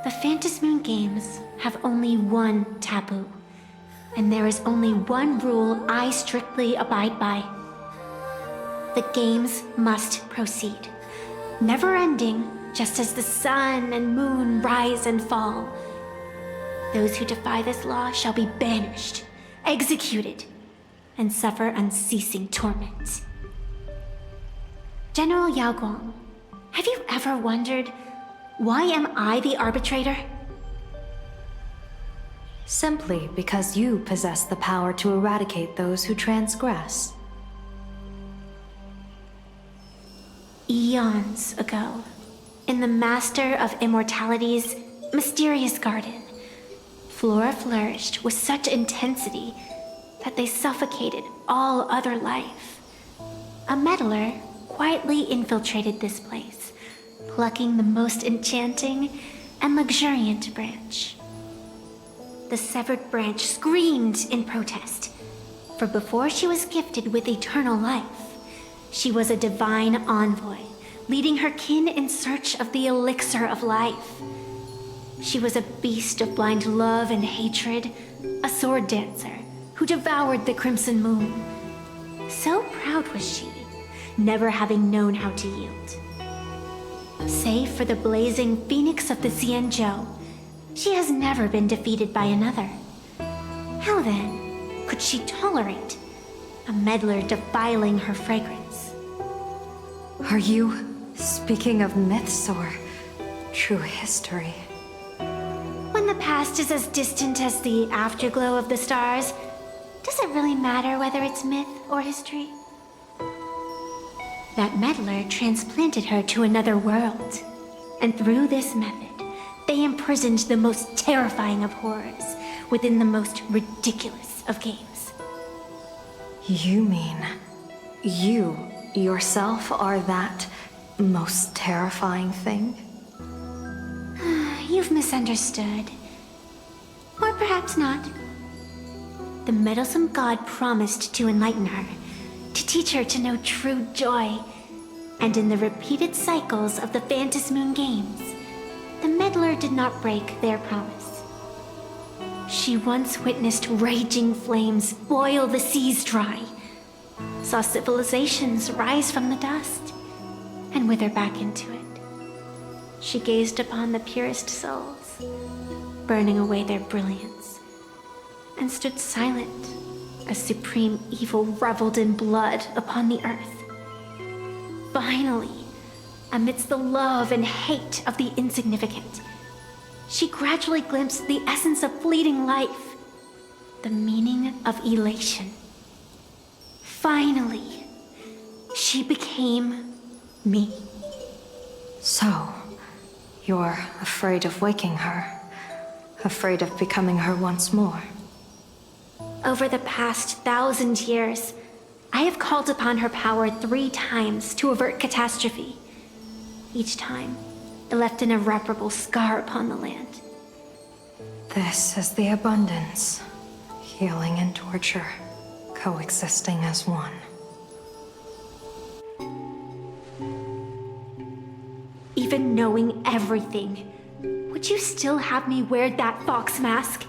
The Phantom Moon games have only one taboo, and there is only one rule I strictly abide by. The games must proceed, never ending, just as the sun and moon rise and fall. Those who defy this law shall be banished, executed, and suffer unceasing torment. General Yao Gong, have you ever wondered, why am I the arbitrator? Simply because you possess the power to eradicate those who transgress. Eons ago, in the Master of Immortality's mysterious garden, flora flourished with such intensity that they suffocated all other life. A meddler quietly infiltrated this place, plucking the most enchanting and luxuriant branch. The severed branch screamed in protest, for before she was gifted with eternal life, she was a divine envoy, leading her kin in search of the elixir of life. She was a beast of blind love and hatred, a sword dancer who devoured the crimson moon. So proud was she, never having known how to yield. Save for the blazing phoenix of the Xianzhou, she has never been defeated by another. How then could she tolerate a meddler defiling her fragrance? Are you speaking of myths or true history? When the past is as distant as the afterglow of the stars, does it really matter whether it's myth or history? That meddler transplanted her to another world, and through this method, they imprisoned the most terrifying of horrors within the most ridiculous of games. You mean you yourself are that most terrifying thing? You've misunderstood. Or perhaps not. The meddlesome god promised to enlighten her, to teach her to know true joy. And in the repeated cycles of the Phantom Moon games, the meddler did not break their promise. She once witnessed raging flames boil the seas dry, saw civilizations rise from the dust, and wither back into it. She gazed upon the purest souls, burning away their brilliance. and stood silent as supreme evil reveled in blood upon the earth. Finally, amidst the love and hate of the insignificant, she gradually glimpsed the essence of fleeting life, the meaning of elation. Finally, she became me. So, you're afraid of waking her, afraid of becoming her once more. Over the past 1,000 years, I have called upon her power 3 times to avert catastrophe. Each time, it left an irreparable scar upon the land. This is the abundance. Healing and torture, coexisting as one. Even knowing everything, would you still have me wear that fox mask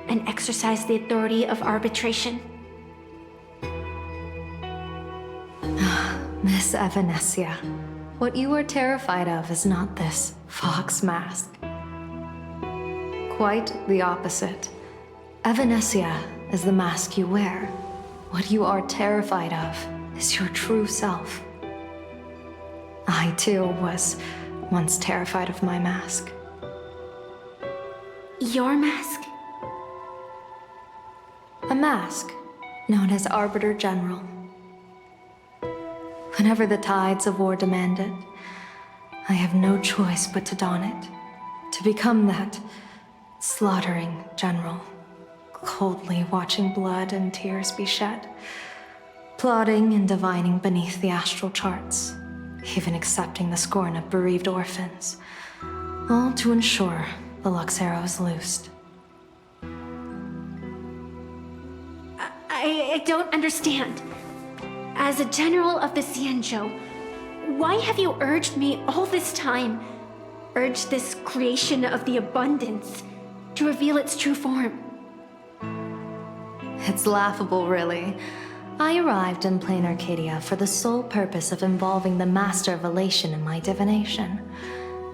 and exercise the authority of arbitration? Miss Evanesia, what you are terrified of is not this fox mask. Quite the opposite. Evanesia is the mask you wear. What you are terrified of is your true self. I too was once terrified of my mask. Your mask? A mask known as Arbiter General. Whenever the tides of war demand it, I have no choice but to don it, to become that slaughtering general, coldly watching blood and tears be shed, plotting and divining beneath the astral charts, even accepting the scorn of bereaved orphans, all to ensure the Luxero is loosed. I don't understand. As a general of the Xianzhou, why have you urged me all this time, urged this creation of the abundance, to reveal its true form? It's laughable, really. I arrived in plain Arcadia for the sole purpose of involving the Master of Elation in my divination,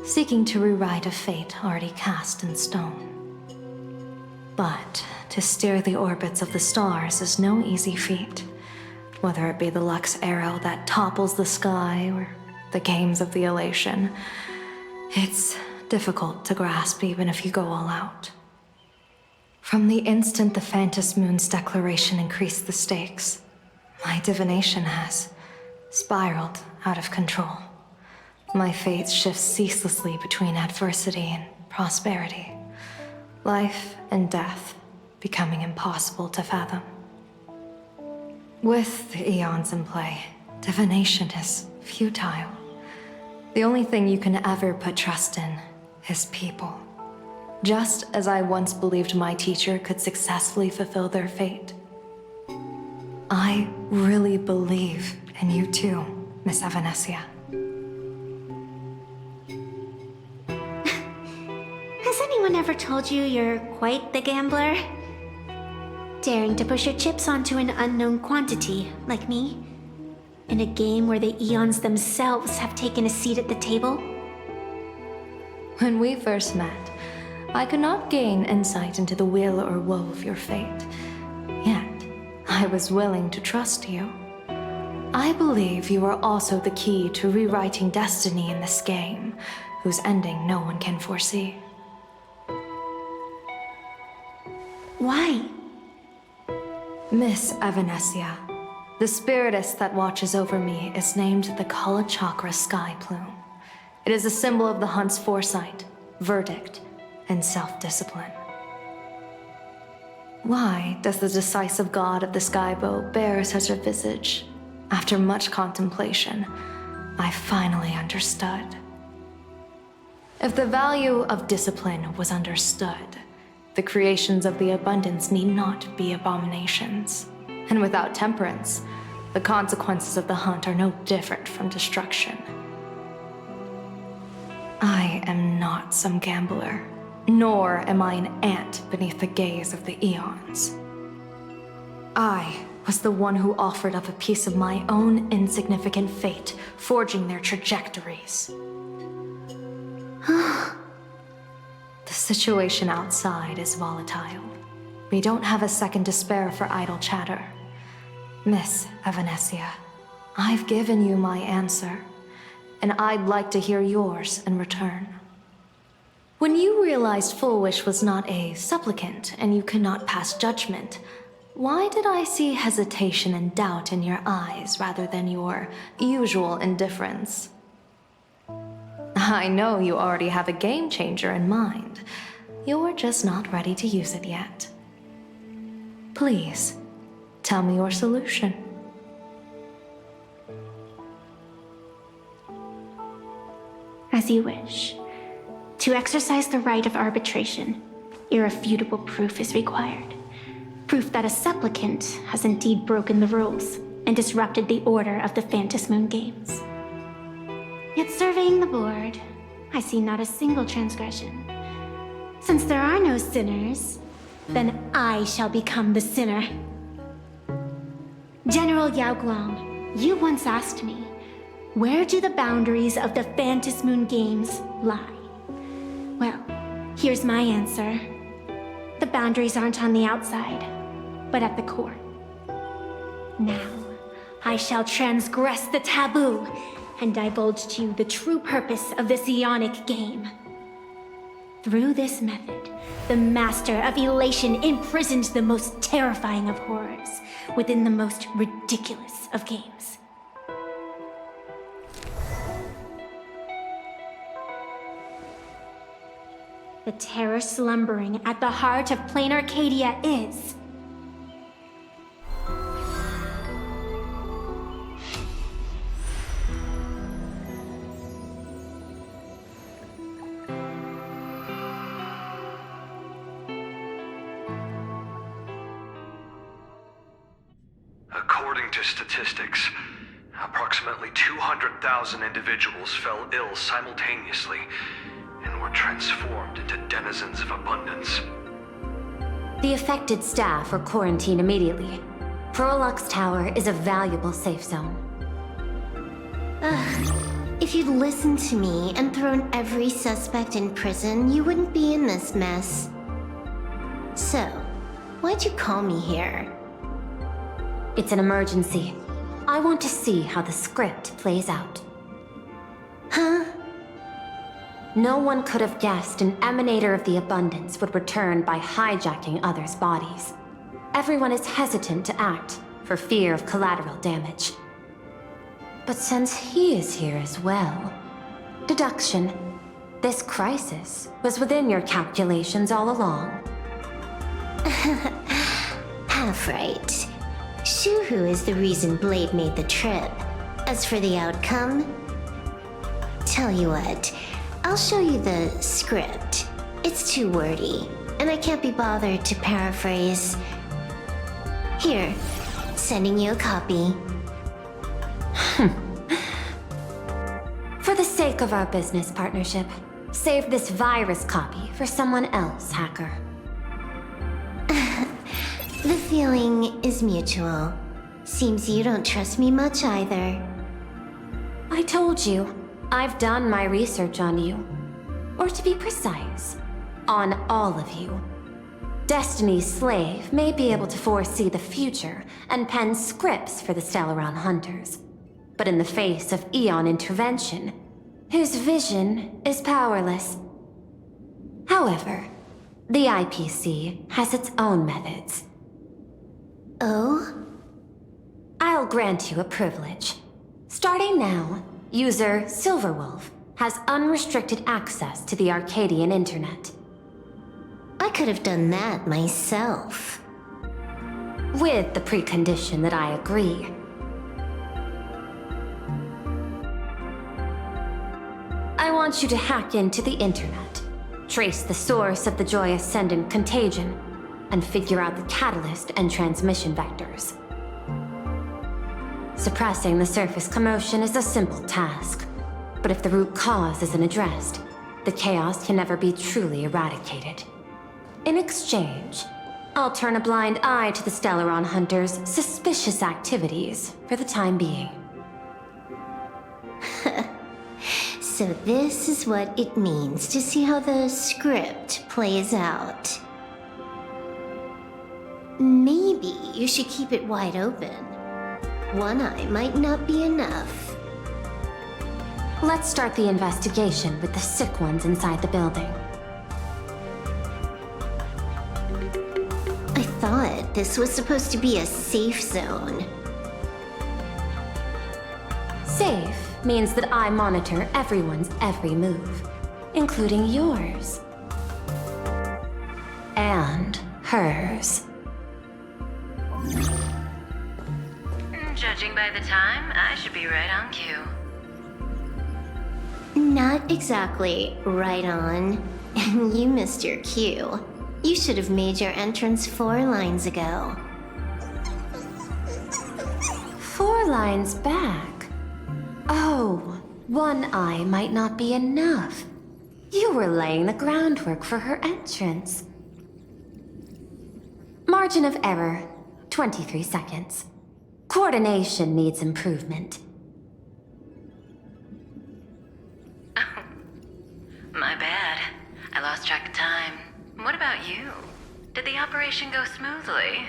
seeking to rewrite a fate already cast in stone. But to steer the orbits of the stars is no easy feat, whether it be the Lux arrow that topples the sky or the games of the Elation. It's difficult to grasp even if you go all out. From the instant the Phantom Moon's declaration increased the stakes, my divination has spiraled out of control. My fate shifts ceaselessly between adversity and prosperity, life and death becoming impossible to fathom. With the eons in play, divination is futile. The only thing you can ever put trust in is people. Just as I once believed my teacher could successfully fulfill their fate. I really believe in you too, Miss Evanesia. Has anyone ever told you you're quite the gambler? Daring to push your chips onto an unknown quantity, like me? In a game where the eons themselves have taken a seat at the table? When we first met, I could not gain insight into the will or woe of your fate. Yet, I was willing to trust you. I believe you are also the key to rewriting destiny in this game, whose ending no one can foresee. Why? Miss Evanesia, the spiritess that watches over me is named the Kala Chakra Sky Plume. It is a symbol of the hunt's foresight, verdict, and self-discipline. Why does the decisive god of the skybow bear such a visage? After much contemplation, I finally understood. If the value of discipline was understood, the creations of the abundance need not be abominations. And without temperance, the consequences of the hunt are no different from destruction. I am not some gambler, nor am I an ant beneath the gaze of the eons. I was the one who offered up a piece of my own insignificant fate, forging their trajectories. The situation outside is volatile. We don't have a second to spare for idle chatter. Miss Evanesia, I've given you my answer, and I'd like to hear yours in return. When you realized Full Wish was not a supplicant and you could not pass judgment, why did I see hesitation and doubt in your eyes rather than your usual indifference? I know you already have a game changer in mind. You're just not ready to use it yet. Please, tell me your solution. As you wish. To exercise the right of arbitration, irrefutable proof is required. Proof that a supplicant has indeed broken the rules and disrupted the order of the Phantom Moon Games. Yet surveying the board, I see not a single transgression. Since there are no sinners, then I shall become the sinner. General Yao Guang, you once asked me, where do the boundaries of the Phantom Moon Games lie? Well, here's my answer. The boundaries aren't on the outside, but at the core. Now, I shall transgress the taboo and divulge to you the true purpose of this Ionic game. Through this method, the Master of Elation imprisoned the most terrifying of horrors within the most ridiculous of games. The terror slumbering at the heart of plain Arcadia is... According to statistics, approximately 200,000 individuals fell ill simultaneously and were transformed into denizens of abundance. The affected staff are quarantined immediately. Prolux Tower is a valuable safe zone. If you'd listened to me and thrown every suspect in prison, you wouldn't be in this mess. So, why'd you call me here? It's an emergency. I want to see how the script plays out. Huh? No one could have guessed an emanator of the abundance would return by hijacking others' bodies. Everyone is hesitant to act for fear of collateral damage. But since he is here as well, deduction. This crisis was within your calculations all along. Half right. Shuhu is the reason Blade made the trip. As for the outcome, tell you what, I'll show you the script. It's too wordy, and I can't be bothered to paraphrase. Here, sending you a copy. For the sake of our business partnership, save this virus copy for someone else, hacker. The feeling is mutual. Seems you don't trust me much either. I told you, I've done my research on you. Or to be precise, on all of you. Destiny's slave may be able to foresee the future and pen scripts for the Stellaron hunters. But in the face of Eon intervention, his vision is powerless. However, the IPC has its own methods. Oh? I'll grant you a privilege. Starting now, user Silverwolf has unrestricted access to the Arcadian internet. I could have done that myself. With the precondition that I agree. I want you to hack into the internet, trace the source of the Joy Ascendant contagion, and figure out the catalyst and transmission vectors. Suppressing the surface commotion is a simple task, but if the root cause isn't addressed, the chaos can never be truly eradicated. In exchange, I'll turn a blind eye to the Stellaron hunters' suspicious activities for the time being. So this is what it means to see how the script plays out. Maybe you should keep it wide open. One eye might not be enough. Let's start the investigation with the sick ones inside the building. I thought this was supposed to be a safe zone. Safe means that I monitor everyone's every move, including yours. And hers. Judging by the time, I should be right on cue. Not exactly right on. You missed your cue. You should have made your entrance 4 lines ago. 4 lines back? Oh, one eye might not be enough. You were laying the groundwork for her entrance. Margin of error, 23 seconds. Coordination needs improvement. My bad. I lost track of time. What about you? Did the operation go smoothly?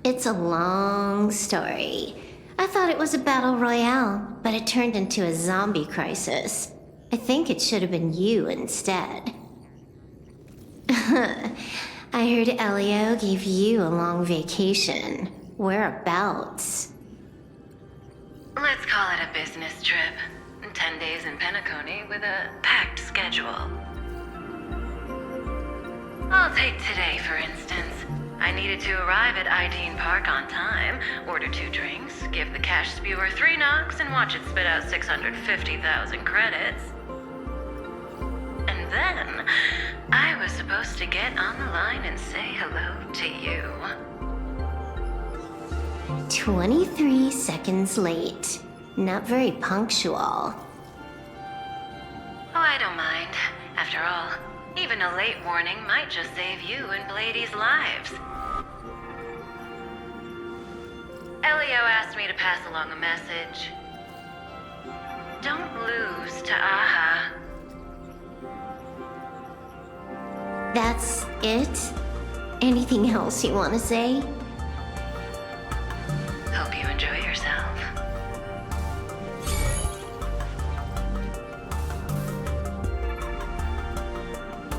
It's a long story. I thought it was a battle royale, but it turned into a zombie crisis. I think it should have been you instead. I heard Elio gave you a long vacation. Whereabouts? Let's call it a business trip. 10 days in Penacony with a packed schedule. I'll take today, for instance. I needed to arrive at Ideen Park on time, order 2 drinks, give the cash spewer 3 knocks, and watch it spit out 650,000 credits. And then, I was supposed to get on the line and say hello to you. 23 seconds late. Not very punctual. Oh, I don't mind. After all, even a late warning might just save you and Blady's lives. Elio asked me to pass along a message. Don't lose to Aha. That's it? Anything else you want to say? Hope you enjoy yourself.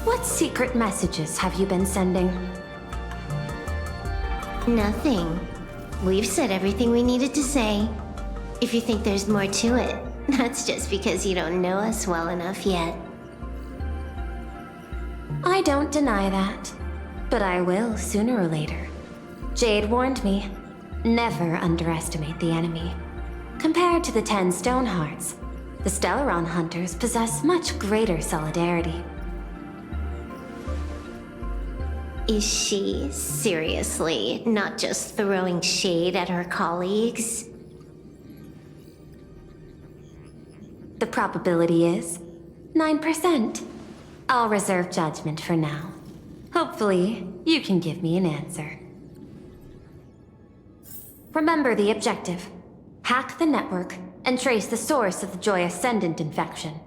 What secret messages have you been sending? Nothing. We've said everything we needed to say. If you think there's more to it, that's just because you don't know us well enough yet. I don't deny that, but I will sooner or later. Jade warned me, never underestimate the enemy. Compared to the 10 Stonehearts, the Stellaron Hunters possess much greater solidarity. Is she seriously not just throwing shade at her colleagues? The probability is 9%. I'll reserve judgment for now. Hopefully, you can give me an answer. Remember the objective. Hack the network and trace the source of the Joy Ascendant infection.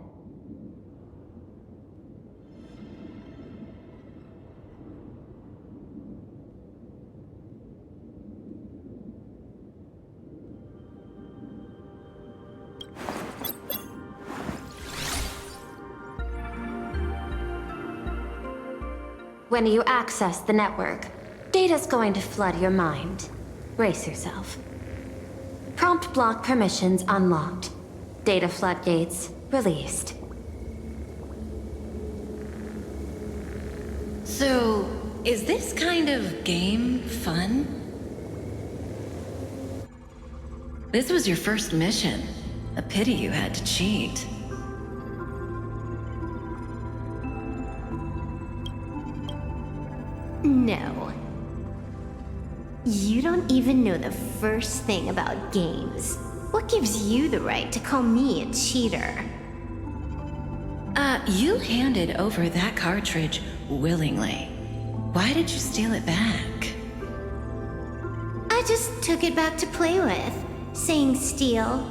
When you access the network, data's going to flood your mind. Brace yourself. Prompt block permissions unlocked. Data floodgates released. So, is this kind of game fun? This was your first mission. A pity you had to cheat. No. You don't even know the first thing about games. What gives you the right to call me a cheater? You handed over that cartridge willingly. Why did you steal it back? I just took it back to play with. Saying steal,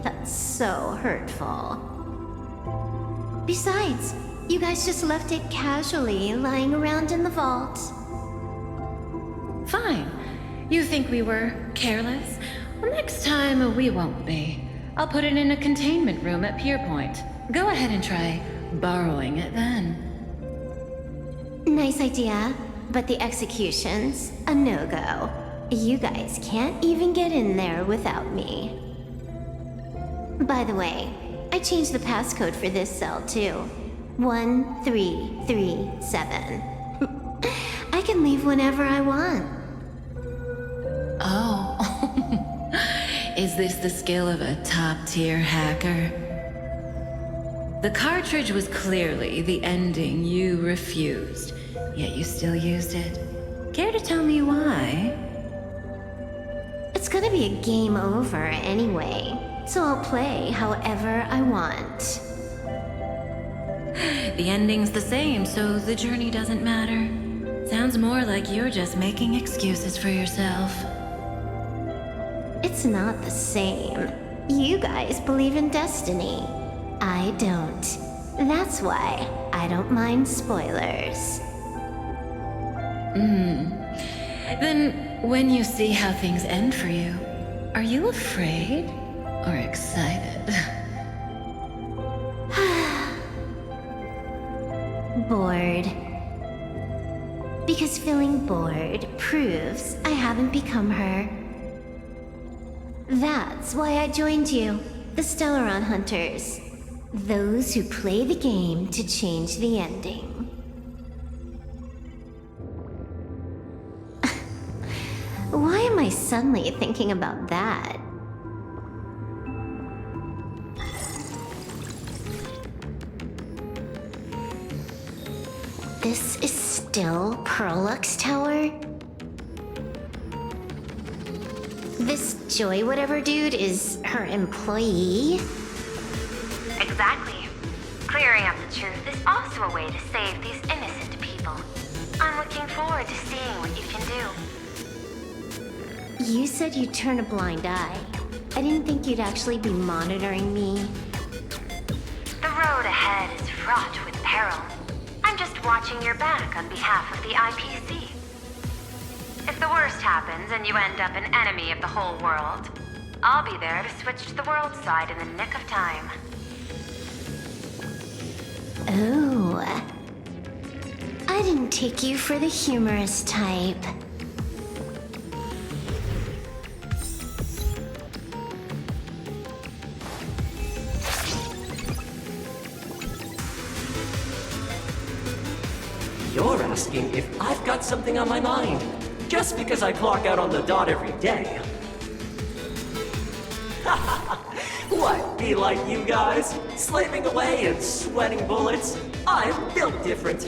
that's so hurtful. Besides, you guys just left it casually lying around in the vault. Fine. You think we were careless? Well, next time we won't be. I'll put it in a containment room at Pier Point. Go ahead and try borrowing it then. Nice idea, but the execution's a no-go. You guys can't even get in there without me. By the way, I changed the passcode for this cell too. 1337. I can leave whenever I want. Oh. Is this the skill of a top-tier hacker? The cartridge was clearly the ending you refused, yet you still used it. Care to tell me why? It's gonna be a game over anyway, so I'll play however I want. The ending's the same, so the journey doesn't matter. Sounds more like you're just making excuses for yourself. It's not the same. You guys believe in destiny. I don't. That's why I don't mind spoilers. Then, when you see how things end for you, are you afraid or excited? Bored. Because feeling bored proves I haven't become her. That's why I joined you, the Stellaron Hunters. Those who play the game to change the ending. Why am I suddenly thinking about that? This is still Perlux Tower? This Joy whatever dude is her employee? Exactly. Clearing up the truth is also a way to save these innocent people. I'm looking forward to seeing what you can do. You said you'd turn a blind eye. I didn't think you'd actually be monitoring me. The road ahead is fraught with peril. I'm just watching your back on behalf of the IPC. If the worst happens and you end up an enemy of the whole world, I'll be there to switch to the world side in the nick of time. Oh. I didn't take you for the humorous type. You're asking if I've got something on my mind, just because I clock out on the dot every day. What, be like you guys? Slaving away and sweating bullets? I'm built different.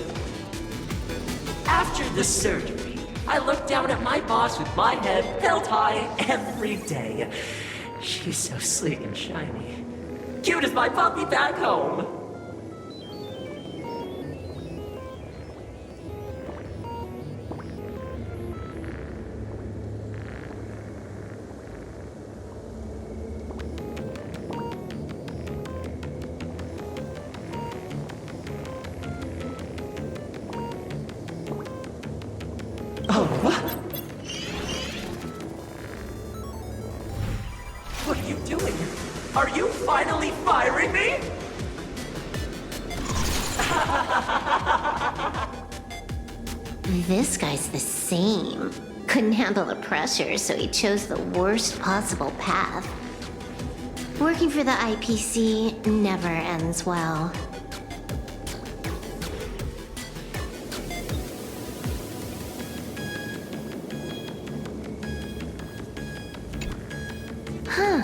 After the surgery, I look down at my boss with my head held high every day. She's so sleek and shiny. Cute as my puppy back home. What are you doing? Are you finally firing me? This guy's the same. Couldn't handle the pressure, so he chose the worst possible path. Working for the IPC never ends well. Huh.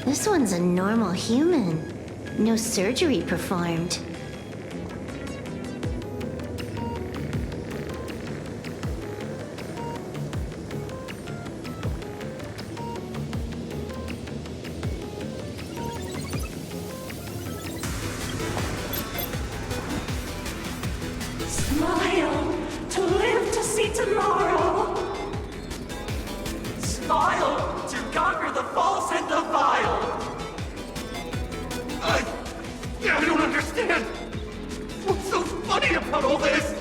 This one's a normal human. No surgery performed. Smile to live to see tomorrow. Smile to conquer the false and the vile. I don't understand. What's so funny about all this?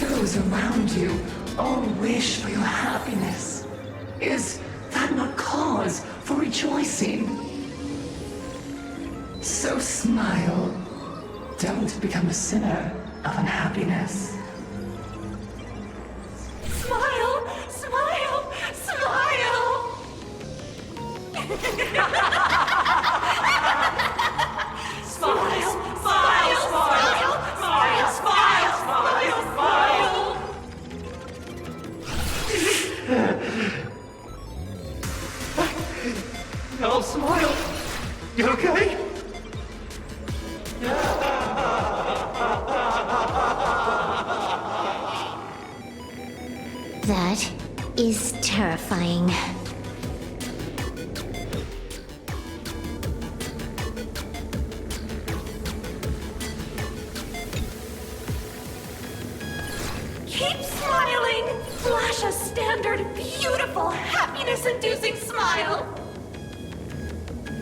Those around you all wish for your happiness. Is that not cause for rejoicing? So smile. Don't become a sinner of unhappiness. Smile! Smile! Smile! Smile! Smile! Smile! Smile! Smile! Smile! Oh, smile! You okay? That is terrifying. Keep smiling! Flash a standard, beautiful, happiness-inducing smile!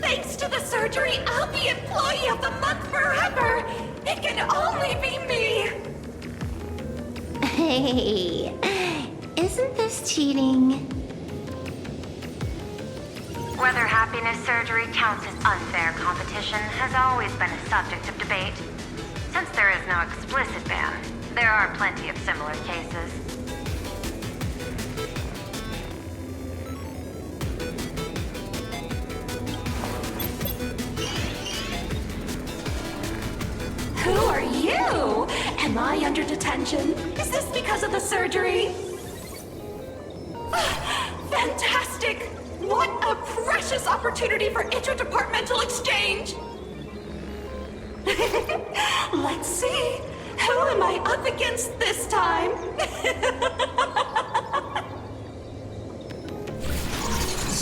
Thanks to the surgery, I'll be Employee of the Month forever! It can only be me! Hey, isn't this cheating? Whether happiness surgery counts as unfair competition has always been a subject of debate. Since there is no explicit ban, there are plenty of similar cases. Who are you? Am I under detention? Is this because of the surgery? Fantastic! What a precious opportunity for interdepartmental exchange! Let's see. Who am I up against this time?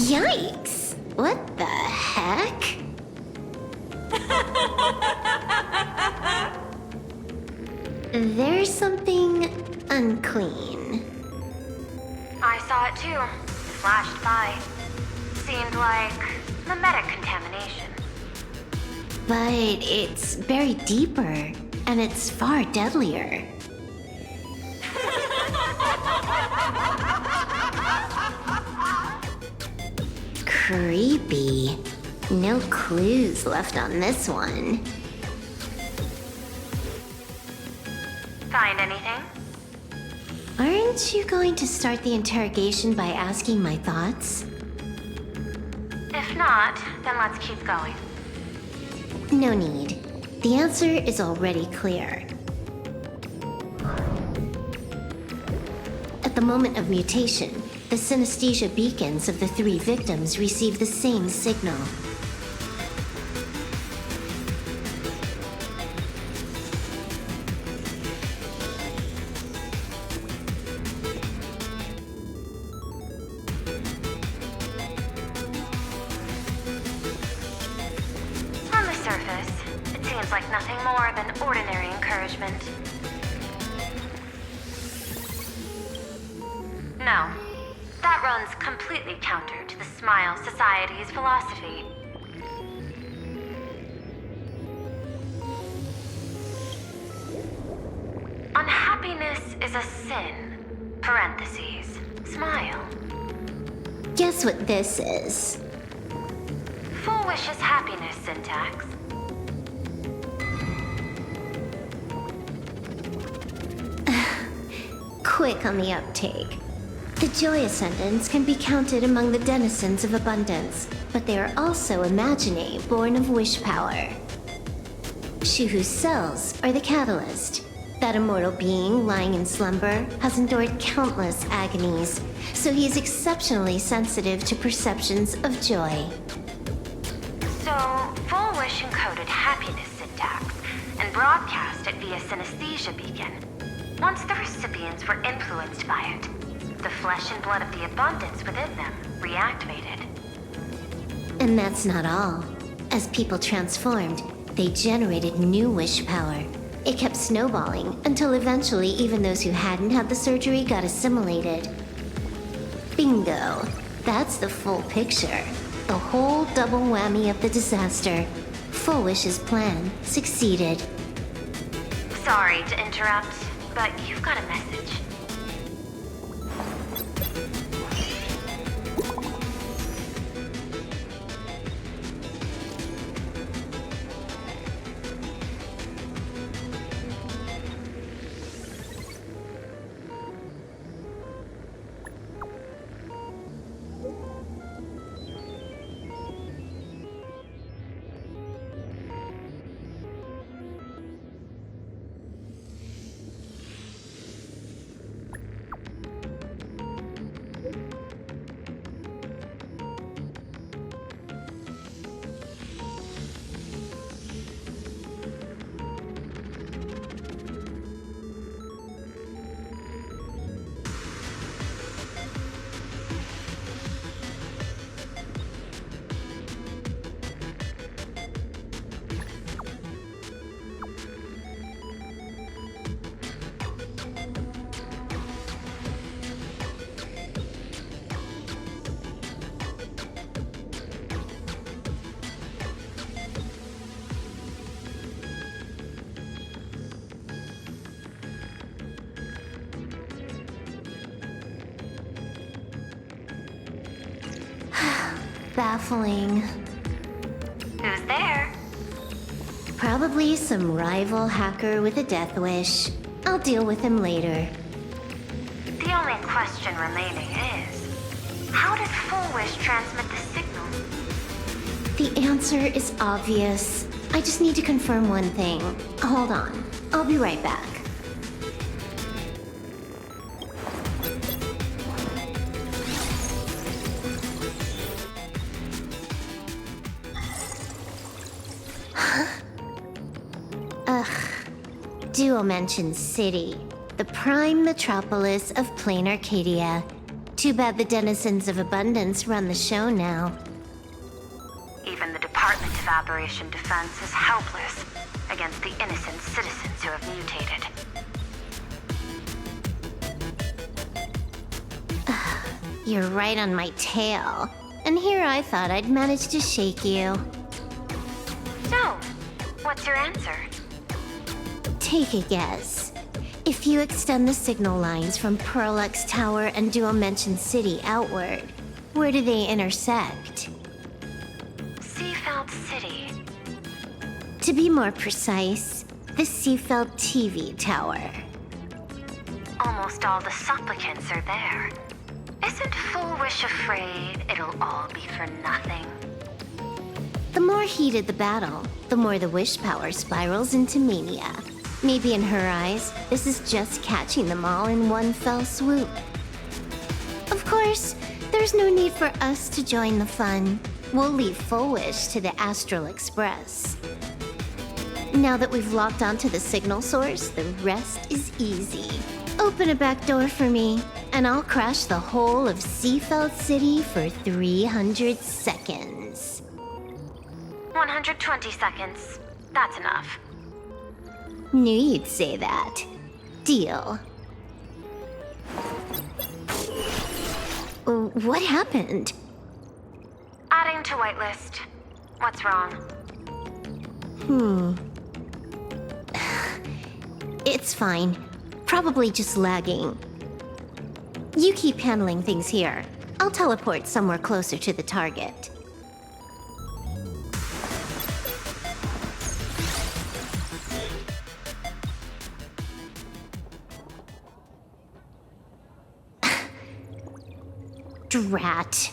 Yikes! What the heck? There's something unclean. I saw it too. Flashed by. Seemed like mimetic contamination. But it's buried deeper, and it's far deadlier. Creepy. No clues left on this one. Find anything? Aren't you going to start the interrogation by asking my thoughts? If not, then let's keep going. No need. The answer is already clear. At the moment of mutation, the synesthesia beacons of the 3 victims receive the same signal. On the surface, it seems like nothing more than ordinary encouragement. No. That runs completely counter to the Smile Society's philosophy. Unhappiness is a sin. Parentheses. Smile. Guess what this is? Full wish is happiness syntax. Quick on the uptake. The Joy Ascendants can be counted among the denizens of abundance, but they are also imaginae born of wish power. Shuhu's cells are the catalyst. That immortal being lying in slumber has endured countless agonies, so he is exceptionally sensitive to perceptions of joy. So, Full Wish encoded happiness syntax and broadcast it via synesthesia beacon. Once the recipients were influenced by it, the flesh and blood of the abundance within them reactivated. And that's not all. As people transformed, they generated new wish power. It kept snowballing until eventually even those who hadn't had the surgery got assimilated. Bingo. That's the full picture. The whole double whammy of the disaster. Full Wish's plan succeeded. Sorry to interrupt, but you've got a message. Baffling. Who's there? Probably some rival hacker with a death wish. I'll deal with him later. The only question remaining is, how did Full Wish transmit the signal? The answer is obvious. I just need to confirm one thing. Hold on. I'll be right back. Dual-Mention City, the prime metropolis of plain Arcadia. Too bad the denizens of abundance run the show now. Even the Department of Aberration Defense is helpless against the innocent citizens who have mutated. You're right on my tail. And here I thought I'd manage to shake you. So, what's your answer? Take a guess. If you extend the signal lines from Pearl-X Tower and Dual-Mention City outward, where do they intersect? Seafeld City. To be more precise, the Seafeld TV Tower. Almost all the supplicants are there. Isn't Full Wish afraid it'll all be for nothing? The more heated the battle, the more the wish power spirals into mania. Maybe in her eyes, this is just catching them all in one fell swoop. Of course, there's no need for us to join the fun. We'll leave Full Wish to the Astral Express. Now that we've locked onto the signal source, the rest is easy. Open a back door for me, and I'll crash the whole of Seafeld City for 300 seconds. 120 seconds. That's enough. Knew you'd say that. Deal. What happened? Adding to whitelist. What's wrong? It's fine. Probably just lagging. You keep handling things here. I'll teleport somewhere closer to the target. Drat.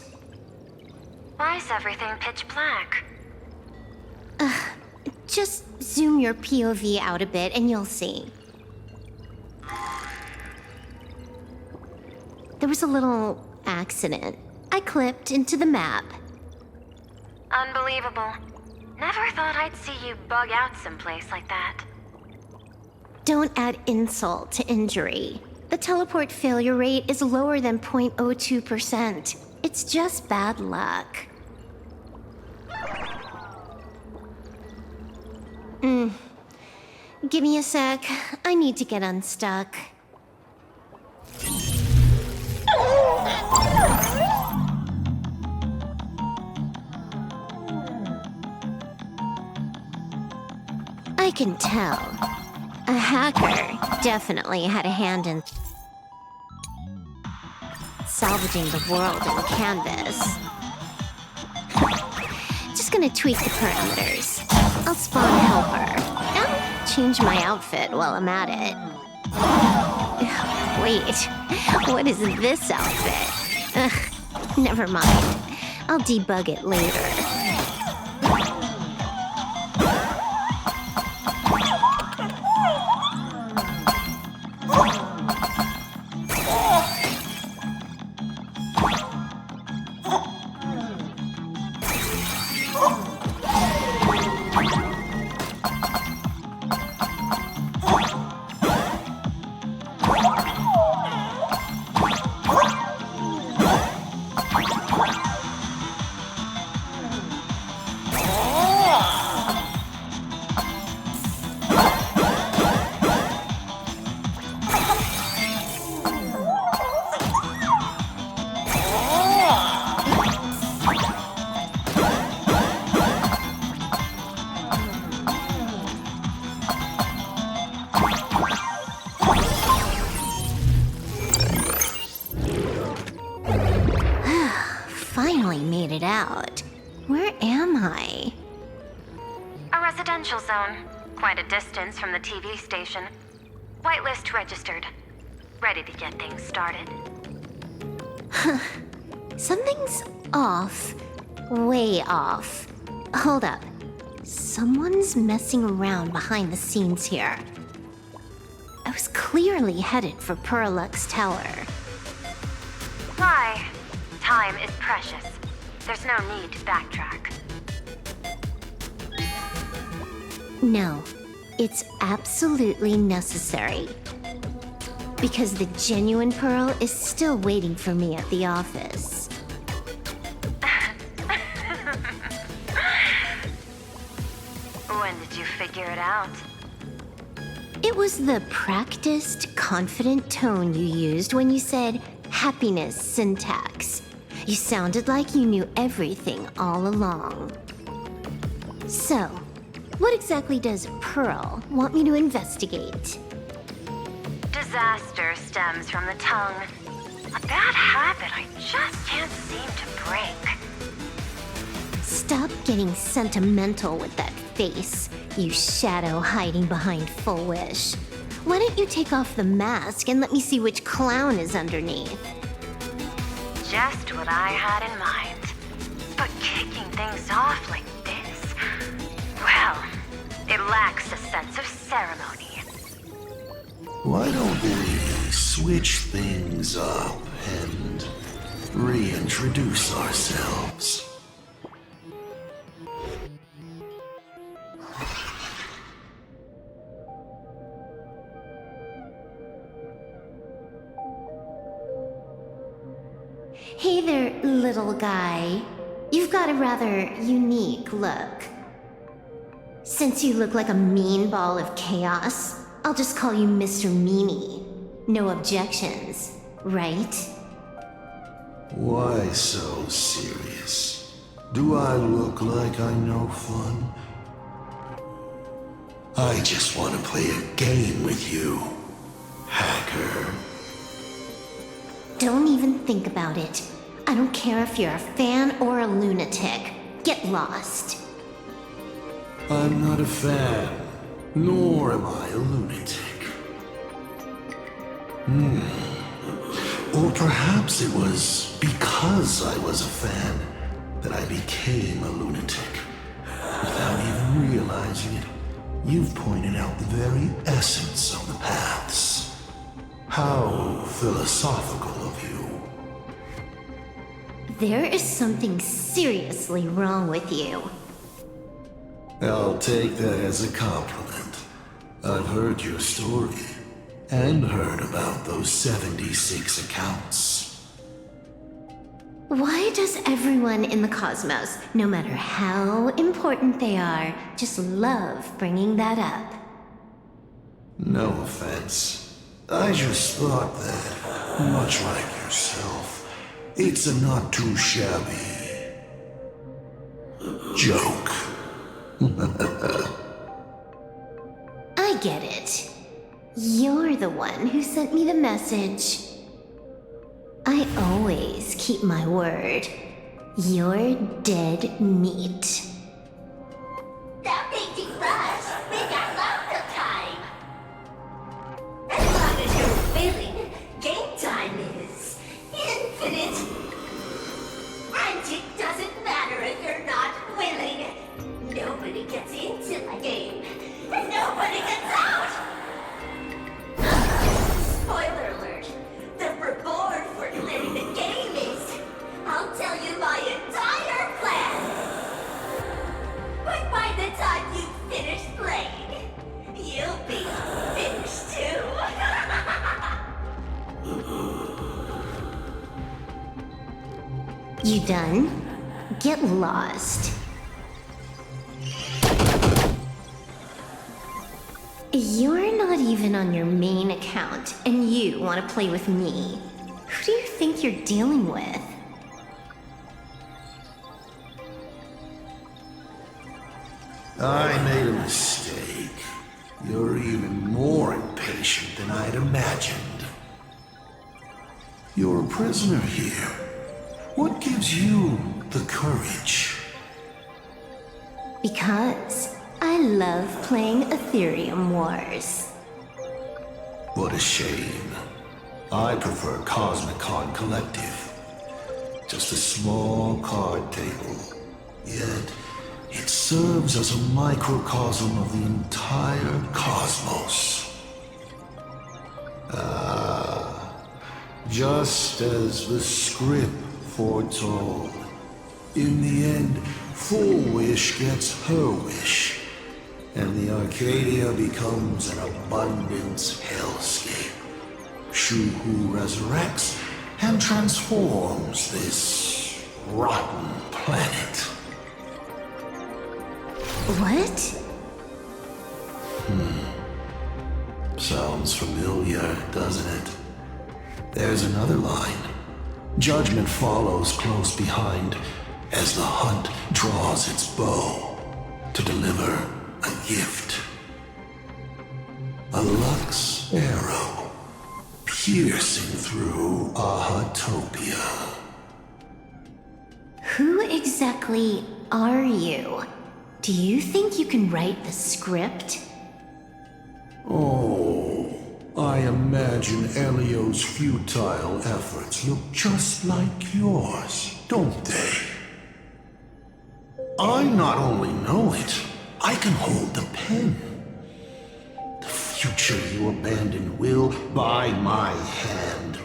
Why is everything pitch black? Just zoom your POV out a bit and you'll see. There was a little accident. I clipped into the map. Unbelievable. Never thought I'd see you bug out someplace like that. Don't add insult to injury. The teleport failure rate is lower than 0.02%. It's just bad luck. Give me a sec. I need to get unstuck. I can tell. A hacker definitely had a hand in... salvaging the world in Canvas. Just gonna tweak the parameters. I'll spawn a helper. And change my outfit while I'm at it. Wait, what is this outfit? Ugh, never mind. I'll debug it later. Finally made it out. Where am I? A residential zone. Quite a distance from the TV station. Whitelist registered. Ready to get things started. Something's off. Way off. Hold up. Someone's messing around behind the scenes here. I was clearly headed for Purlux Tower. Why? Time is precious. There's no need to backtrack. No, it's absolutely necessary. Because the genuine Pearl is still waiting for me at the office. When did you figure it out? It was the practiced, confident tone you used when you said happiness syntax. You sounded like you knew everything all along. So, what exactly does Pearl want me to investigate? Disaster stems from the tongue. A bad habit I just can't seem to break. Stop getting sentimental with that face, you shadow hiding behind Full Wish. Why don't you take off the mask and let me see which clown is underneath? Just what I had in mind. But kicking things off like this, well, it lacks a sense of ceremony. Why don't we switch things up and reintroduce ourselves? Hey there, little guy. You've got a rather unique look. Since you look like a mean ball of chaos, I'll just call you Mr. Meanie. No objections, right? Why so serious? Do I look like I'm no fun? I just want to play a game with you, hacker. Don't even think about it. I don't care if you're a fan or a lunatic. Get lost. I'm not a fan, nor am I a lunatic. Or perhaps it was because I was a fan that I became a lunatic. Without even realizing it, you've pointed out the very essence of the paths. How philosophical of you. There is something seriously wrong with you. I'll take that as a compliment. I've heard your story, and heard about those 76 accounts. Why does everyone in the cosmos, no matter how important they are, just love bringing that up? No offense. I just thought that, much like yourself, it's a not too shabby joke. I get it. You're the one who sent me the message. I always keep my word. You're dead meat. Stop making rush. We got lots of time. As long as you're willing, game time is infinite. And it doesn't matter if you're not willing. Nobody gets into my game, and nobody gets out. Spoiler alert. The reward for clearing the game is, I'll tell you my entire plan. But by the time you finish playing, you'll be finished too. You done? Get lost. You're not even on your main account, and you want to play with me. Who do you think you're dealing with? I made a mistake. You're even more impatient than I'd imagined. You're a prisoner here. What gives you the courage? Because I love playing Ethereum Wars. What a shame. I prefer Cosmicon Collective. Just a small card table. Yet, it serves as a microcosm of the entire cosmos. Just as the script foretold. In the end, Full Wish gets her wish, and the Arcadia becomes an abundance hellscape. Shuhu resurrects and transforms this rotten planet. What? Sounds familiar, doesn't it? There's another line. Judgment follows close behind as the hunt draws its bow to deliver a gift. A Lux arrow piercing through Ahatopia. Who exactly are you? Do you think you can write the script? Oh, I imagine Elio's futile efforts look just like yours, don't they? I not only know it, I can hold the pen. The future you abandoned will, by my hand,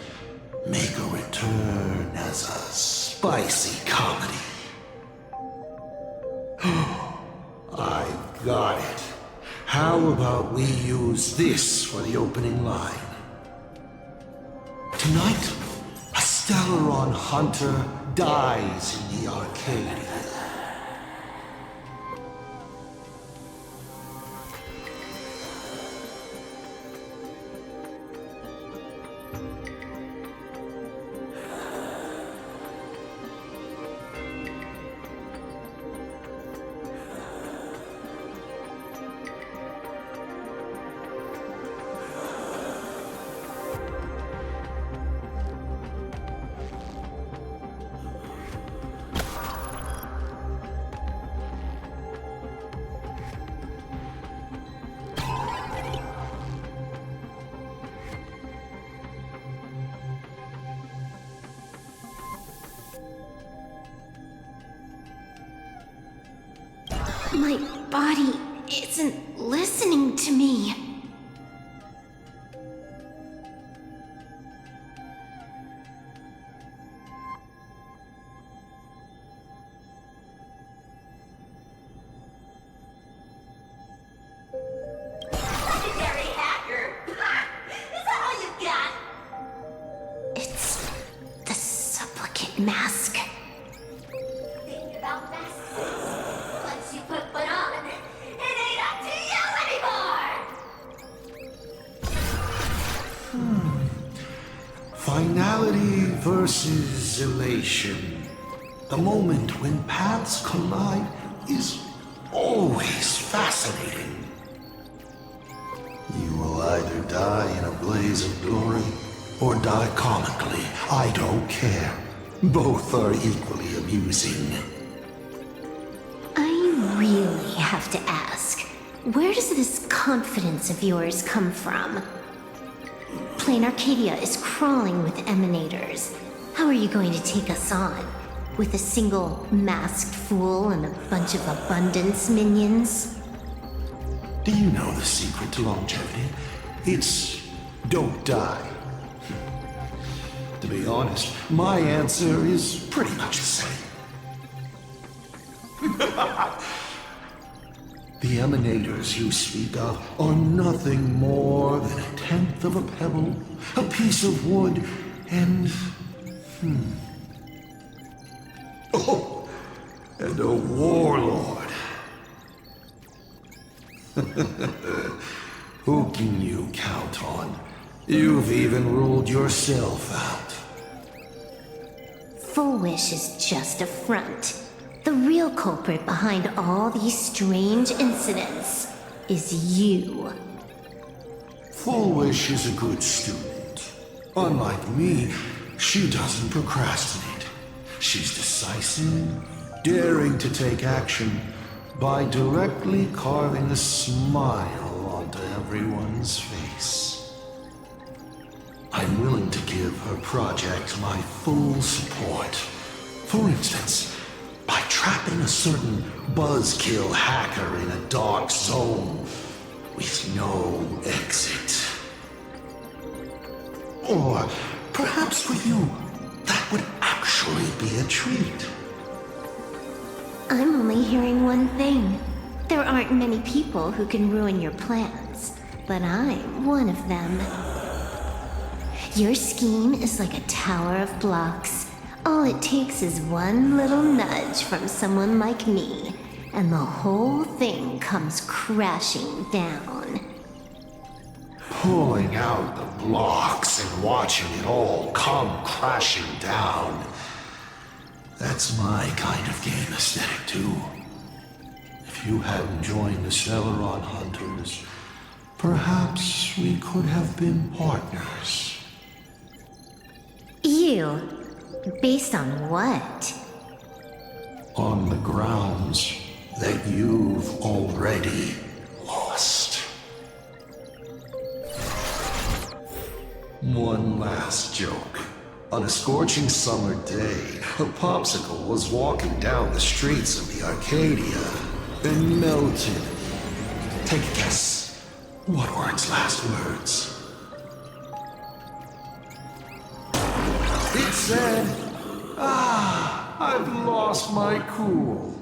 make a return as a spicy comedy. I've got it. How about we use this for the opening line? Tonight, a Stellaron hunter dies in the Arcadia. My body isn't listening to me. Legendary hacker! Is that all you got? It's the supplicant mask. Think about masks. Once you put one on, it ain't up to you anymore! Finality versus elation. The moment when paths collide is always fascinating. You will either die in a blaze of glory, or die comically. I don't care. Both are equally amusing. I really have to ask, where does this confidence of yours come from? Plain Arcadia is crawling with emanators. How are you going to take us on? With a single masked fool and a bunch of abundance minions? Do you know the secret to longevity? It's don't die. To be honest, my answer is pretty much the same. The emanators you speak of are nothing more than a tenth of a pebble, a piece of wood, and... Oh, and a warlord. Who can you count on? You've even ruled yourself out. Full Wish is just a front. The real culprit behind all these strange incidents is you. Full Wish is a good student. Unlike me, she doesn't procrastinate. She's decisive, daring to take action by directly carving a smile onto everyone's face. I'm willing to give her project my full support. For instance, by trapping a certain buzzkill hacker in a dark zone with no exit. Or perhaps with you, that would actually be a treat. I'm only hearing one thing. There aren't many people who can ruin your plans, but I'm one of them. Your scheme is like a tower of blocks. All it takes is one little nudge from someone like me, and the whole thing comes crashing down. Pulling out the blocks and watching it all come crashing down. That's my kind of game aesthetic, too. If you hadn't joined the Celeron Hunters, perhaps we could have been partners. You? Based on what? On the grounds that you've already lost. One last joke. On a scorching summer day, a popsicle was walking down the streets of the Arcadia and melted. Take a guess. What were its last words? It said, I've lost my cool.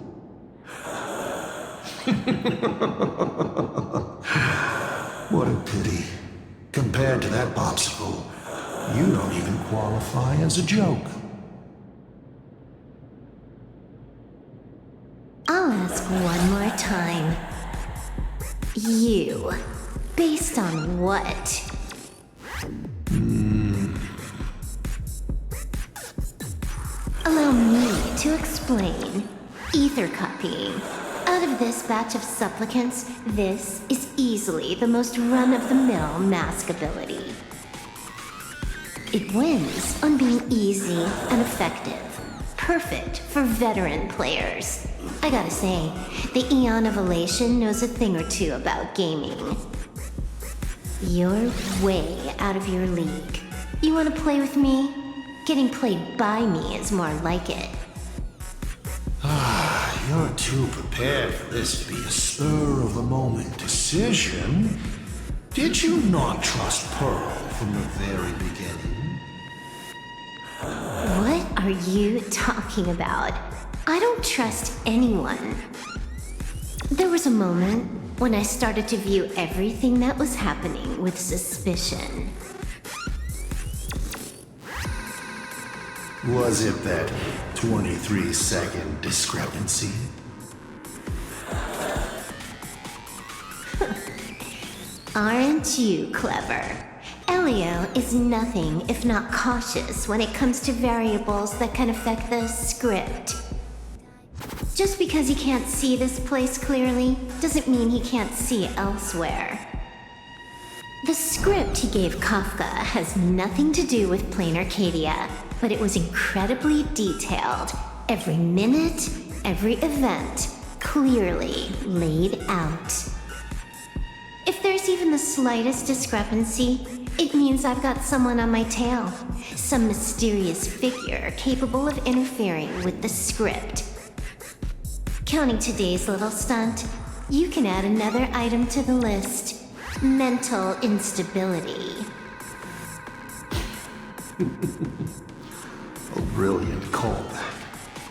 What a pity. Compared to that popsicle, you don't even qualify as a joke. I'll ask one more time. You. Based on what? Allow me to explain. Ether copying. Out of this batch of supplicants, this is easily the most run-of-the-mill mask ability. It wins on being easy and effective. Perfect for veteran players. I gotta say, the Eon of Elation knows a thing or two about gaming. You're way out of your league. You wanna play with me? Getting played by me is more like it. You're too prepared for this to be a spur-of-the-moment decision. Did you not trust Pearl from the very beginning? What are you talking about? I don't trust anyone. There was a moment when I started to view everything that was happening with suspicion. Was it that 23-second discrepancy? Aren't you clever? Elio is nothing if not cautious when it comes to variables that can affect the script. Just because he can't see this place clearly doesn't mean he can't see elsewhere. The script he gave Kafka has nothing to do with Plain Arcadia, but it was incredibly detailed. Every minute, every event, clearly laid out. If there's even the slightest discrepancy, it means I've got someone on my tail. Some mysterious figure capable of interfering with the script. Counting today's little stunt, you can add another item to the list. Mental instability. A brilliant callback.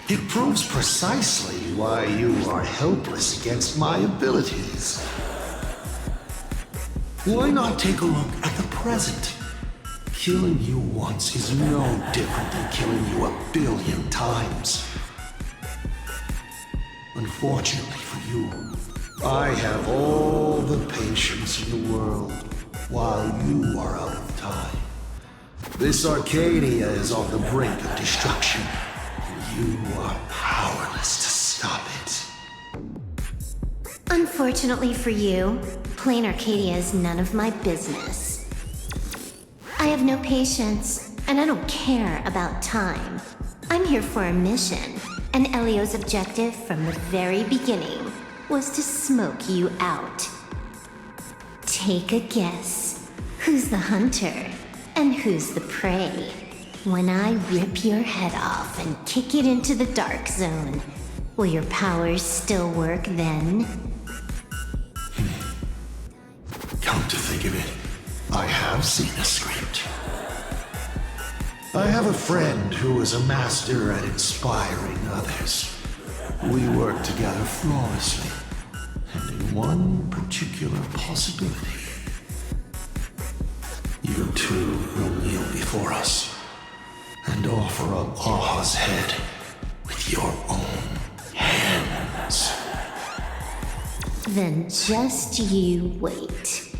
It proves precisely why you are helpless against my abilities. Why not take a look at the present? Killing you once is no different than killing you 1 billion times. Unfortunately for you, I have all the patience in the world, while you are out of time. This Arcadia is on the brink of destruction, and you are powerless to stop it. Unfortunately for you, Plain Arcadia is none of my business. I have no patience, and I don't care about time. I'm here for a mission, and Elio's objective from the very beginning was to smoke you out. Take a guess. Who's the hunter, and who's the prey? When I rip your head off and kick it into the dark zone, will your powers still work then? Come to think of it, I have seen a script. I have a friend who is a master at inspiring others. We work together flawlessly, and in one particular possibility. You two will kneel before us and offer up Aha's head with your own hands. Then just you wait.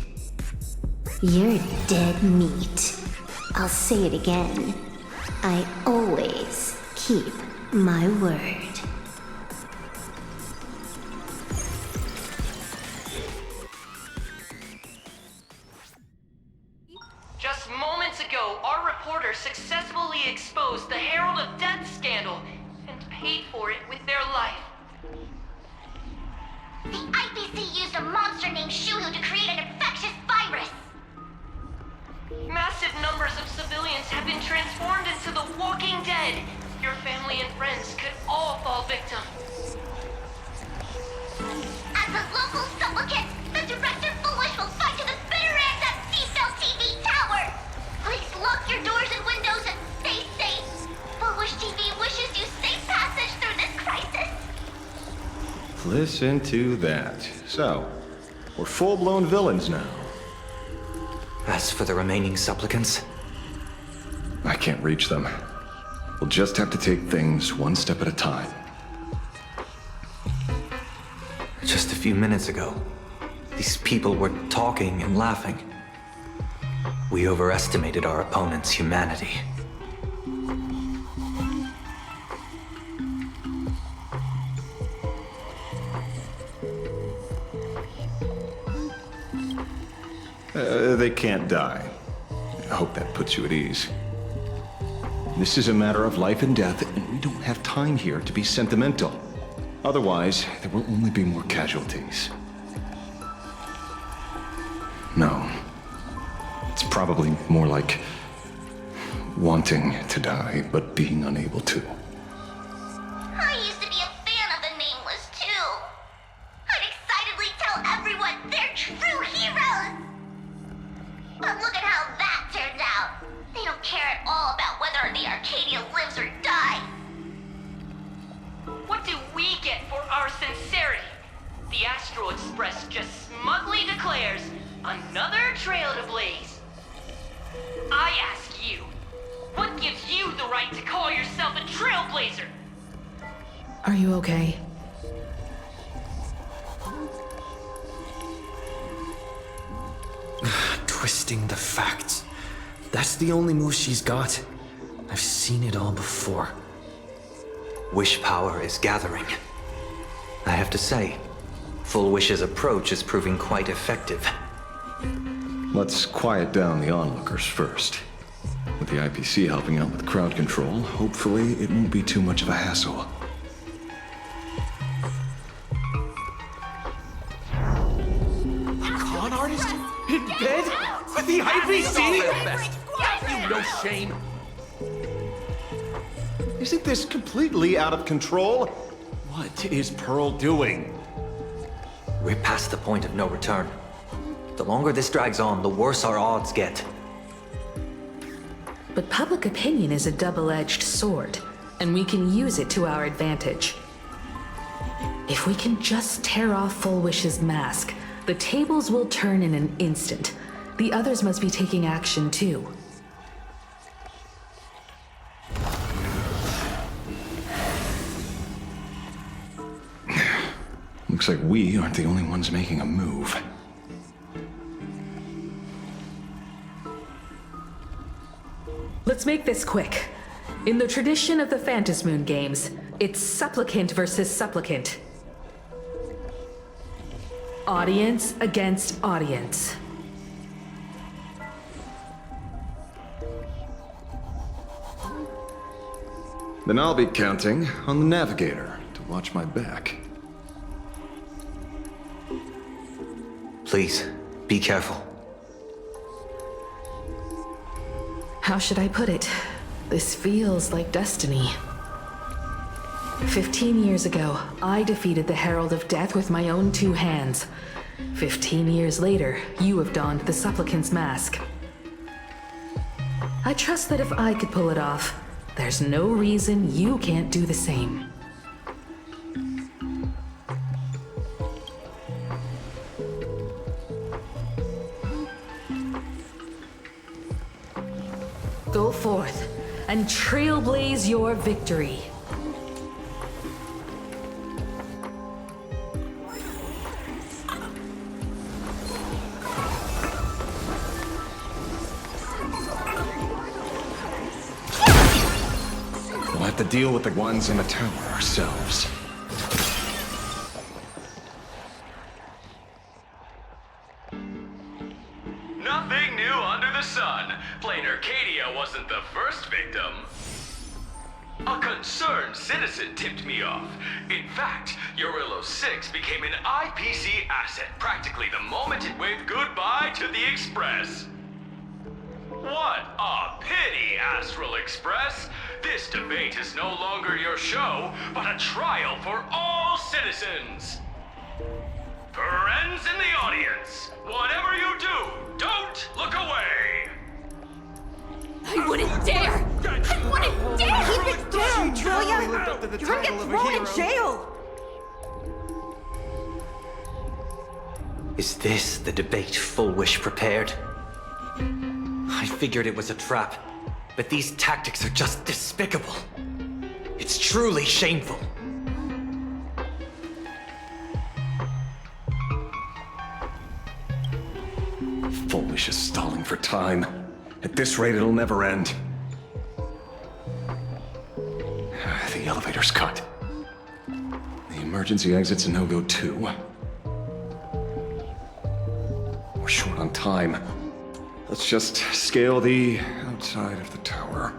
You're dead meat. I'll say it again. I always keep my word. Just moments ago, our reporter successfully exposed the Herald of Death scandal and paid for it with their life. The IPC used a monster named Shuhu to create an infectious virus. Massive numbers of civilians have been transformed into the Walking Dead. Your family and friends could all fall victim. As a local supplicant, the Director Foolish will fight to the bitter end at Cymbal TV Tower. Please lock your doors and windows and stay safe. Foolish TV wishes you safe passage through this crisis. Listen to that. So, we're full-blown villains now. As for the remaining supplicants? I can't reach them. We'll just have to take things one step at a time. Just a few minutes ago, these people were talking and laughing. We overestimated our opponent's humanity. They can't die. I hope that puts you at ease. This is a matter of life and death, and we don't have time here to be sentimental. Otherwise, there will only be more casualties. No. It's probably more like wanting to die, but being unable to. I used to be a fan of the Nameless, too. I'd excitedly tell everyone they're true heroes. But look at how that turns out. They don't care at all about whether the Arcadia lives or dies. What do we get for our sincerity? The Astral Express just smugly declares another trail to blaze. I ask you, what gives you the right to call yourself a trailblazer? Are you okay? Twisting the facts. That's the only move she's got. I've seen it all before. Wish power is gathering. I have to say, Full Wish's approach is proving quite effective. Let's quiet down the onlookers first. With the IPC helping out with crowd control, hopefully it won't be too much of a hassle. Con artist? In bed? With the IPC? You no shame. Isn't this completely out of control? What is Pearl doing? We're past the point of no return. The longer this drags on, the worse our odds get. But public opinion is a double-edged sword, and we can use it to our advantage. If we can just tear off Full Wish's mask, the tables will turn in an instant. The others must be taking action too. Looks like we aren't the only ones making a move. Let's make this quick. In the tradition of the Phantasmoon games, it's supplicant versus supplicant. Audience against audience. Then I'll be counting on the navigator to watch my back. Please, be careful. How should I put it? This feels like destiny. 15 years ago, I defeated the Herald of Death with my own 2 hands. 15 years later, you have donned the Supplicant's mask. I trust that if I could pull it off, there's no reason you can't do the same. Go forth and trailblaze your victory. We'll have to deal with the ones in the tower ourselves. Nothing new under the sun. Plain Arcadia wasn't the first victim. A concerned citizen tipped me off. In fact, Urillo 6 became an IPC asset practically the moment it waved goodbye to the Express. What a pity, Astral Express! This debate is no longer your show, but a trial for all citizens! Friends in the audience, whatever you do, don't look away! I wouldn't dare! I wouldn't dare! Keep it down, Julia! You're gonna get thrown in jail! Is this the debate Full Wish prepared? I figured it was a trap, but these tactics are just despicable. It's truly shameful. Full Wish is stalling for time. At this rate, it'll never end. The elevator's cut. The emergency exit's a no-go too. We're short on time. Let's just scale the outside of the tower.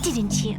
Didn't you?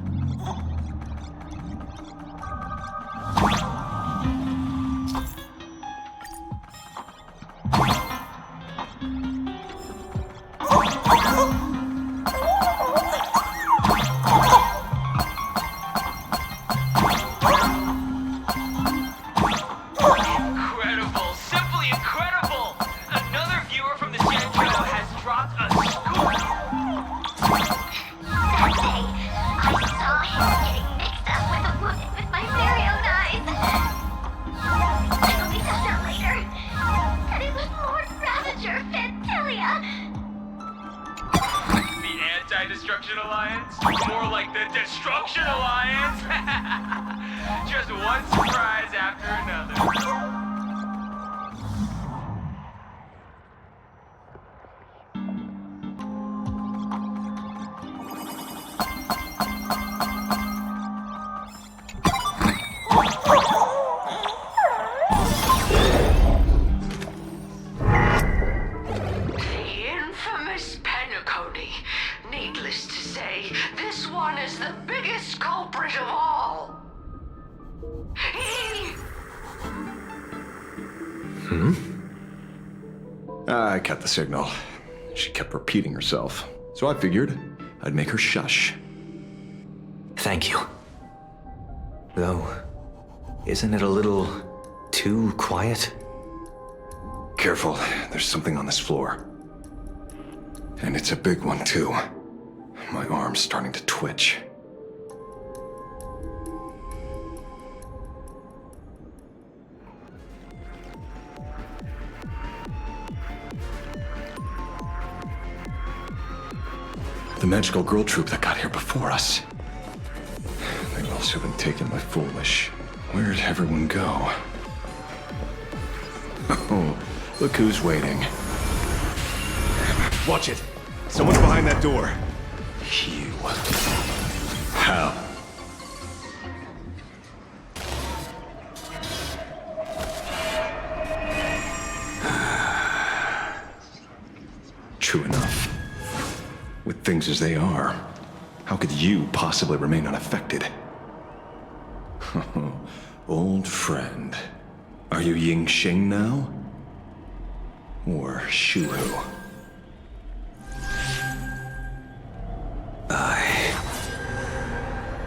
More like the Destruction Alliance. Just one surprise after another. I cut the signal. She kept repeating herself, so I figured I'd make her shush. Thank you. Though, isn't it a little too quiet? Careful, there's something on this floor. And it's a big one, too. My arm's starting to twitch. The magical girl troop that got here before us. They've also been taken by Foolish. Where'd everyone go? Oh, look who's waiting. Watch it! Someone's behind that door. You. How? True enough. With things as they are, how could you possibly remain unaffected? Old friend. Are you Ying Xing now? Or Shuhu? I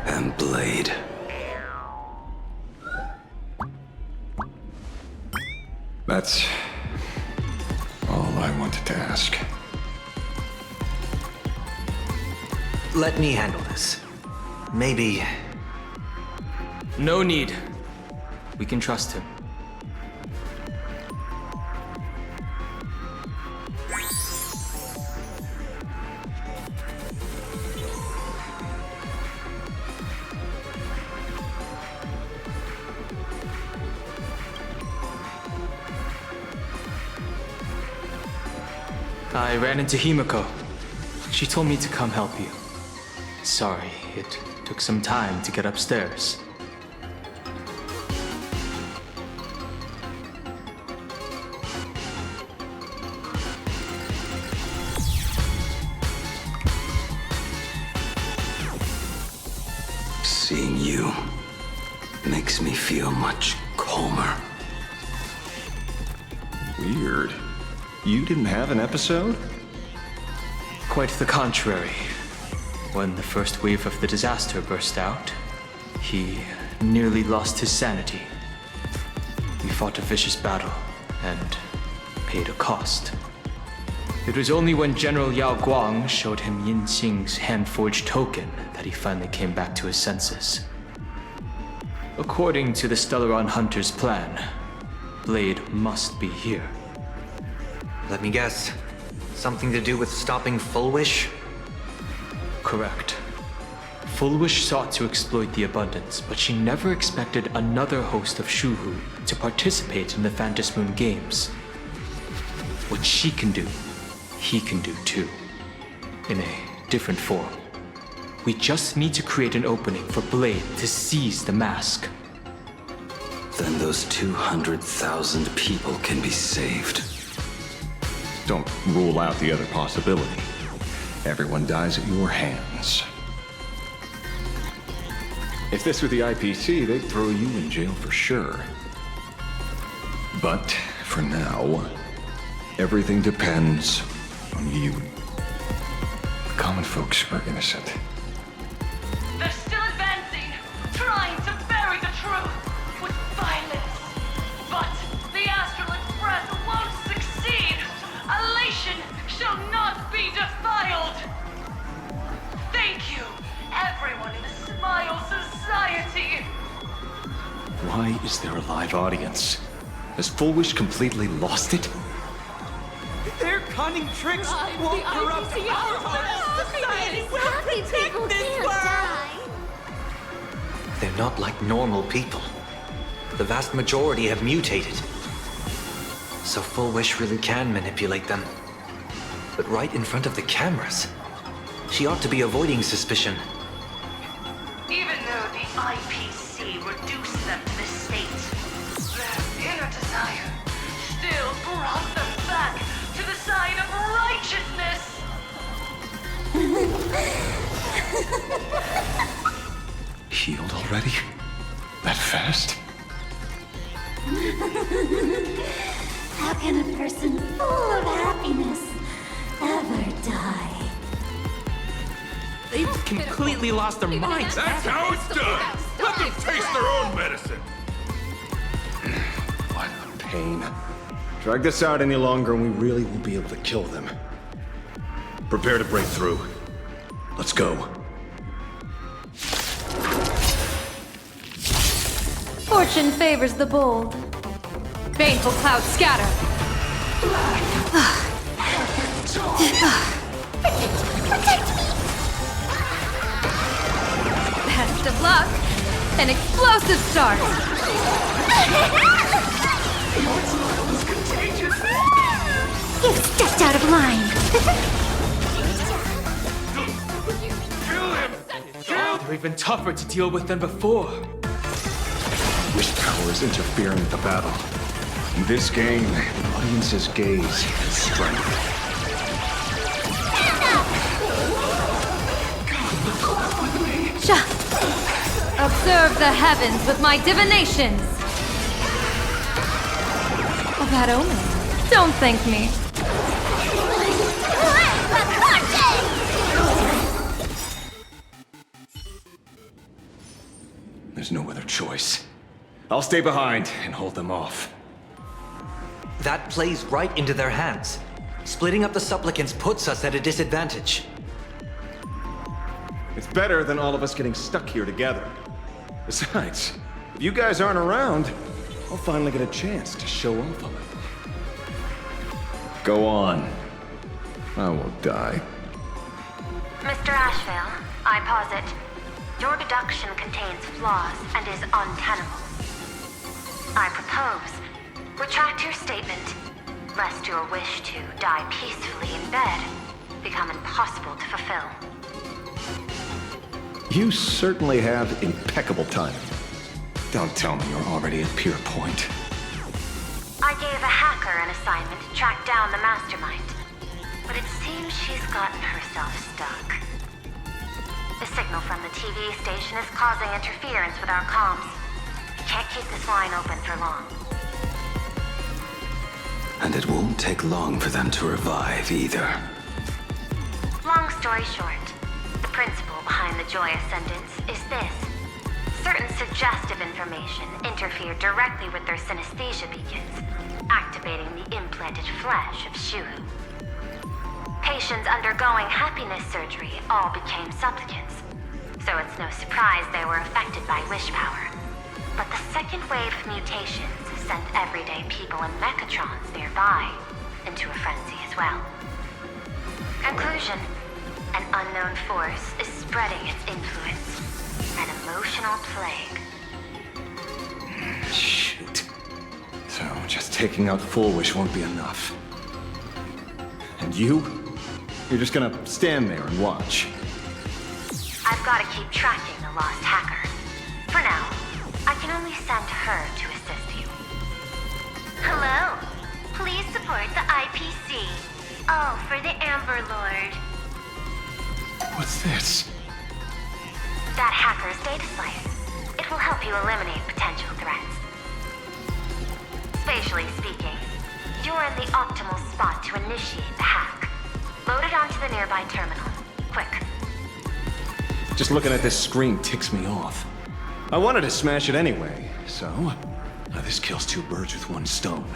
am Blade. That's all I wanted to ask. Let me handle this. Maybe... No need. We can trust him. I ran into Himiko. She told me to come help you. Sorry, it took some time to get upstairs. Seeing you makes me feel much calmer. Weird. You didn't have an episode? Quite the contrary. When the first wave of the disaster burst out, he nearly lost his sanity. We fought a vicious battle and paid a cost. It was only when General Yao Guang showed him Yin Xing's hand-forged token that he finally came back to his senses. According to the Stellaron Hunter's plan, Blade must be here. Let me guess. Something to do with stopping Full Wish? Correct. Full Wish sought to exploit the abundance, but she never expected another host of Shuhu to participate in the Phantom Moon Games. What she can do, he can do too. In a different form. We just need to create an opening for Blade to seize the mask. Then those 200,000 people can be saved. Don't rule out the other possibility. Everyone dies at your hands. If this were the IPC, they'd throw you in jail for sure. But for now, everything depends on you. The common folks are innocent. They're still advancing, trying to bury the truth with violence. But the Astral Express won't succeed. Elation shall not be defiled. Thank you, everyone in the Smile Society. Why is there a live audience? Has Full Wish completely lost it? Their cunning tricks won't corrupt our honest society. We'll protect this They're not like normal people. The vast majority have mutated. So Full Wish really can manipulate them. But right in front of the cameras. She ought to be avoiding suspicion. Even though the IPC reduced them to this state, their inner desire still brought them back to the side of righteousness! Healed already? That fast? How can a person full of happiness ever die? They've completely lost their minds. That's how it's done! Let them taste their own medicine! What a pain. Drag this out any longer and we really won't be able to kill them. Prepare to break through. Let's go. Fortune favors the bold. Baneful clouds scatter. Best of luck. An explosive start. You've stepped out of line. They're even tougher to deal with than before. Wish power is interfering with the battle. In this game, the audience's gaze is strength. Observe the heavens with my divinations. A bad omen. Don't thank me. There's no other choice. I'll stay behind and hold them off. That plays right into their hands. Splitting up the supplicants puts us at a disadvantage. It's better than all of us getting stuck here together. Besides, if you guys aren't around, I'll finally get a chance to show off a little. Go on. I won't die. Mr. Ashvale, I posit, your deduction contains flaws and is untenable. I propose, retract your statement, lest your wish to die peacefully in bed become impossible to fulfill. You certainly have impeccable timing. Don't tell me you're already at Pier Point. I gave a hacker an assignment to track down the mastermind, but it seems she's gotten herself stuck. The signal from the TV station is causing interference with our comms. We can't keep this line open for long. And it won't take long for them to revive either. Long story short, the principle behind the Joy Ascendants is this. Certain suggestive information interfered directly with their synesthesia beacons, activating the implanted flesh of Shuhu. Patients undergoing happiness surgery all became supplicants, so it's no surprise they were affected by wish power. But the second wave of mutations sent everyday people and mechatrons nearby into a frenzy as well. Conclusion: an unknown force is spreading its influence. An emotional plague. Shoot. So just taking out Full Wish won't be enough. And you? You're just gonna stand there and watch. I've got to keep tracking the lost hacker. For now, I can only send her to assist you. Hello. Please support the IPC. Oh, for the Amber Lord. What's this? That hacker's data slice. It will help you eliminate potential threats. Spatially speaking, you're in the optimal spot to initiate the hack. Load it onto the nearby terminal. Quick. Just looking at this screen ticks me off. I wanted to smash it anyway, so this kills two birds with one stone.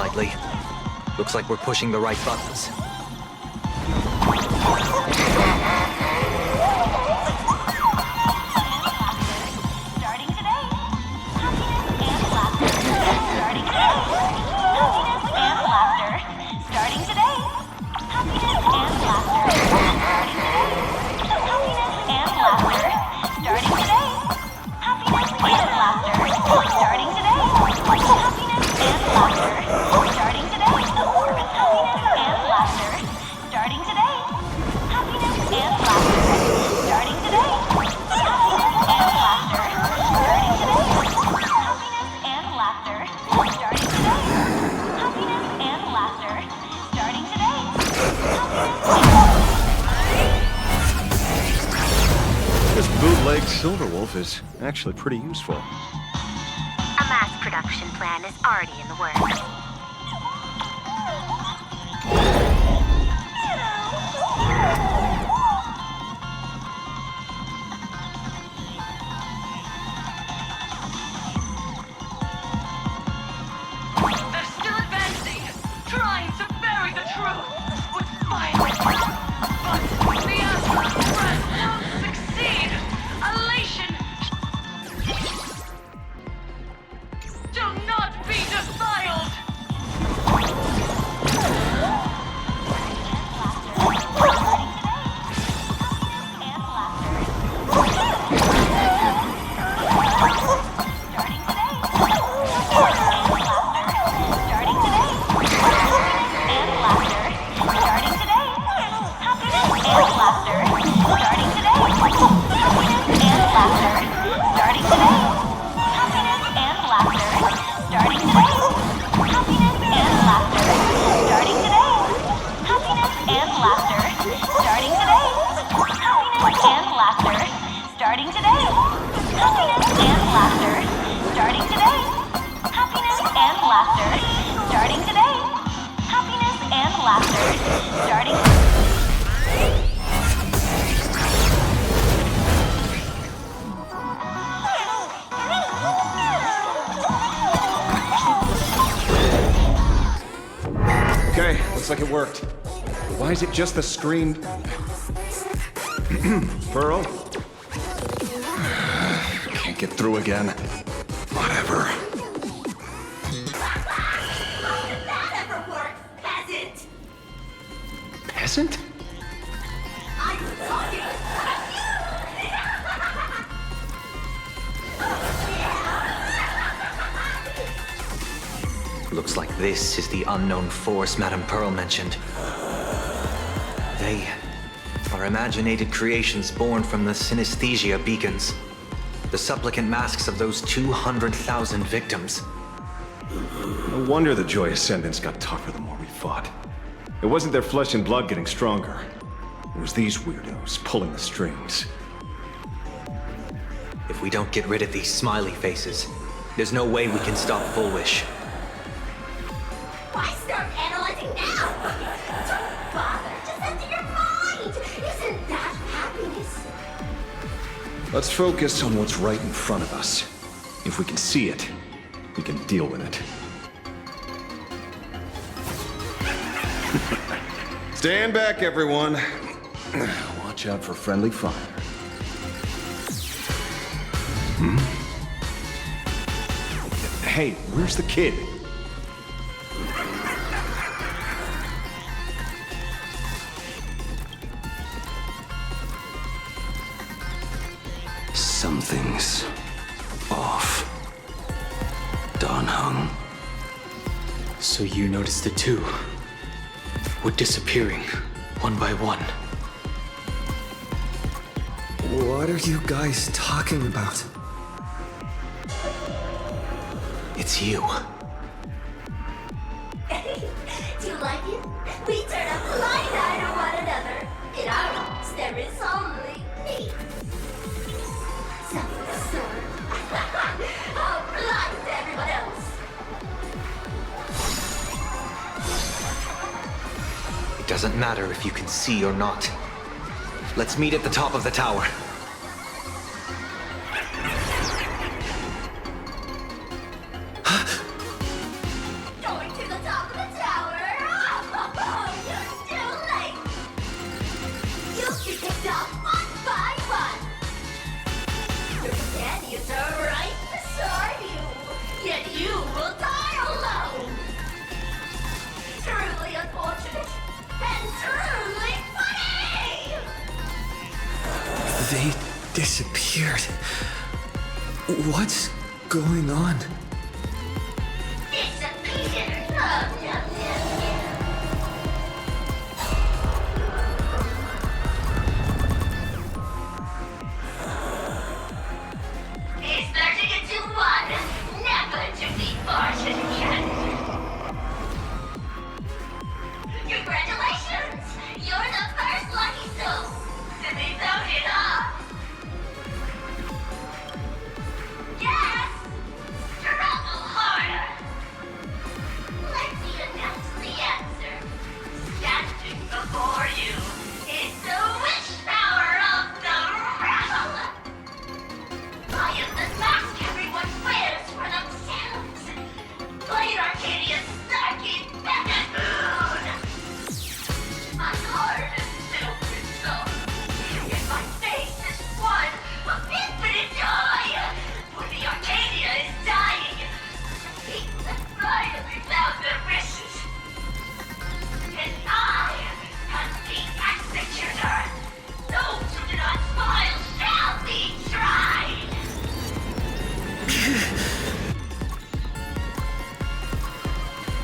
slightly. Looks like we're pushing the right buttons. This bootleg Silverwolf is actually pretty useful. A mass production plan is already in the works. They're still advancing, trying to bury the truth with violence. But the Astral Express won't succeed. Elation. Do not be defiled. Okay, looks like it worked. Why is it just the screen? Pearl? Can't get through again. Whatever. That ever worked, peasant! Peasant? I'm talking! Looks like this is the unknown force Madame Pearl mentioned. They are imaginated creations born from the synesthesia beacons. The supplicant masks of those 200,000 victims. No wonder the Joy Ascendants got tougher the more we fought. It wasn't their flesh and blood getting stronger. It was these weirdos pulling the strings. If we don't get rid of these smiley faces, there's no way we can stop Full Wish. Why start analyzing now? Don't bother. Just enter your mind. Isn't that happiness? Let's focus on what's right in front of us. If we can see it, we can deal with it. Stand back, everyone. Watch out for friendly fire. Hey, where's the kid? Something's off. Don Hung. So you noticed it too? We're disappearing, one by one. What are you guys talking about? It's you. Do you like it? We turn a blind eye to one another. In our lives, there is only me. Self-absorbed. Oh, blind to everyone else. It doesn't matter if you can see or not. Let's meet at the top of the tower. Going to the top They disappeared. What's going on? Disappeared. Oh, no. He's merging into one. Never to be parted again. Congratulations! You're the first lucky soul to be voted off. Yes! Struggle harder! Let me announce the answer. Standing before you is the wish power of the rebel! I am the mask everyone wears for themselves. Played Arcadia's snarky Bennett Moon! My heart is filled with soul, and my face is one of infinite joy. For the Arcadia is dying. People have finally found their wishes. And I am the executor. Those who do not smile shall be tried.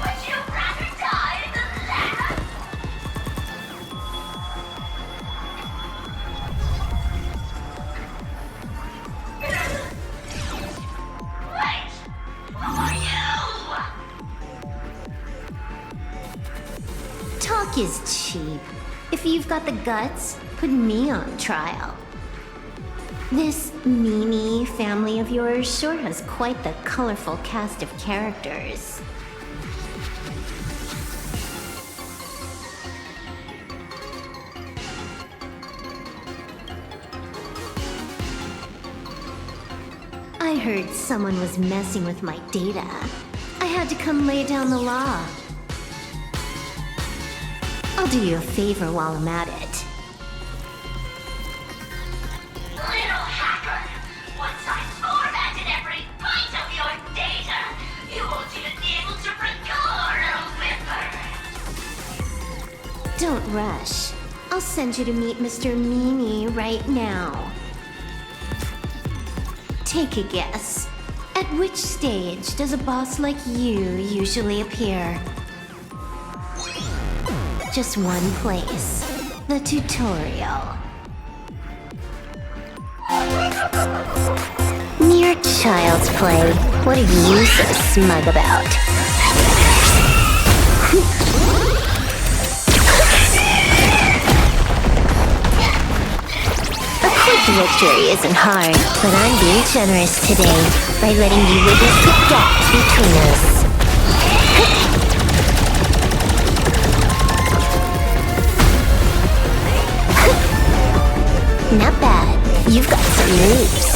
Would you rather die than laugh? Wait! Who are you? Talk is cheap. If you've got the guts, put me on trial. This Mimi family of yours sure has quite the colorful cast of characters. I heard someone was messing with my data. I had to come lay down the law. I'll do you a favor while I'm at it. Little hacker! Once I formatted every byte of your data, you won't even be able to record a whimper! Don't rush. I'll send you to meet Mr. Mimi right now. Take a guess. At which stage does a boss like you usually appear? Just one place. The tutorial. Mere child's play. What are you so smug about? A quick victory isn't hard, but I'm being generous today by letting you witness the gap between us. Not bad. You've got some moves.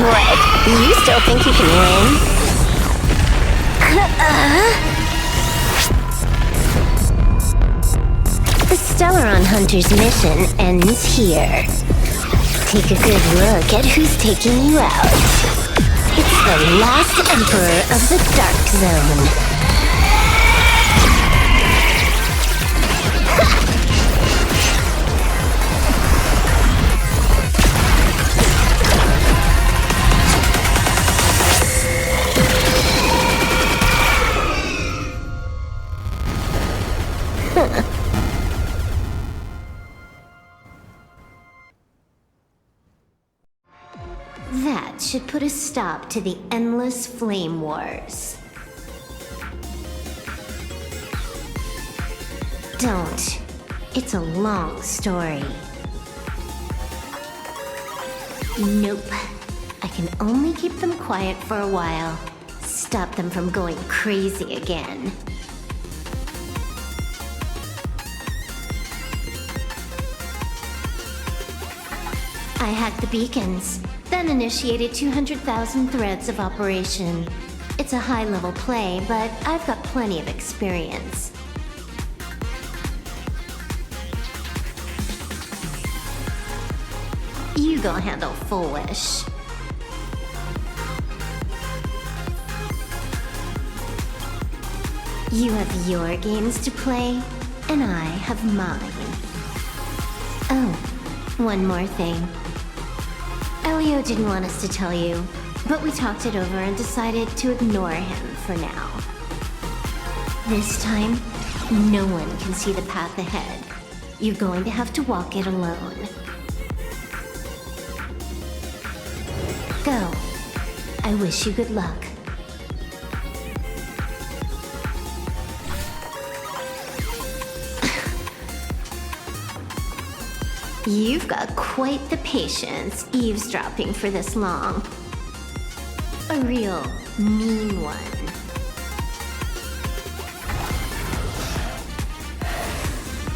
What? You still think you can win? The Stellaron Hunter's mission ends here. Take a good look at who's taking you out. It's the last Emperor of the Dark Zone. That should put a stop to the endless flame wars. Don't. It's a long story. Nope. I can only keep them quiet for a while. Stop them from going crazy again. I hacked the beacons, then initiated 200,000 threads of operation. It's a high-level play, but I've got plenty of experience. You go handle Full Wish. You have your games to play, and I have mine. Oh, one more thing. Elio didn't want us to tell you, but we talked it over and decided to ignore him for now. This time, no one can see the path ahead. You're going to have to walk it alone. Go. I wish you good luck. You've got quite the patience eavesdropping for this long. A real mean one.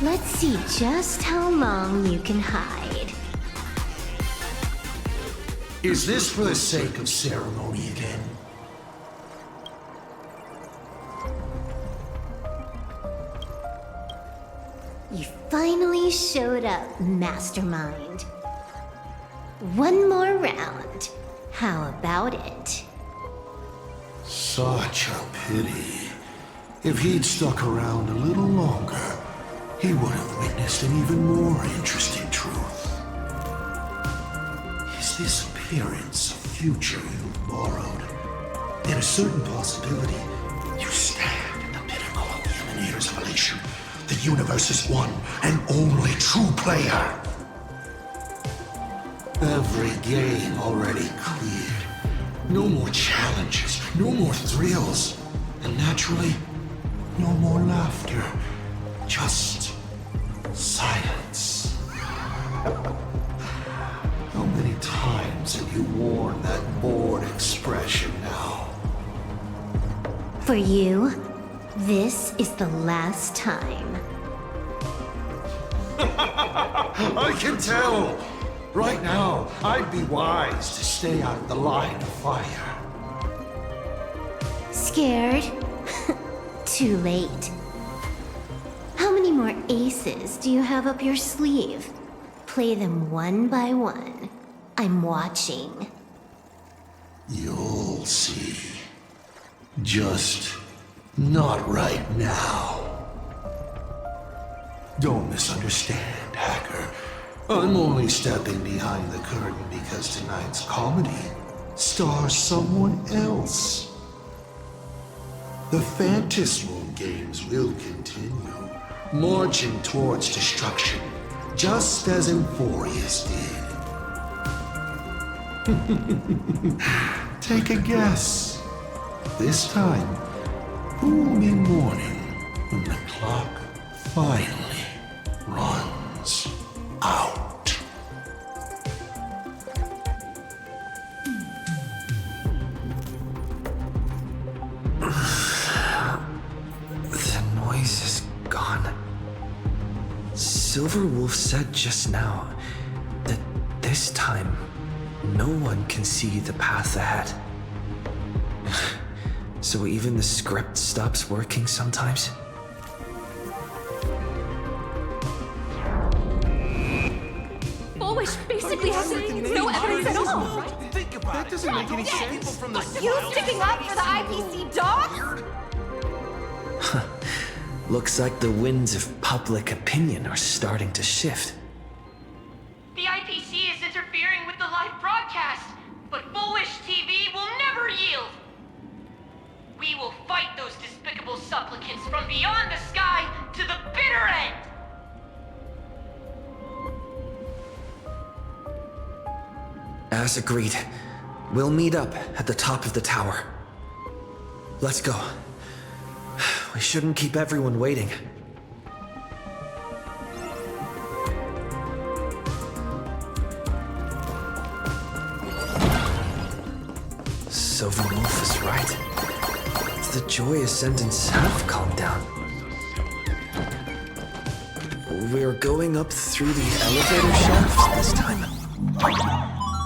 Let's see just how long you can hide. Is this for the sake of ceremony again? You finally showed up, Mastermind. One more round. How about it? Such a pity. If he'd stuck around a little longer, he would have witnessed an even more interesting truth. Is this appearance a future you've borrowed? In a certain possibility, you stand at the pinnacle of the Emanator's evolution. The universe's one and only true player. Every game already cleared. No more challenges, no more thrills, and naturally, no more laughter. Just silence. How many times have you worn that bored expression now? For you, this is the last time. I can tell! Right now, I'd be wise to stay out of the line of fire. Scared? Too late. How many more aces do you have up your sleeve? Play them one by one. I'm watching. You'll see. Just not right now. Don't misunderstand, Hacker. I'm only stepping behind the curtain because tonight's comedy stars someone else. The Phantasmal games will continue, marching towards destruction, just as Euphorius did. Take a guess. This time, who will be mourning when the clock finally runs out? The noise is gone. Silverwolf said just now that this time no one can see the path ahead. So even the script stops working sometimes? Bullish basically has no evidence at all. Think about that doesn't make any sense. From the You sticking up for the IPC dogs? Looks like the winds of public opinion are starting to shift. The IPC is interfering with the live broadcast, but Bullish TV will never yield. We will fight those despicable supplicants from beyond the sky to the bitter end. As agreed, we'll meet up at the top of the tower. Let's go. We shouldn't keep everyone waiting. Silverwolf is right. The joy ascendants have calmed down. We're going up through the elevator shaft this time.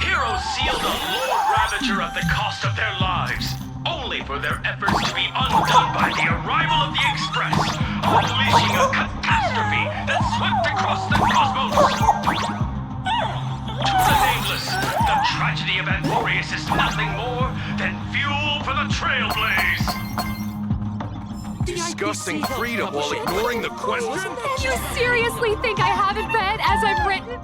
Heroes sealed a Lord Ravager at the cost of their lives, only for their efforts to be undone by the arrival of the Express, unleashing a catastrophe that swept across the cosmos. To the nameless, the tragedy of Euphorius is nothing more than fuel for the Trailblaze. The discussing freedom while ignoring the question? You seriously think I haven't read as I've written?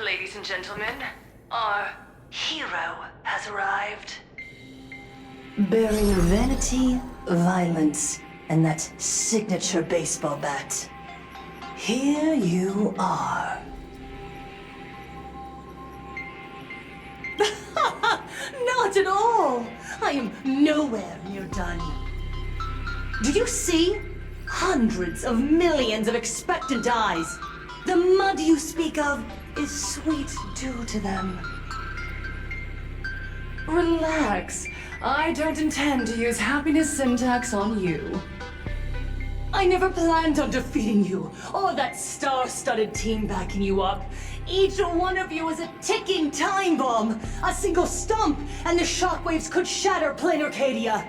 Ladies and gentlemen, our hero has arrived. Bearing vanity, violence, and that signature baseball bat. Here you are. Not at all! I am nowhere near done. Do you see? Hundreds of millions of expectant eyes. The mud you speak of is sweet due to them. Relax. I don't intend to use happiness syntax on you. I never planned on defeating you, or that star-studded team backing you up. Each one of you is a ticking time bomb. A single stump, and the shockwaves could shatter plain Arcadia.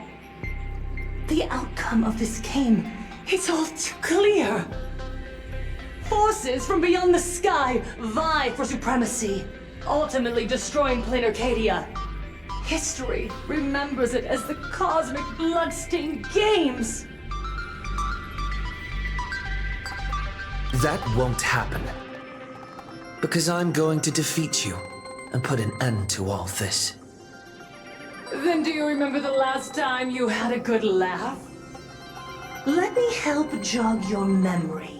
The outcome of this game, it's all too clear. Forces from beyond the sky vie for supremacy, ultimately destroying plain Arcadia. History remembers it as the cosmic bloodstained games. That won't happen. Because I'm going to defeat you and put an end to all this. Then do you remember the last time you had a good laugh? Let me help jog your memory.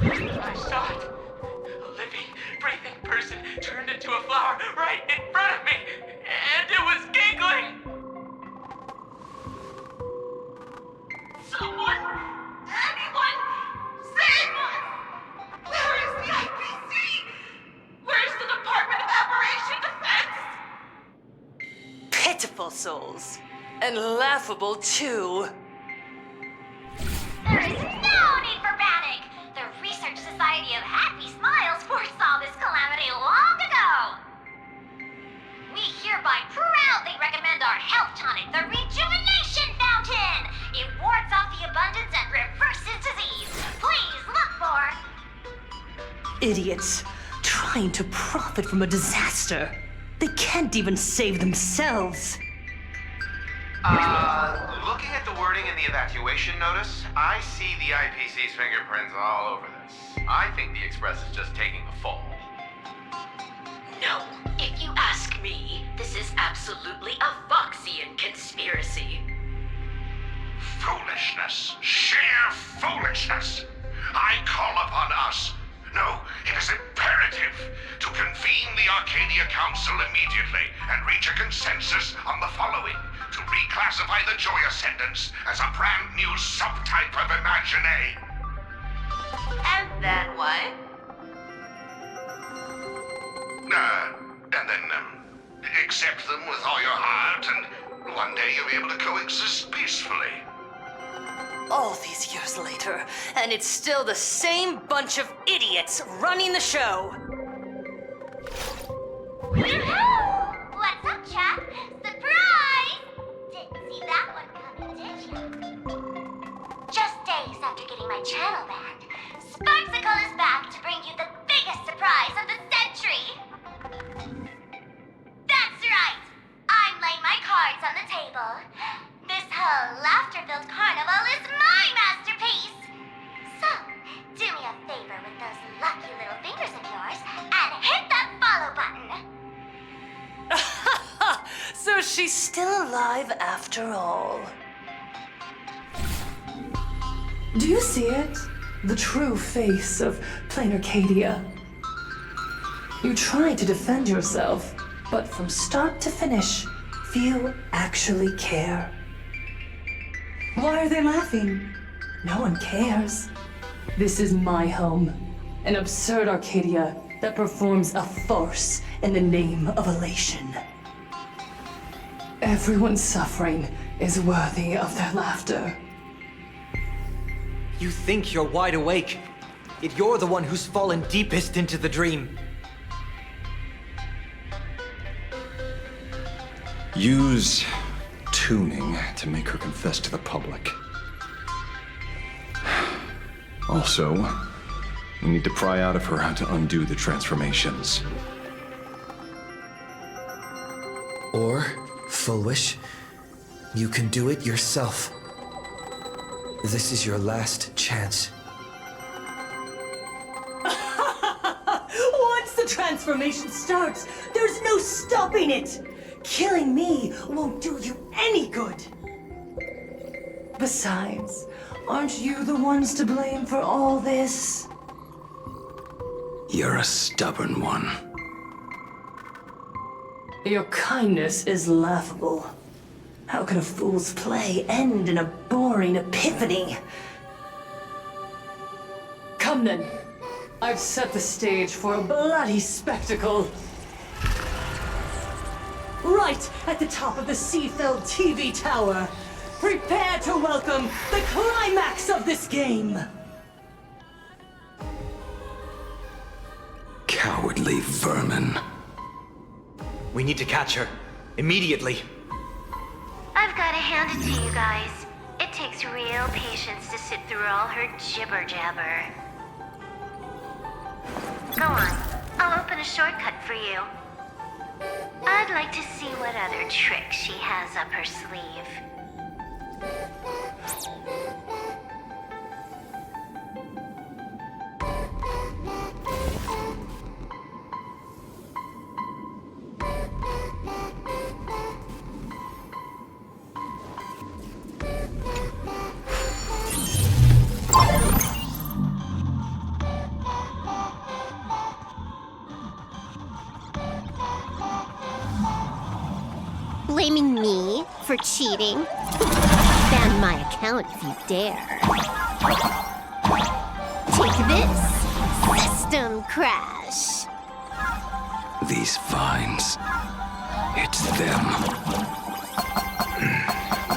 I saw it. A living, breathing person turned into a flower right in front of me, and it was giggling! Someone! Anyone! Save us! Where is the IPC? Where's the Department of Operation Defense? smiles. And laughable, too. There is no need for panic! The Research Society of Happy Smiles foresaw this calamity long ago! We hereby proudly recommend our health tonic, the Rejuvenation Fountain! It wards off the abundance and reverses disease. Please look for... Idiots. Trying to profit from a disaster. They can't even save themselves. Looking at the wording in the evacuation notice, I see the IPC's fingerprints all over this. I think the Express is just taking the fall. No, if you ask me, this is absolutely a Voxian conspiracy. Foolishness. Sheer foolishness. I call upon us. No, it is imperative to convene the Arcadia Council immediately and reach a consensus on the following. To reclassify the Joy Ascendants as a brand new subtype of Imagine. And then what? And then, accept them with all your heart, and one day you'll be able to coexist peacefully. All these years later, and it's still the same bunch of idiots running the show. What's up, chap? Surprise! Didn't see that one coming, did you? Just days after getting my channel banned, Sparksicle is back to bring you the biggest surprise of the century! That's right! I'm laying my cards on the table. This whole laughter-filled carnival is my masterpiece! So, do me a favor with those lucky little fingers of yours and hit that follow button! So she's still alive after all. Do you see it? The true face of plain Arcadia. You try to defend yourself, but from start to finish, few actually care. Why are they laughing? No one cares. This is my home, an absurd Arcadia that performs a farce in the name of elation. Everyone's suffering is worthy of their laughter. You think you're wide awake, yet you're the one who's fallen deepest into the dream. Use tuning to make her confess to the public. Also, we need to pry out of her how to undo the transformations. Or, Foolish, you can do it yourself. This is your last chance. Once the transformation starts, there's no stopping it! Killing me won't do you any good! Besides, aren't you the ones to blame for all this? You're a stubborn one. Your kindness is laughable. How can a fool's play end in a boring epiphany? Come then. I've set the stage for a bloody spectacle. Right at the top of the sea-filled TV tower. Prepare to welcome the climax of this game. Cowardly vermin. We need to catch her. Immediately. I've gotta hand it to you guys. It takes real patience to sit through all her jibber-jabber. Go on. I'll open a shortcut for you. I'd like to see what other tricks she has up her sleeve. Blaming me for cheating? Ban my account if you dare. Take this, system crash. These vines. It's them.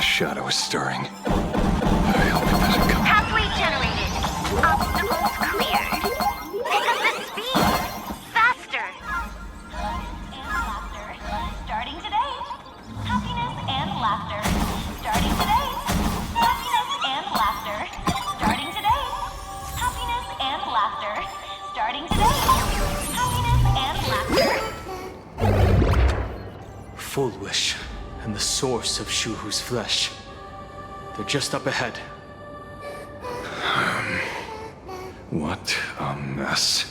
shadow is stirring. I hope it doesn't come. Pathway generated. Obstacles cleared. Pick up the speed. Faster. Starting today. Happiness and laughter. Starting today. Happiness and laughter. Starting today. Happiness and laughter. Starting today. Happiness and laughter. Full Wish and the source of Shuhu's flesh. They're just up ahead. What a mess.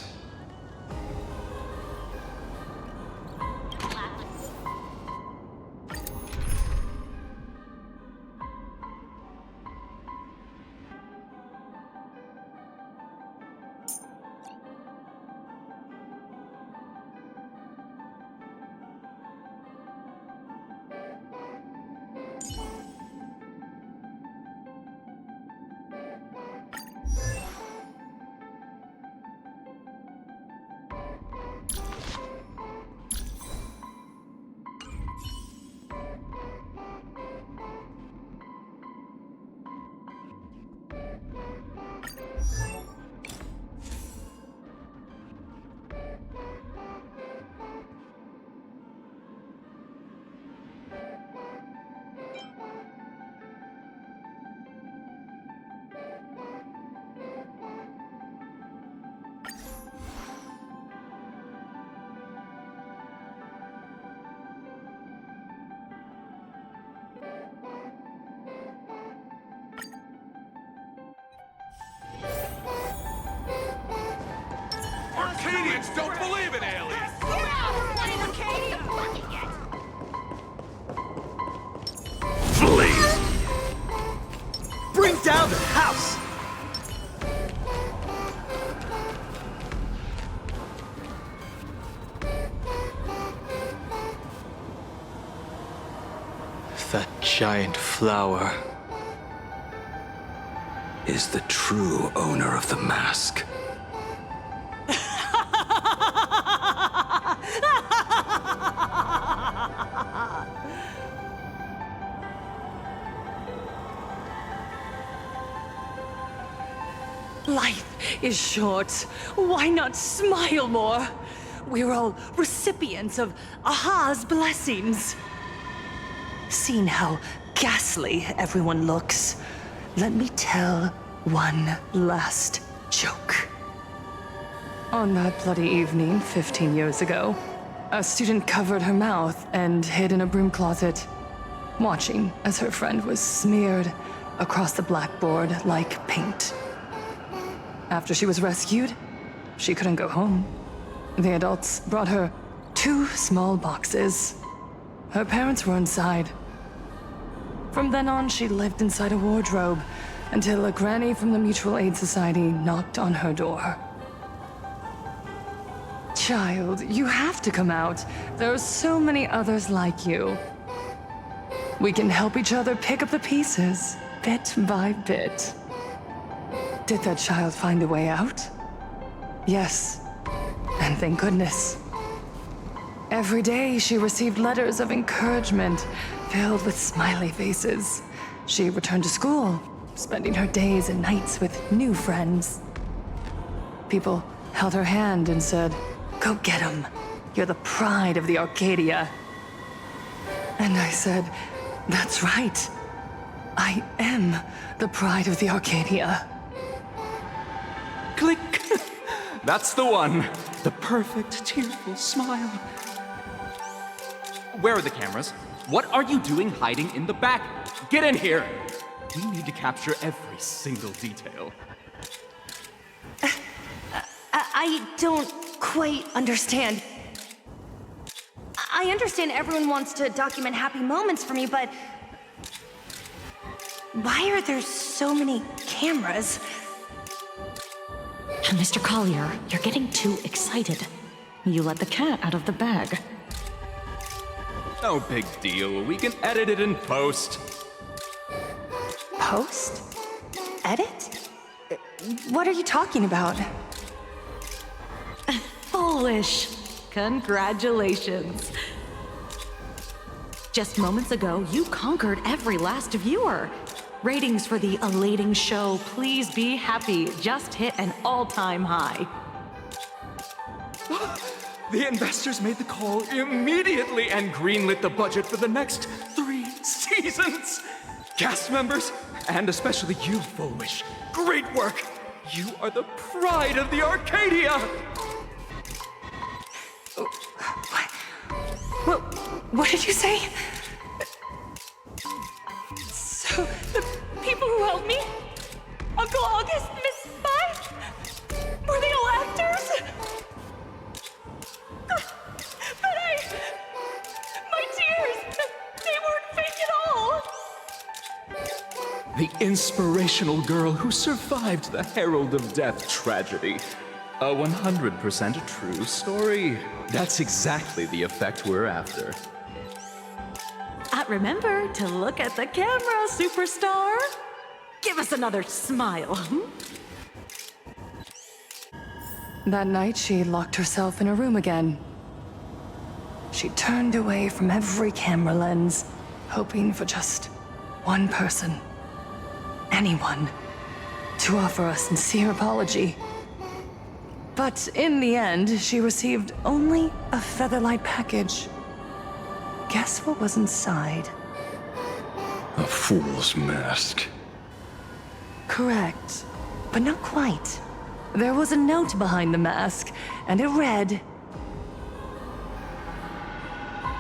Arcadians don't believe in aliens! Flee! Bring down the house! That giant flower is the true owner of the mask. Life is short. Why not smile more? We're all recipients of Aha's blessings. Seeing how ghastly everyone looks, let me tell one last joke. On that bloody evening 15 years ago, a student covered her mouth and hid in a broom closet, watching as her friend was smeared across the blackboard like paint. After she was rescued, she couldn't go home. The adults brought her 2 small boxes. Her parents were inside. From then on, she lived inside a wardrobe until a granny from the Mutual Aid Society knocked on her door. Child, you have to come out. There are so many others like you. We can help each other pick up the pieces, bit by bit. Did that child find a way out? Yes, and thank goodness. Every day she received letters of encouragement filled with smiley faces. She returned to school, spending her days and nights with new friends. People held her hand and said, "Go get him. You're the pride of the Arcadia." And I said, "That's right. I am the pride of the Arcadia." Click! That's the one. The perfect, tearful smile. Where are the cameras? What are you doing hiding in the back? Get in here! We need to capture every single detail. I don't quite understand. I understand everyone wants to document happy moments for me, but why are there so many cameras? Mr. Collier, you're getting too excited. You let the cat out of the bag. No big deal. We can edit it in post. Post? Edit? What are you talking about? Foolish. Congratulations. Just moments ago, you conquered every last viewer. Ratings for the elating show, Please Be Happy, just hit an all-time high. The investors made the call immediately and greenlit the budget for the next 3 seasons. Cast members, and especially you, Foolish, great work. You are the pride of the Arcadia. What did you say? So, the people who helped me? Uncle August, Miss Spy? Were they all actors? But my tears, they weren't fake at all. The inspirational girl who survived the Herald of Death tragedy. A 100% true story. That's exactly the effect we're after. Remember to look at the camera, superstar. Give us another smile. That night, she locked herself in a room again. She turned away from every camera lens, hoping for just one person, anyone, to offer a sincere apology. But in the end, she received only a Featherlight package. Guess what was inside? A fool's mask. Correct, but not quite. There was a note behind the mask, and it read,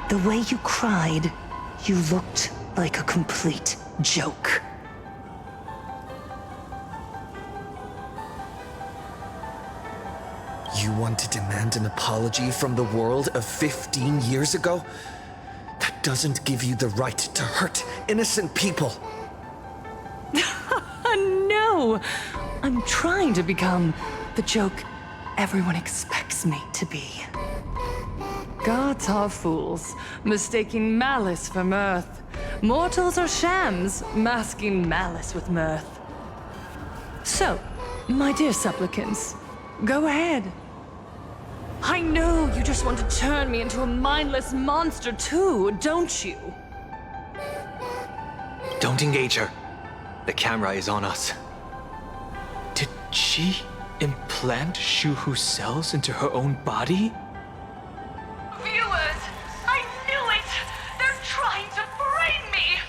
"The way you cried, you looked like a complete joke." You want to demand an apology from the world of 15 years ago? That doesn't give you the right to hurt innocent people. No! I'm trying to become the joke everyone expects me to be. Gods are fools, mistaking malice for mirth. Mortals are shams, masking malice with mirth. So, my dear supplicants, go ahead. I know you just want to turn me into a mindless monster too, don't you? Don't engage her. The camera is on us. Did she implant Shuhu cells into her own body? Viewers, I knew it! They're trying to frame me!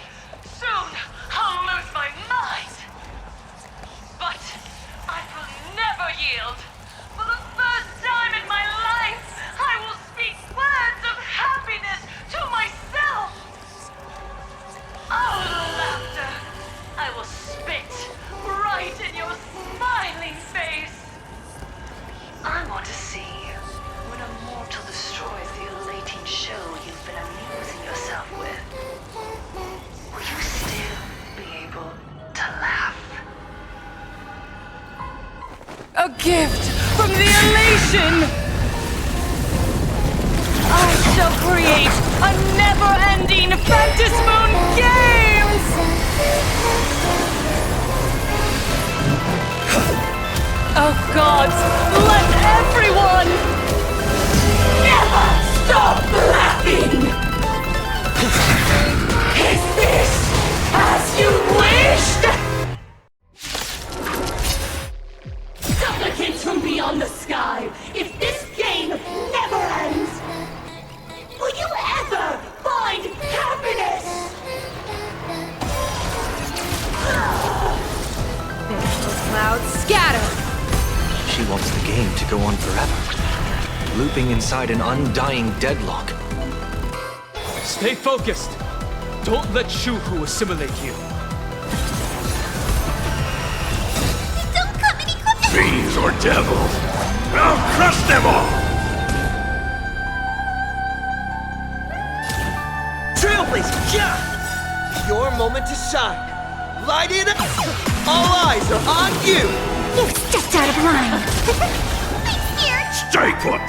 Soon, I'll lose my mind! But I will never yield! For the first time in my life, I will speak words of happiness to myself! Oh, laughter! I will spit right in your smiling face! I want to see when a mortal destroys the elating show you've been amusing yourself with. Will you still be able to laugh? A gift from the elation! I shall create a never-ending Phantasmoon game! Oh gods, let everyone never stop laughing! Is this as you wished? Supplicants from beyond the sky, if this game never ends, will you ever find happiness? Finish those clouds, scatter! She wants the game to go on forever, looping inside an undying deadlock. Stay focused. Don't let Shuhu assimilate you. Don't come any closer! Fiends or devils, I'll crush them all! Trailblaze, yeah! Your moment to shine. Light it up! All eyes are on you! You stepped out of line. I'm scared! Stay put!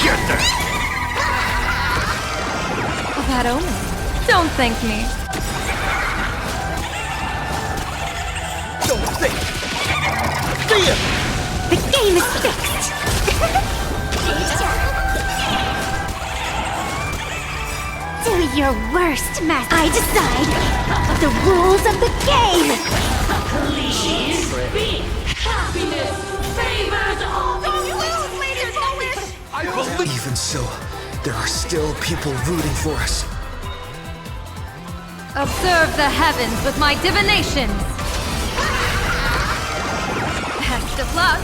Get there! That omen. Don't thank me. Don't think! See ya! The game is fixed. Do your worst mess. I decide the rules of the game. Please speak. Happiness favors all. Don't lose, Lady Foolish. Even so, there are still people rooting for us. Observe the heavens with my divinations. Best of luck.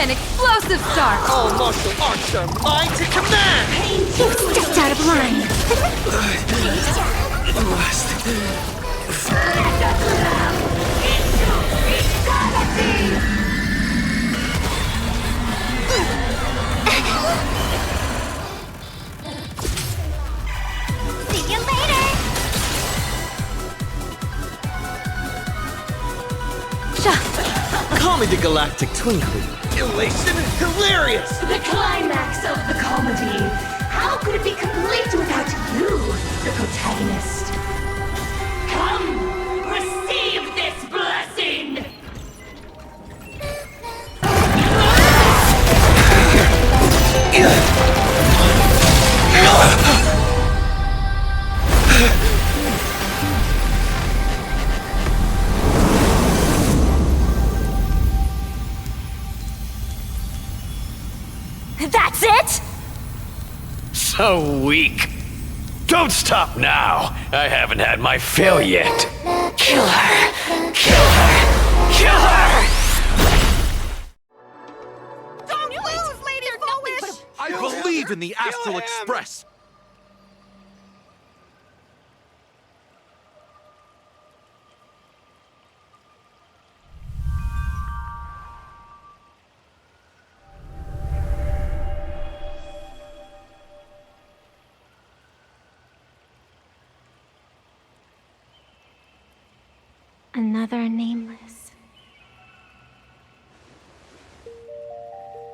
An explosive start. All martial arts are mine to command. You stepped out of line. See you later. Call me the Galactic Twinkly. Elation, hilarious. The climax of the comedy. How could it be complete without you, the protagonist? Come, receive this blessing! That's it? So weak. Don't stop now. I haven't had my fill yet. Kill her! Kill her! Kill her! Don't lose, Lady Foolish! I believe in the Astral Express! Another nameless.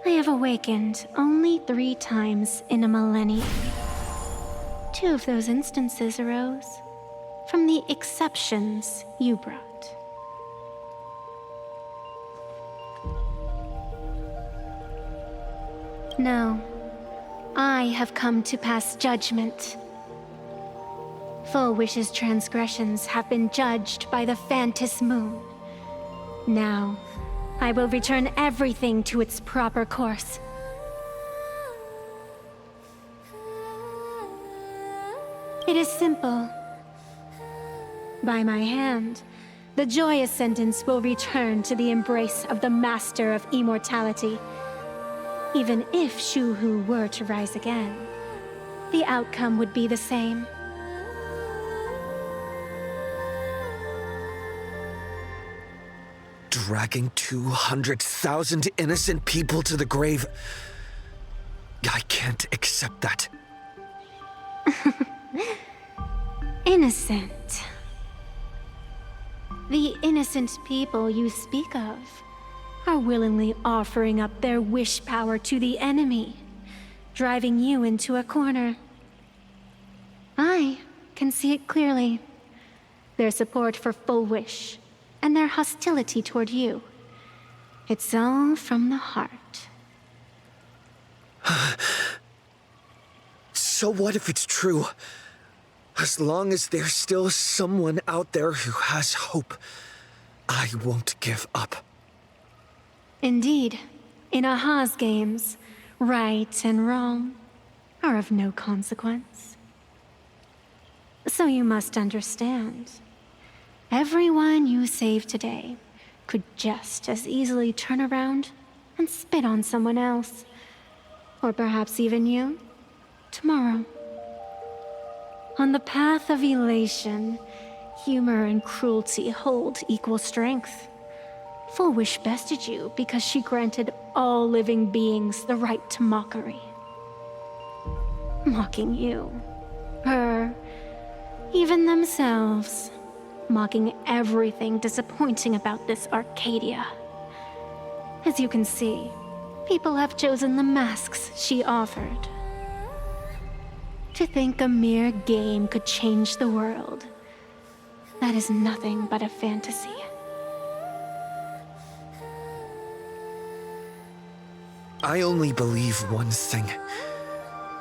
I have awakened only 3 times in a millennium. 2 of those instances arose from the exceptions you brought. No, I have come to pass judgment. Full Wish's transgressions have been judged by the Phantom Moon. Now, I will return everything to its proper course. It is simple. By my hand, the joyous sentence will return to the embrace of the Master of Immortality. Even if Shuhu were to rise again, the outcome would be the same. Dragging 200,000 innocent people to the grave. I can't accept that. Innocent. The innocent people you speak of are willingly offering up their wish power to the enemy, driving you into a corner. I can see it clearly. Their support for Full Wish and their hostility toward you. It's all from the heart. So what if it's true? As long as there's still someone out there who has hope, I won't give up. Indeed, in Aha's games, right and wrong are of no consequence. So you must understand. Everyone you save today could just as easily turn around and spit on someone else. Or perhaps even you, tomorrow. On the path of elation, humor and cruelty hold equal strength. Full Wish bested you because she granted all living beings the right to mockery. Mocking you, her, even themselves. Mocking everything disappointing about this Arcadia. As you can see, people have chosen the masks she offered. To think a mere game could change the world, that is nothing but a fantasy. I only believe one thing.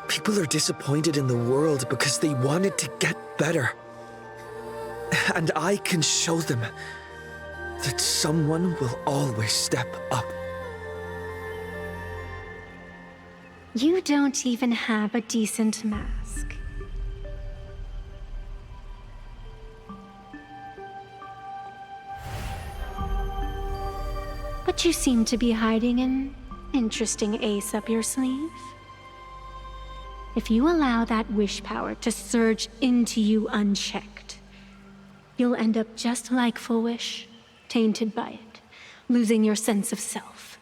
People are disappointed in the world because they wanted to get better. And I can show them that someone will always step up. You don't even have a decent mask. But you seem to be hiding an interesting ace up your sleeve. If you allow that wish power to surge into you unchecked, you'll end up just like Foolish, tainted by it, losing your sense of self.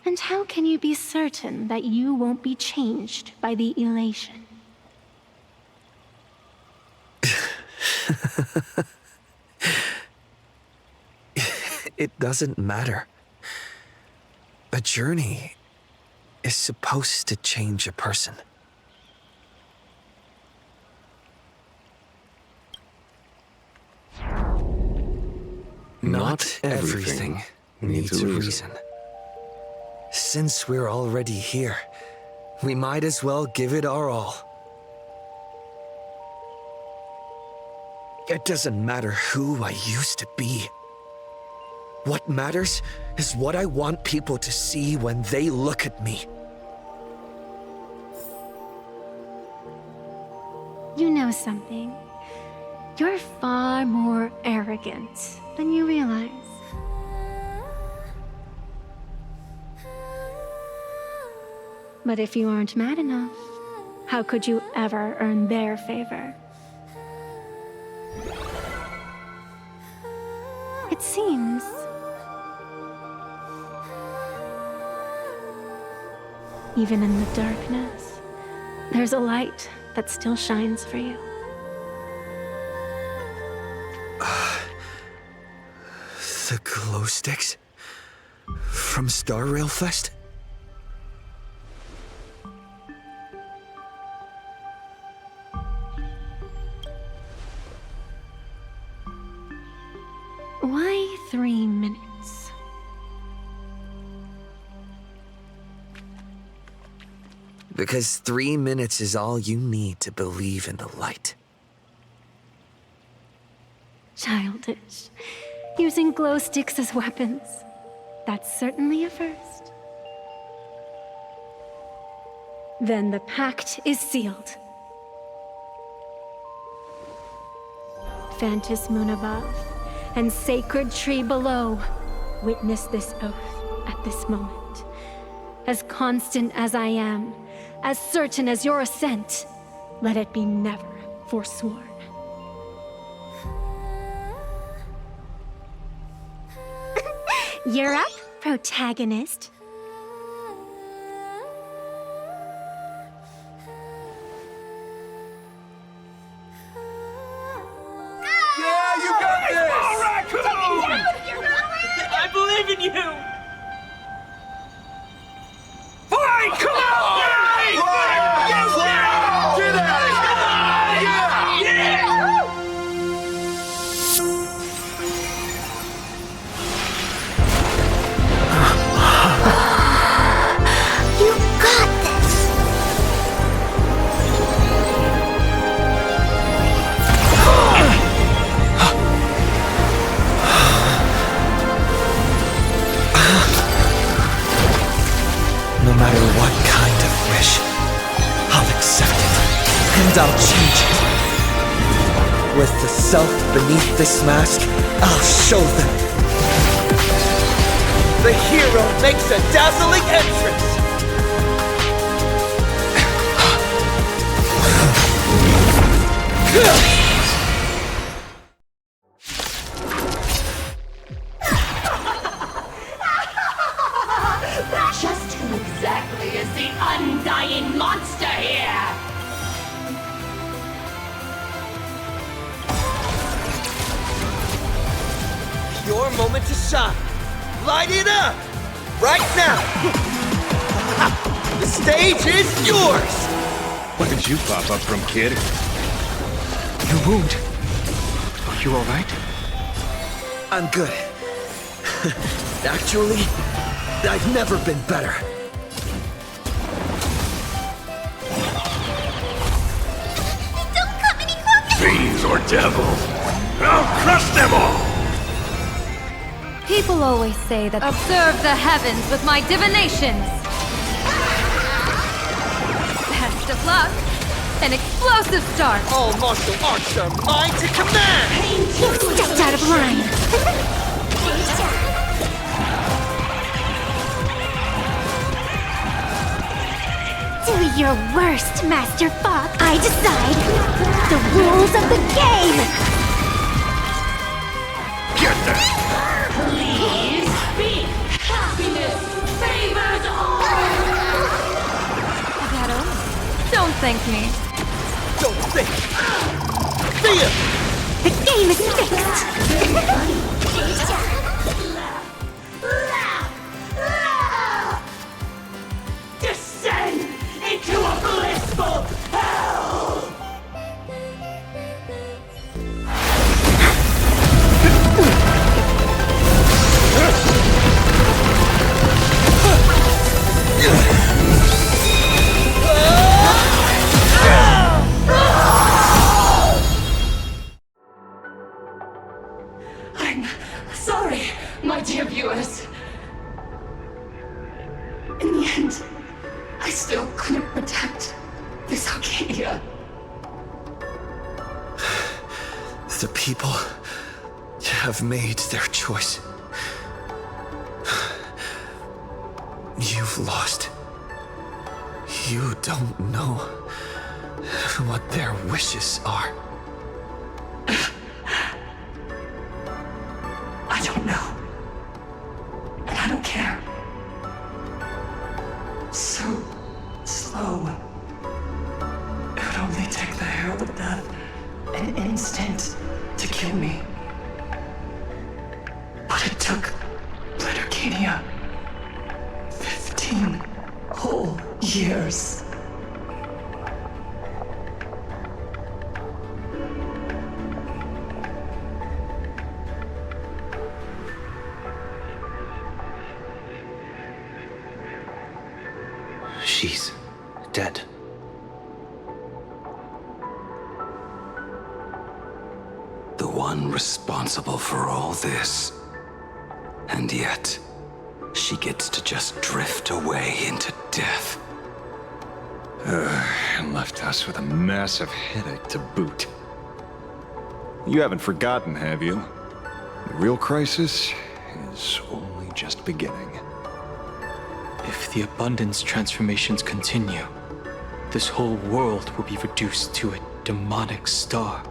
And how can you be certain that you won't be changed by the elation? It doesn't matter. A journey is supposed to change a person. Not everything needs a reason. Since we're already here, we might as well give it our all. It doesn't matter who I used to be. What matters is what I want people to see when they look at me. You know something? You're far more arrogant than you realize. But if you aren't mad enough, how could you ever earn their favor? It seems even in the darkness, there's a light that still shines for you. The glow sticks? From Star Rail Fest? Why 3 minutes? Because 3 minutes is all you need to believe in the light. Childish. Using glow sticks as weapons. That's certainly a first. Then the pact is sealed. Phantos moon above and sacred tree below, witness this oath at this moment. As constant as I am, as certain as your ascent, let it be never forsworn. You're up, protagonist. Yeah, you got this! All right, come on! I believe in you! Fine, come on! Fine! Get at it! Come on! Yeah! You got this! No matter what kind of wish, I'll accept it, and I'll change it. With the self beneath this mask, I'll show them. The hero makes a dazzling entrance! Just who exactly is the undying monster here? Your moment to shine. Light it up! Right now! The stage is yours! Where did you pop up from, kid? Your wound. Are you alright? I'm good. Actually, I've never been better. fiends or devils. I'll crush them all! People always say that observe the heavens with my divinations. Best of luck. An explosive start. All martial arts are mine to command! You stepped out of line. Do your worst, Master Fox. I decide the rules of the game. Get that! Please speak. Happiness favors all. Don't thank me. Don't think! Fear! The game is fixed. Descend into a blissful hell! I'm sorry, my dear viewers. In the end, I still couldn't protect this Arcadia. The people have made their choice. You've lost. You don't know what their wishes are. I don't know. And I don't care. So slow. It would only take the herald of death an instant to kill me. But it took Blood Arcadia 15 whole years. She's dead. The one responsible for all this. And yet, she gets to just drift away into death. And left us with a massive headache to boot. You haven't forgotten, have you? The real crisis is only just beginning. If the abundance transformations continue, this whole world will be reduced to a demonic star.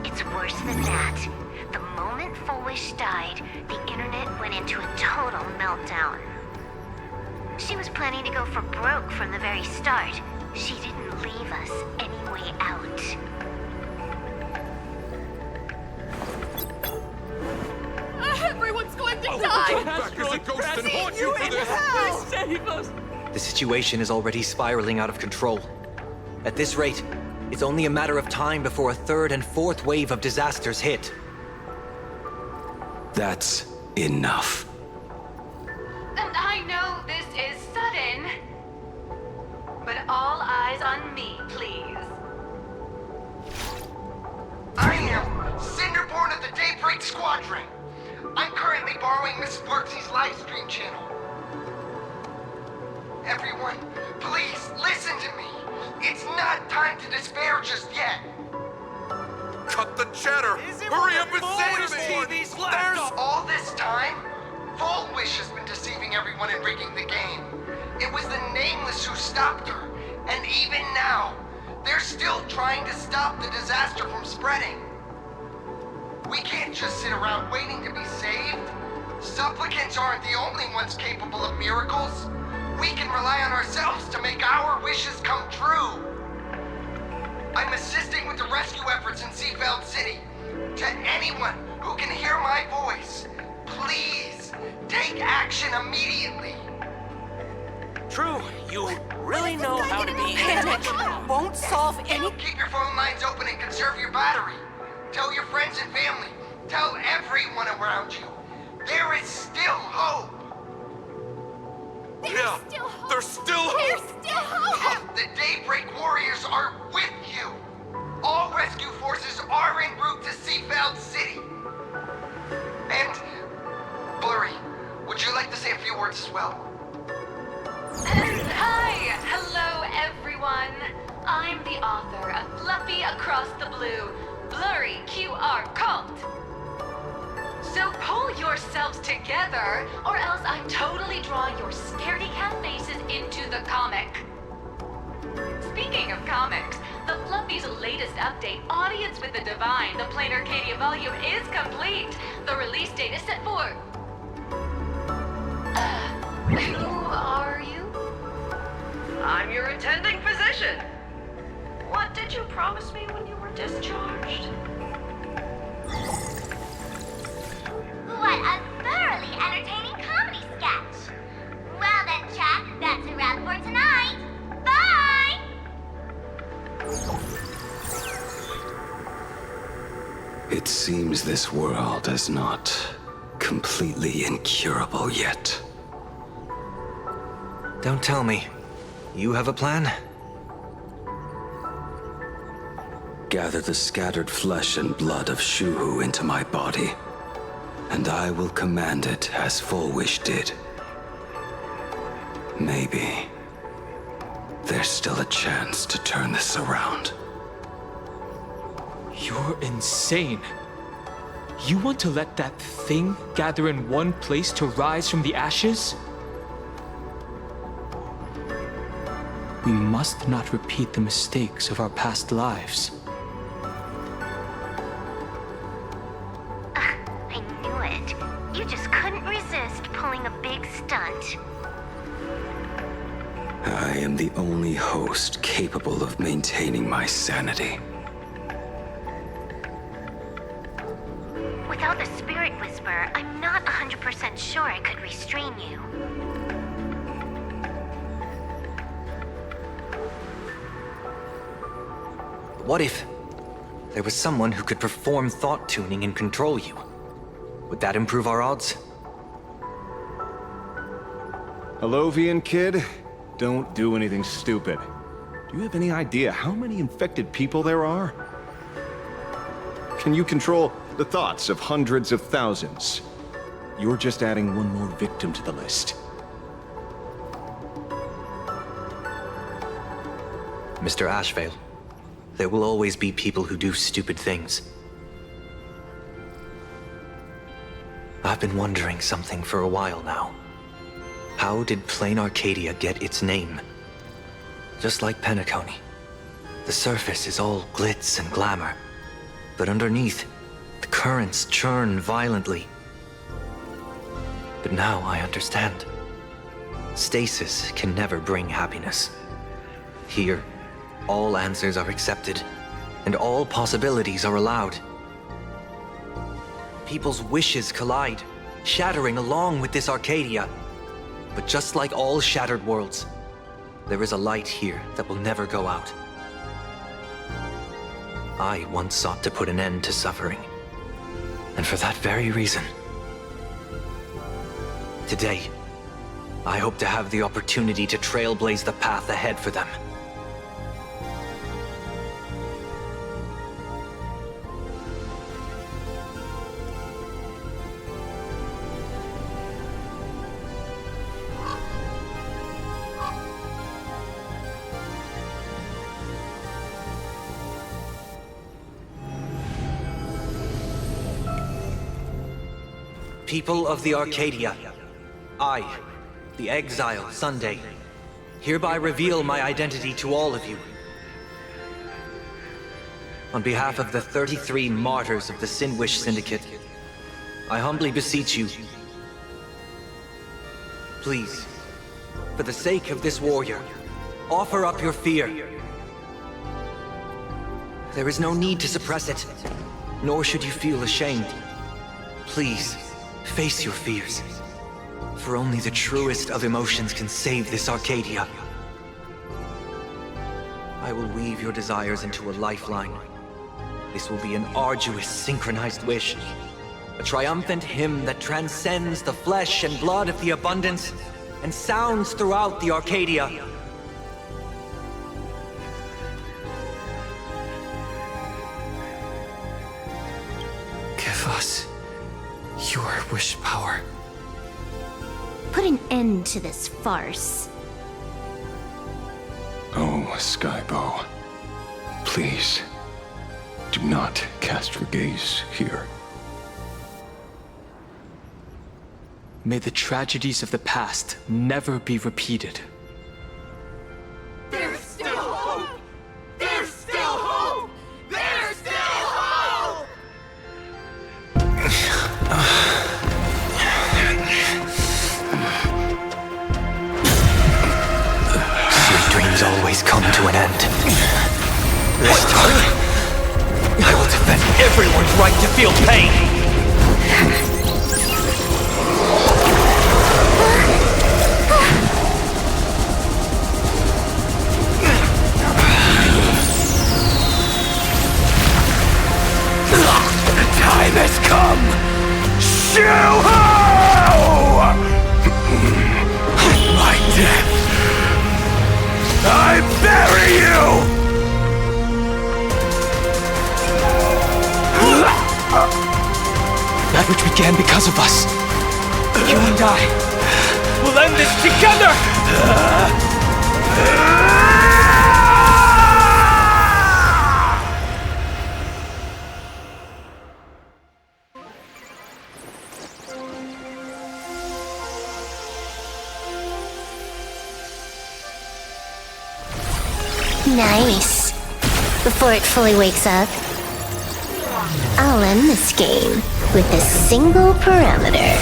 It's worse than that. The moment Foolish died, the internet went into a total meltdown. She was planning to go for broke from the very start. She didn't leave us any way out. Everyone's going to die! Back as a ghost and haunt you for this! Please save us! The situation is already spiraling out of control. At this rate, it's only a matter of time before a third and fourth wave of disasters hit. That's enough. And I know this is sudden, but all eyes on me, please. I am Cinderborn of the Daybreak Squadron. I'm currently borrowing Miss Sparksy's live stream channel. Everyone, please listen to me. It's not time to despair just yet. Cut the chatter! Hurry up and say to me! There's all this time, Foolish has been deceiving everyone and rigging the game. It was the Nameless who stopped her, and even now, they're still trying to stop the disaster from spreading. We can't just sit around waiting to be saved. Supplicants aren't the only ones capable of miracles. We can rely on ourselves to make our wishes come true. I'm assisting with the rescue efforts in Seaveld City. To anyone who can hear my voice, please take action immediately. True, you really know how to be. Panic won't solve any. Keep your phone lines open and conserve your battery. Tell your friends and family. Tell everyone around you. There is still hope. There's still hope! The Daybreak Warriors are with you. All rescue forces are en route to Seafeld City. And, Blurry, would you like to say a few words as well? Hi! Hello, everyone. I'm the author of Fluffy Across the Blue, Blurry QR Cult. So pull yourselves together, or else I totally draw your scaredy cat faces into the comic. Speaking of comics, the Fluffy's latest update, Audience with the Divine, the Plain Arcadia volume, is complete. The release date is set for... who are you? I'm your attending physician. What did you promise me when you were discharged? What a thoroughly entertaining comedy sketch! Well then, chat, that's a wrap for tonight. Bye! It seems this world is not completely incurable yet. Don't tell me. You have a plan? Gather the scattered flesh and blood of Shuhu into my body, and I will command it as Fullwish did. Maybe there's still a chance to turn this around. You're insane. You want to let that thing gather in one place to rise from the ashes? We must not repeat the mistakes of our past lives. I knew it. You just couldn't resist pulling a big stunt. I am the only host capable of maintaining my sanity. Without the Spirit Whisper, I'm not 100% sure I could restrain you. What if there was someone who could perform thought tuning and control you? Would that improve our odds? Alovian kid, don't do anything stupid. Do you have any idea how many infected people there are? Can you control the thoughts of hundreds of thousands? You're just adding one more victim to the list. Mr. Ashvale, there will always be people who do stupid things. I've been wondering something for a while now. How did Plain Arcadia get its name? Just like Penacony, the surface is all glitz and glamour, but underneath, the currents churn violently. But now I understand. Stasis can never bring happiness. Here, all answers are accepted, and all possibilities are allowed. People's wishes collide, shattering along with this Arcadia. But just like all shattered worlds, there is a light here that will never go out. I once sought to put an end to suffering, and for that very reason, today, I hope to have the opportunity to trailblaze the path ahead for them. People of the Arcadia, I, the Exile Sunday, hereby reveal my identity to all of you. On behalf of the 33 martyrs of the Sinwish Syndicate, I humbly beseech you, please, for the sake of this warrior, offer up your fear. There is no need to suppress it, nor should you feel ashamed. Please, face your fears, for only the truest of emotions can save this Arcadia. I will weave your desires into a lifeline. This will be an arduous, synchronized wish, a triumphant hymn that transcends the flesh and blood of the abundance and sounds throughout the Arcadia. Pure wish power. Put an end to this farce. Oh, Skybow. Please, do not cast your gaze here. May the tragedies of the past never be repeated. There's still hope! There's still hope! There's still hope! Sweet dreams always come to an end. This time, I will defend everyone's right to feel pain! Time has come! Shoo-ho! My death! I bury you! That which began because of us. You and I will end this together! Nice. Before it fully wakes up, I'll end this game with a single parameter.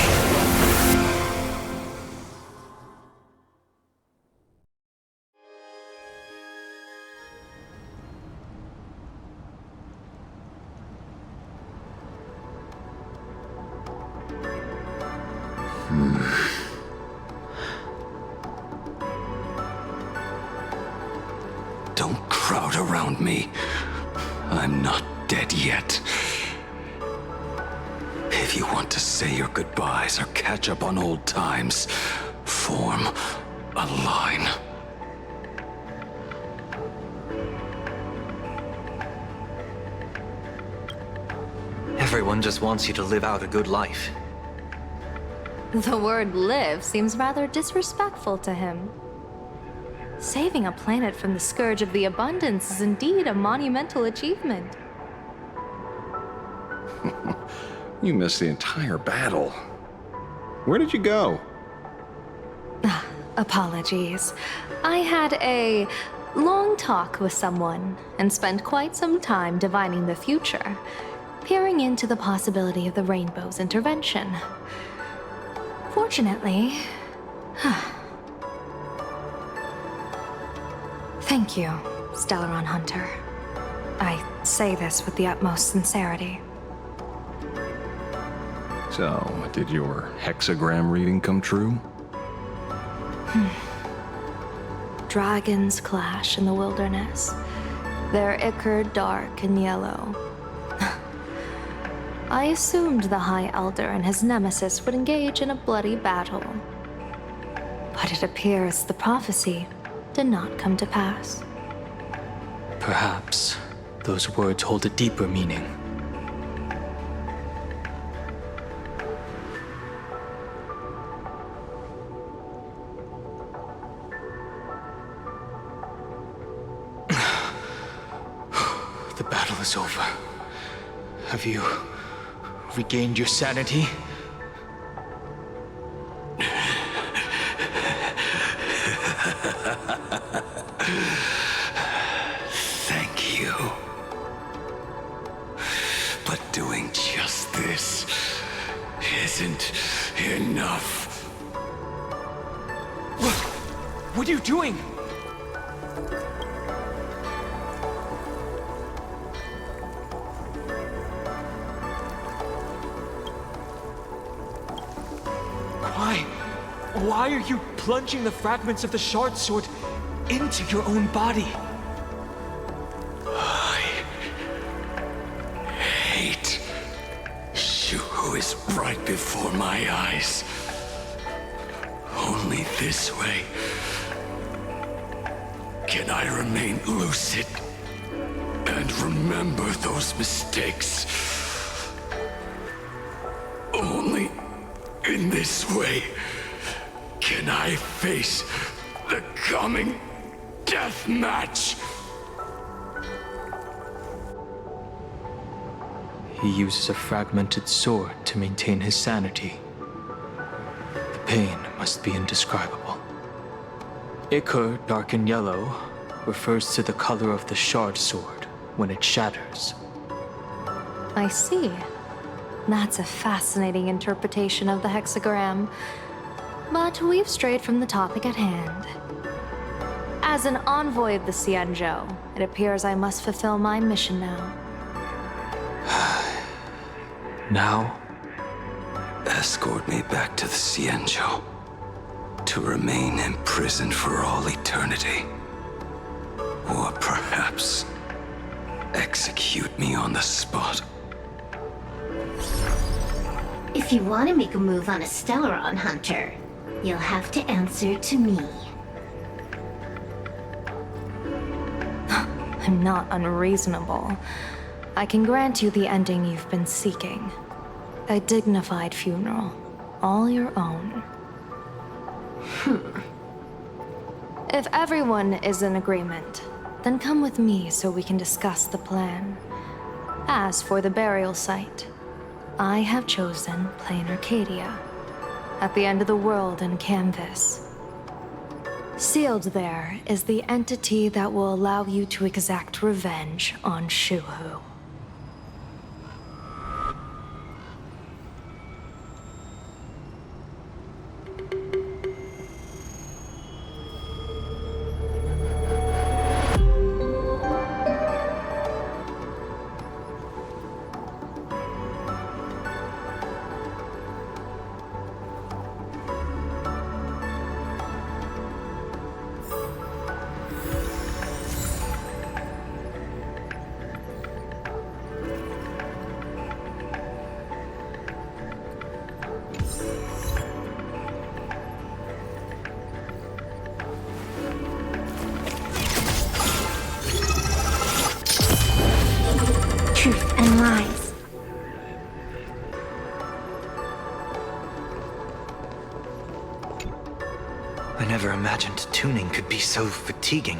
Don't crowd around me. I'm not dead yet. If you want to say your goodbyes or catch up on old times, form a line. Everyone just wants you to live out a good life. The word live seems rather disrespectful to him. Saving a planet from the scourge of the abundance is indeed a monumental achievement. You missed the entire battle. Where did you go? Apologies. I had a long talk with someone and spent quite some time divining the future, peering into the possibility of the Rainbow's intervention. Fortunately... Thank you, Stellaron Hunter. I say this with the utmost sincerity. So, did your hexagram reading come true? Dragons clash in the wilderness, their ichor dark and yellow. I assumed the High Elder and his nemesis would engage in a bloody battle. But it appears the prophecy did not come to pass. Perhaps those words hold a deeper meaning. The battle is over. Have you regained your sanity? Thank you. But doing just this isn't enough. What are you doing? Why are you plunging the fragments of the shard sword into your own body? I hate Shuhu is right before my eyes. Only this way can I remain lucid and remember those mistakes. Only In this way, can I face the coming death match? He uses a fragmented sword to maintain his sanity. The pain must be indescribable. Ichor, dark and yellow, refers to the color of the shard sword when it shatters. I see. That's a fascinating interpretation of the hexagram. But we've strayed from the topic at hand. As an envoy of the Xianzhou, it appears I must fulfill my mission now. Now? Escort me back to the Xianzhou, to remain imprisoned for all eternity. Or perhaps execute me on the spot. If you want to make a move on a Stellaron Hunter, you'll have to answer to me. I'm not unreasonable. I can grant you the ending you've been seeking. A dignified funeral, all your own. If everyone is in agreement, then come with me so we can discuss the plan. As for the burial site, I have chosen Plain Arcadia, at the end of the world in Canvas. Sealed there is the entity that will allow you to exact revenge on Shuhu. Truth and lies. I never imagined tuning could be so fatiguing.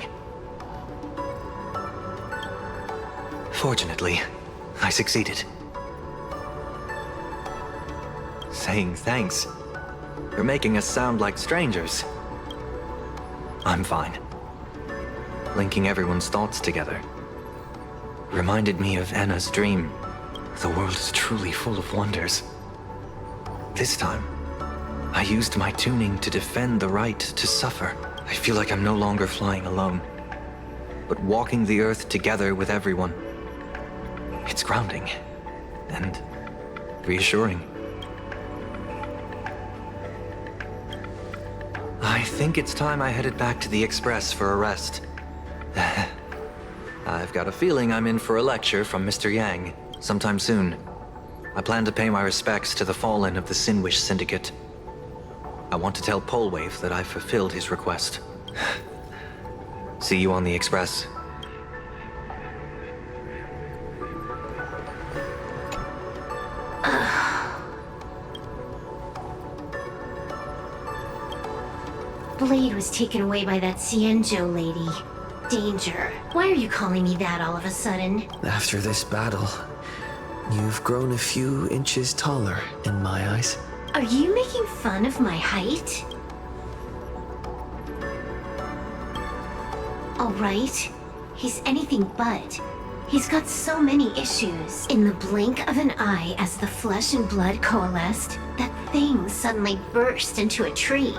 Fortunately, I succeeded. Saying thanks. You're making us sound like strangers. I'm fine. Linking everyone's thoughts together reminded me of Anna's dream. The world is truly full of wonders. This time, I used my tuning to defend the right to suffer. I feel like I'm no longer flying alone, but walking the earth together with everyone. It's grounding and reassuring. I think it's time I headed back to the Express for a rest. I've got a feeling I'm in for a lecture from Mr. Yang sometime soon. I plan to pay my respects to the fallen of the Sinwish Syndicate. I want to tell Polwave that I've fulfilled his request. See you on the Express. Blade was taken away by that Xianzhou lady. Danger. Why are you calling me that all of a sudden? After this battle, you've grown a few inches taller in my eyes. Are you making fun of my height? All right. He's anything but. He's got so many issues. In the blink of an eye, as the flesh and blood coalesced, that thing suddenly burst into a tree.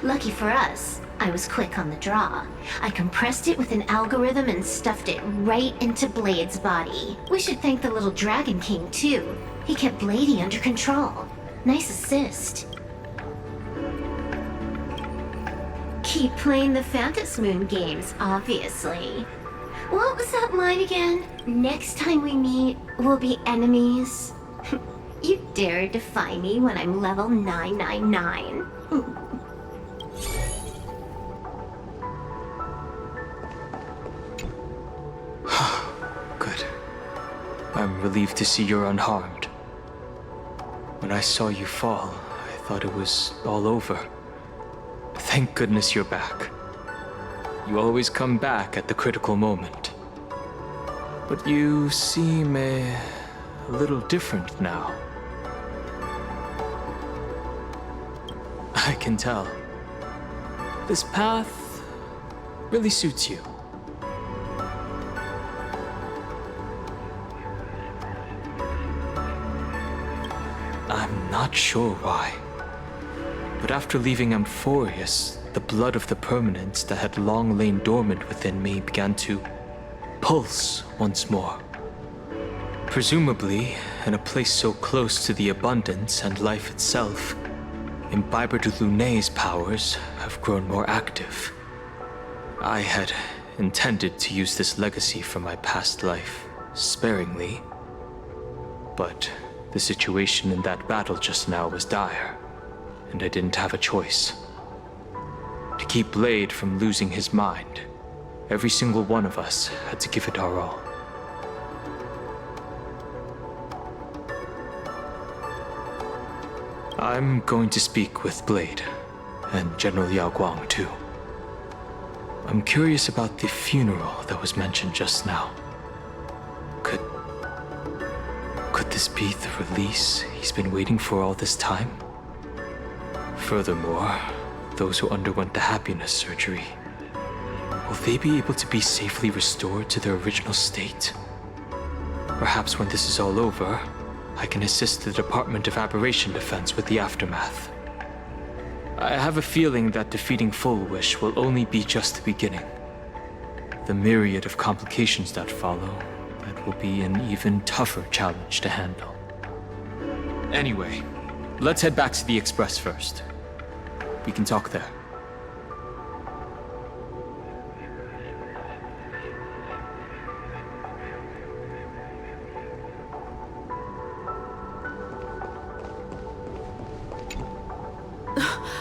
Lucky for us, I was quick on the draw. I compressed it with an algorithm and stuffed it right into Blade's body. We should thank the little Dragon King, too. He kept Bladey under control. Nice assist. Keep playing the Phantasmoon games, obviously. What was that line again? Next time we meet, we'll be enemies. You dare defy me when I'm level 999. Good. I'm relieved to see you're unharmed. When I saw you fall, I thought it was all over. Thank goodness you're back. You always come back at the critical moment. But you seem a little different now. I can tell. This path really suits you. I'm not sure why, but after leaving Amphorius, the blood of the permanence that had long lain dormant within me began to pulse once more. Presumably, in a place so close to the abundance and life itself, Imbiber de Lunay's powers have grown more active. I had intended to use this legacy from my past life sparingly, but the situation in that battle just now was dire, and I didn't have a choice. To keep Blade from losing his mind, every single one of us had to give it our all. I'm going to speak with Blade, and General Yao Guang too. I'm curious about the funeral that was mentioned just now. Could this be the release he's been waiting for all this time? Furthermore, those who underwent the happiness surgery, will they be able to be safely restored to their original state? Perhaps when this is all over, I can assist the Department of Aberration Defense with the aftermath. I have a feeling that defeating Full Wish will only be just the beginning. The myriad of complications that follow, that will be an even tougher challenge to handle. Anyway, let's head back to the Express first. We can talk there.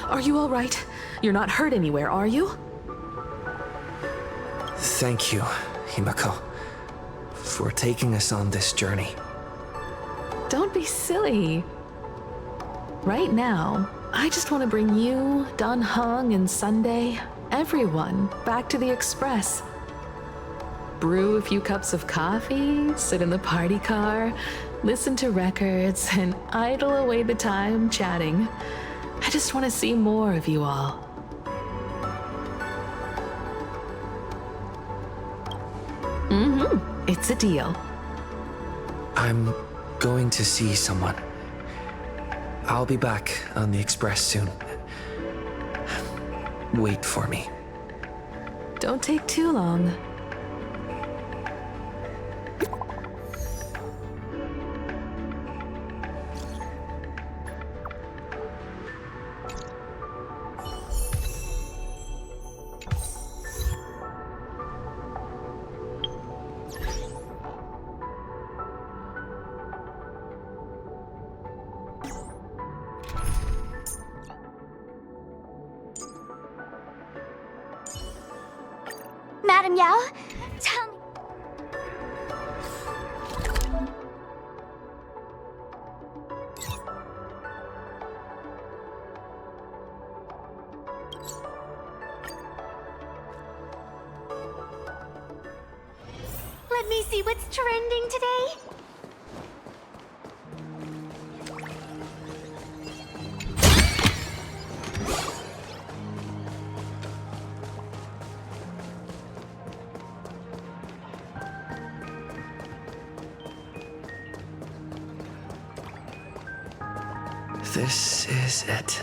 Are you all right? You're not hurt anywhere, are you? Thank you, Himako, for taking us on this journey. Don't be silly. Right now, I just want to bring you, Dan Heng, and Sunday, everyone, back to the Express. Brew a few cups of coffee, sit in the party car, listen to records, and idle away the time chatting. I just want to see more of you all. It's a deal. I'm going to see someone. I'll be back on the Express soon. Wait for me. Don't take too long. Madam Yao, tell me. Let me see what's trending today. This is it.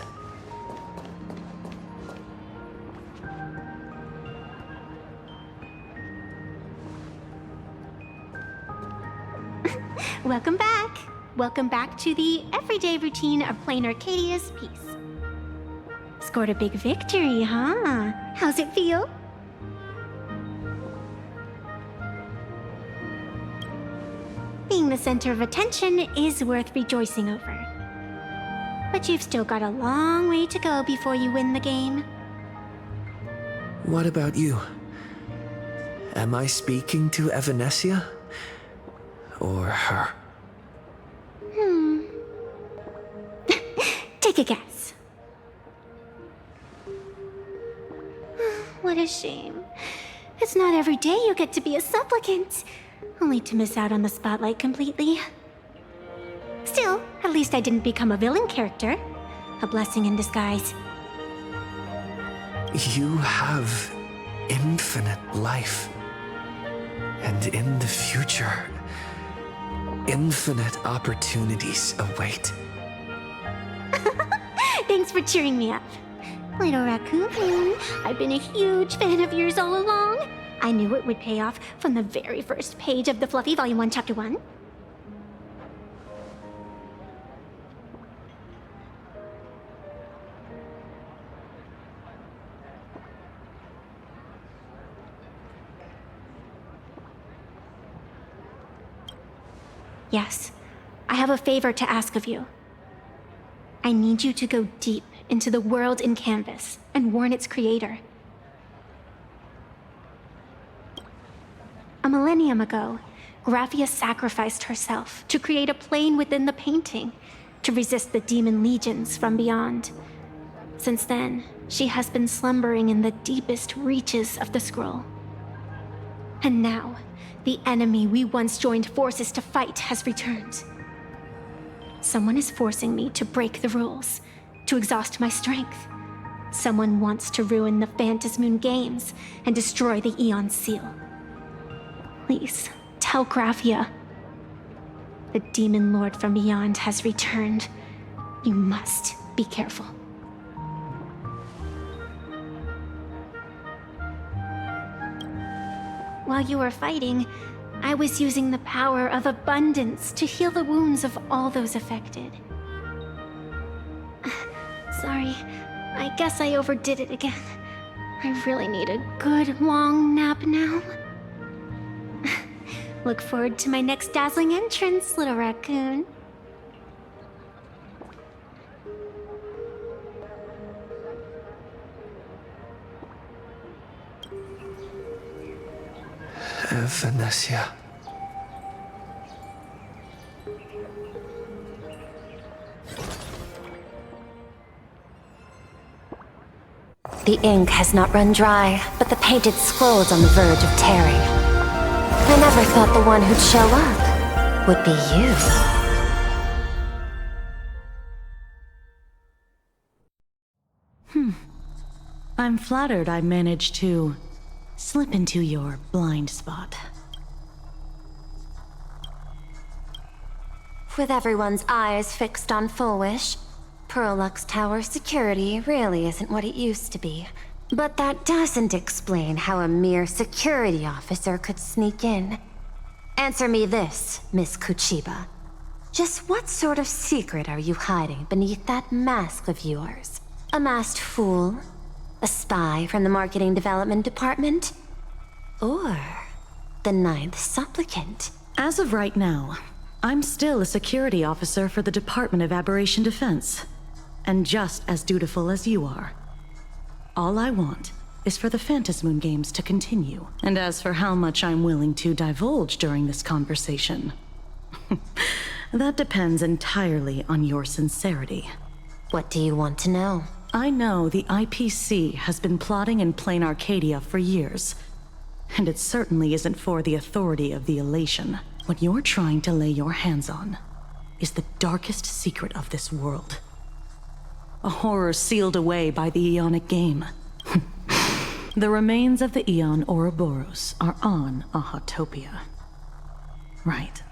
Welcome back. Welcome back to the everyday routine of playing Arcadia's piece. Scored a big victory, huh? How's it feel? Being the center of attention is worth rejoicing over. But you've still got a long way to go before you win the game. What about you? Am I speaking to Evanesia? Or her? Take Take a guess. What a shame. It's not every day you get to be a supplicant, only to miss out on the spotlight completely. Still, at least I didn't become a villain character. A blessing in disguise. You have infinite life. And in the future, infinite opportunities await. Thanks for cheering me up. Little raccoon, I've been a huge fan of yours all along. I knew it would pay off from the very first page of the Fluffy Volume 1, Chapter 1. Yes, I have a favor to ask of you. I need you to go deep into the world in Canvas and warn its creator. A millennium ago, Graphia sacrificed herself to create a plane within the painting to resist the demon legions from beyond. Since then, she has been slumbering in the deepest reaches of the scroll. And now, the enemy we once joined forces to fight has returned. Someone is forcing me to break the rules, to exhaust my strength. Someone wants to ruin the Phantasmoon games and destroy the Aeon Seal. Please, tell Graphia. The Demon Lord from beyond has returned. You must be careful. While you were fighting, I was using the power of abundance to heal the wounds of all those affected. Sorry, I guess I overdid it again. I really need a good long nap now. Look forward to my next dazzling entrance, little raccoon. Venetia. The ink has not run dry, but the painted scroll's on the verge of tearing. I never thought the one who'd show up would be you. I'm flattered I managed to slip into your blind spot. With everyone's eyes fixed on Full Wish, Pearlux Tower security really isn't what it used to be. But that doesn't explain how a mere security officer could sneak in. Answer me this, Miss Kuchiba. Just what sort of secret are you hiding beneath that mask of yours? A masked fool? A spy from the Marketing Development Department? Or the Ninth Supplicant? As of right now, I'm still a security officer for the Department of Aberration Defense, and just as dutiful as you are. All I want is for the Phantasmoon games to continue. And as for how much I'm willing to divulge during this conversation, that depends entirely on your sincerity. What do you want to know? I know the IPC has been plotting in plain Arcadia for years, and it certainly isn't for the authority of the Elation. What you're trying to lay your hands on is the darkest secret of this world. A horror sealed away by the Aeonic game. The remains of the Aeon Ouroboros are on Ahatopia. Right.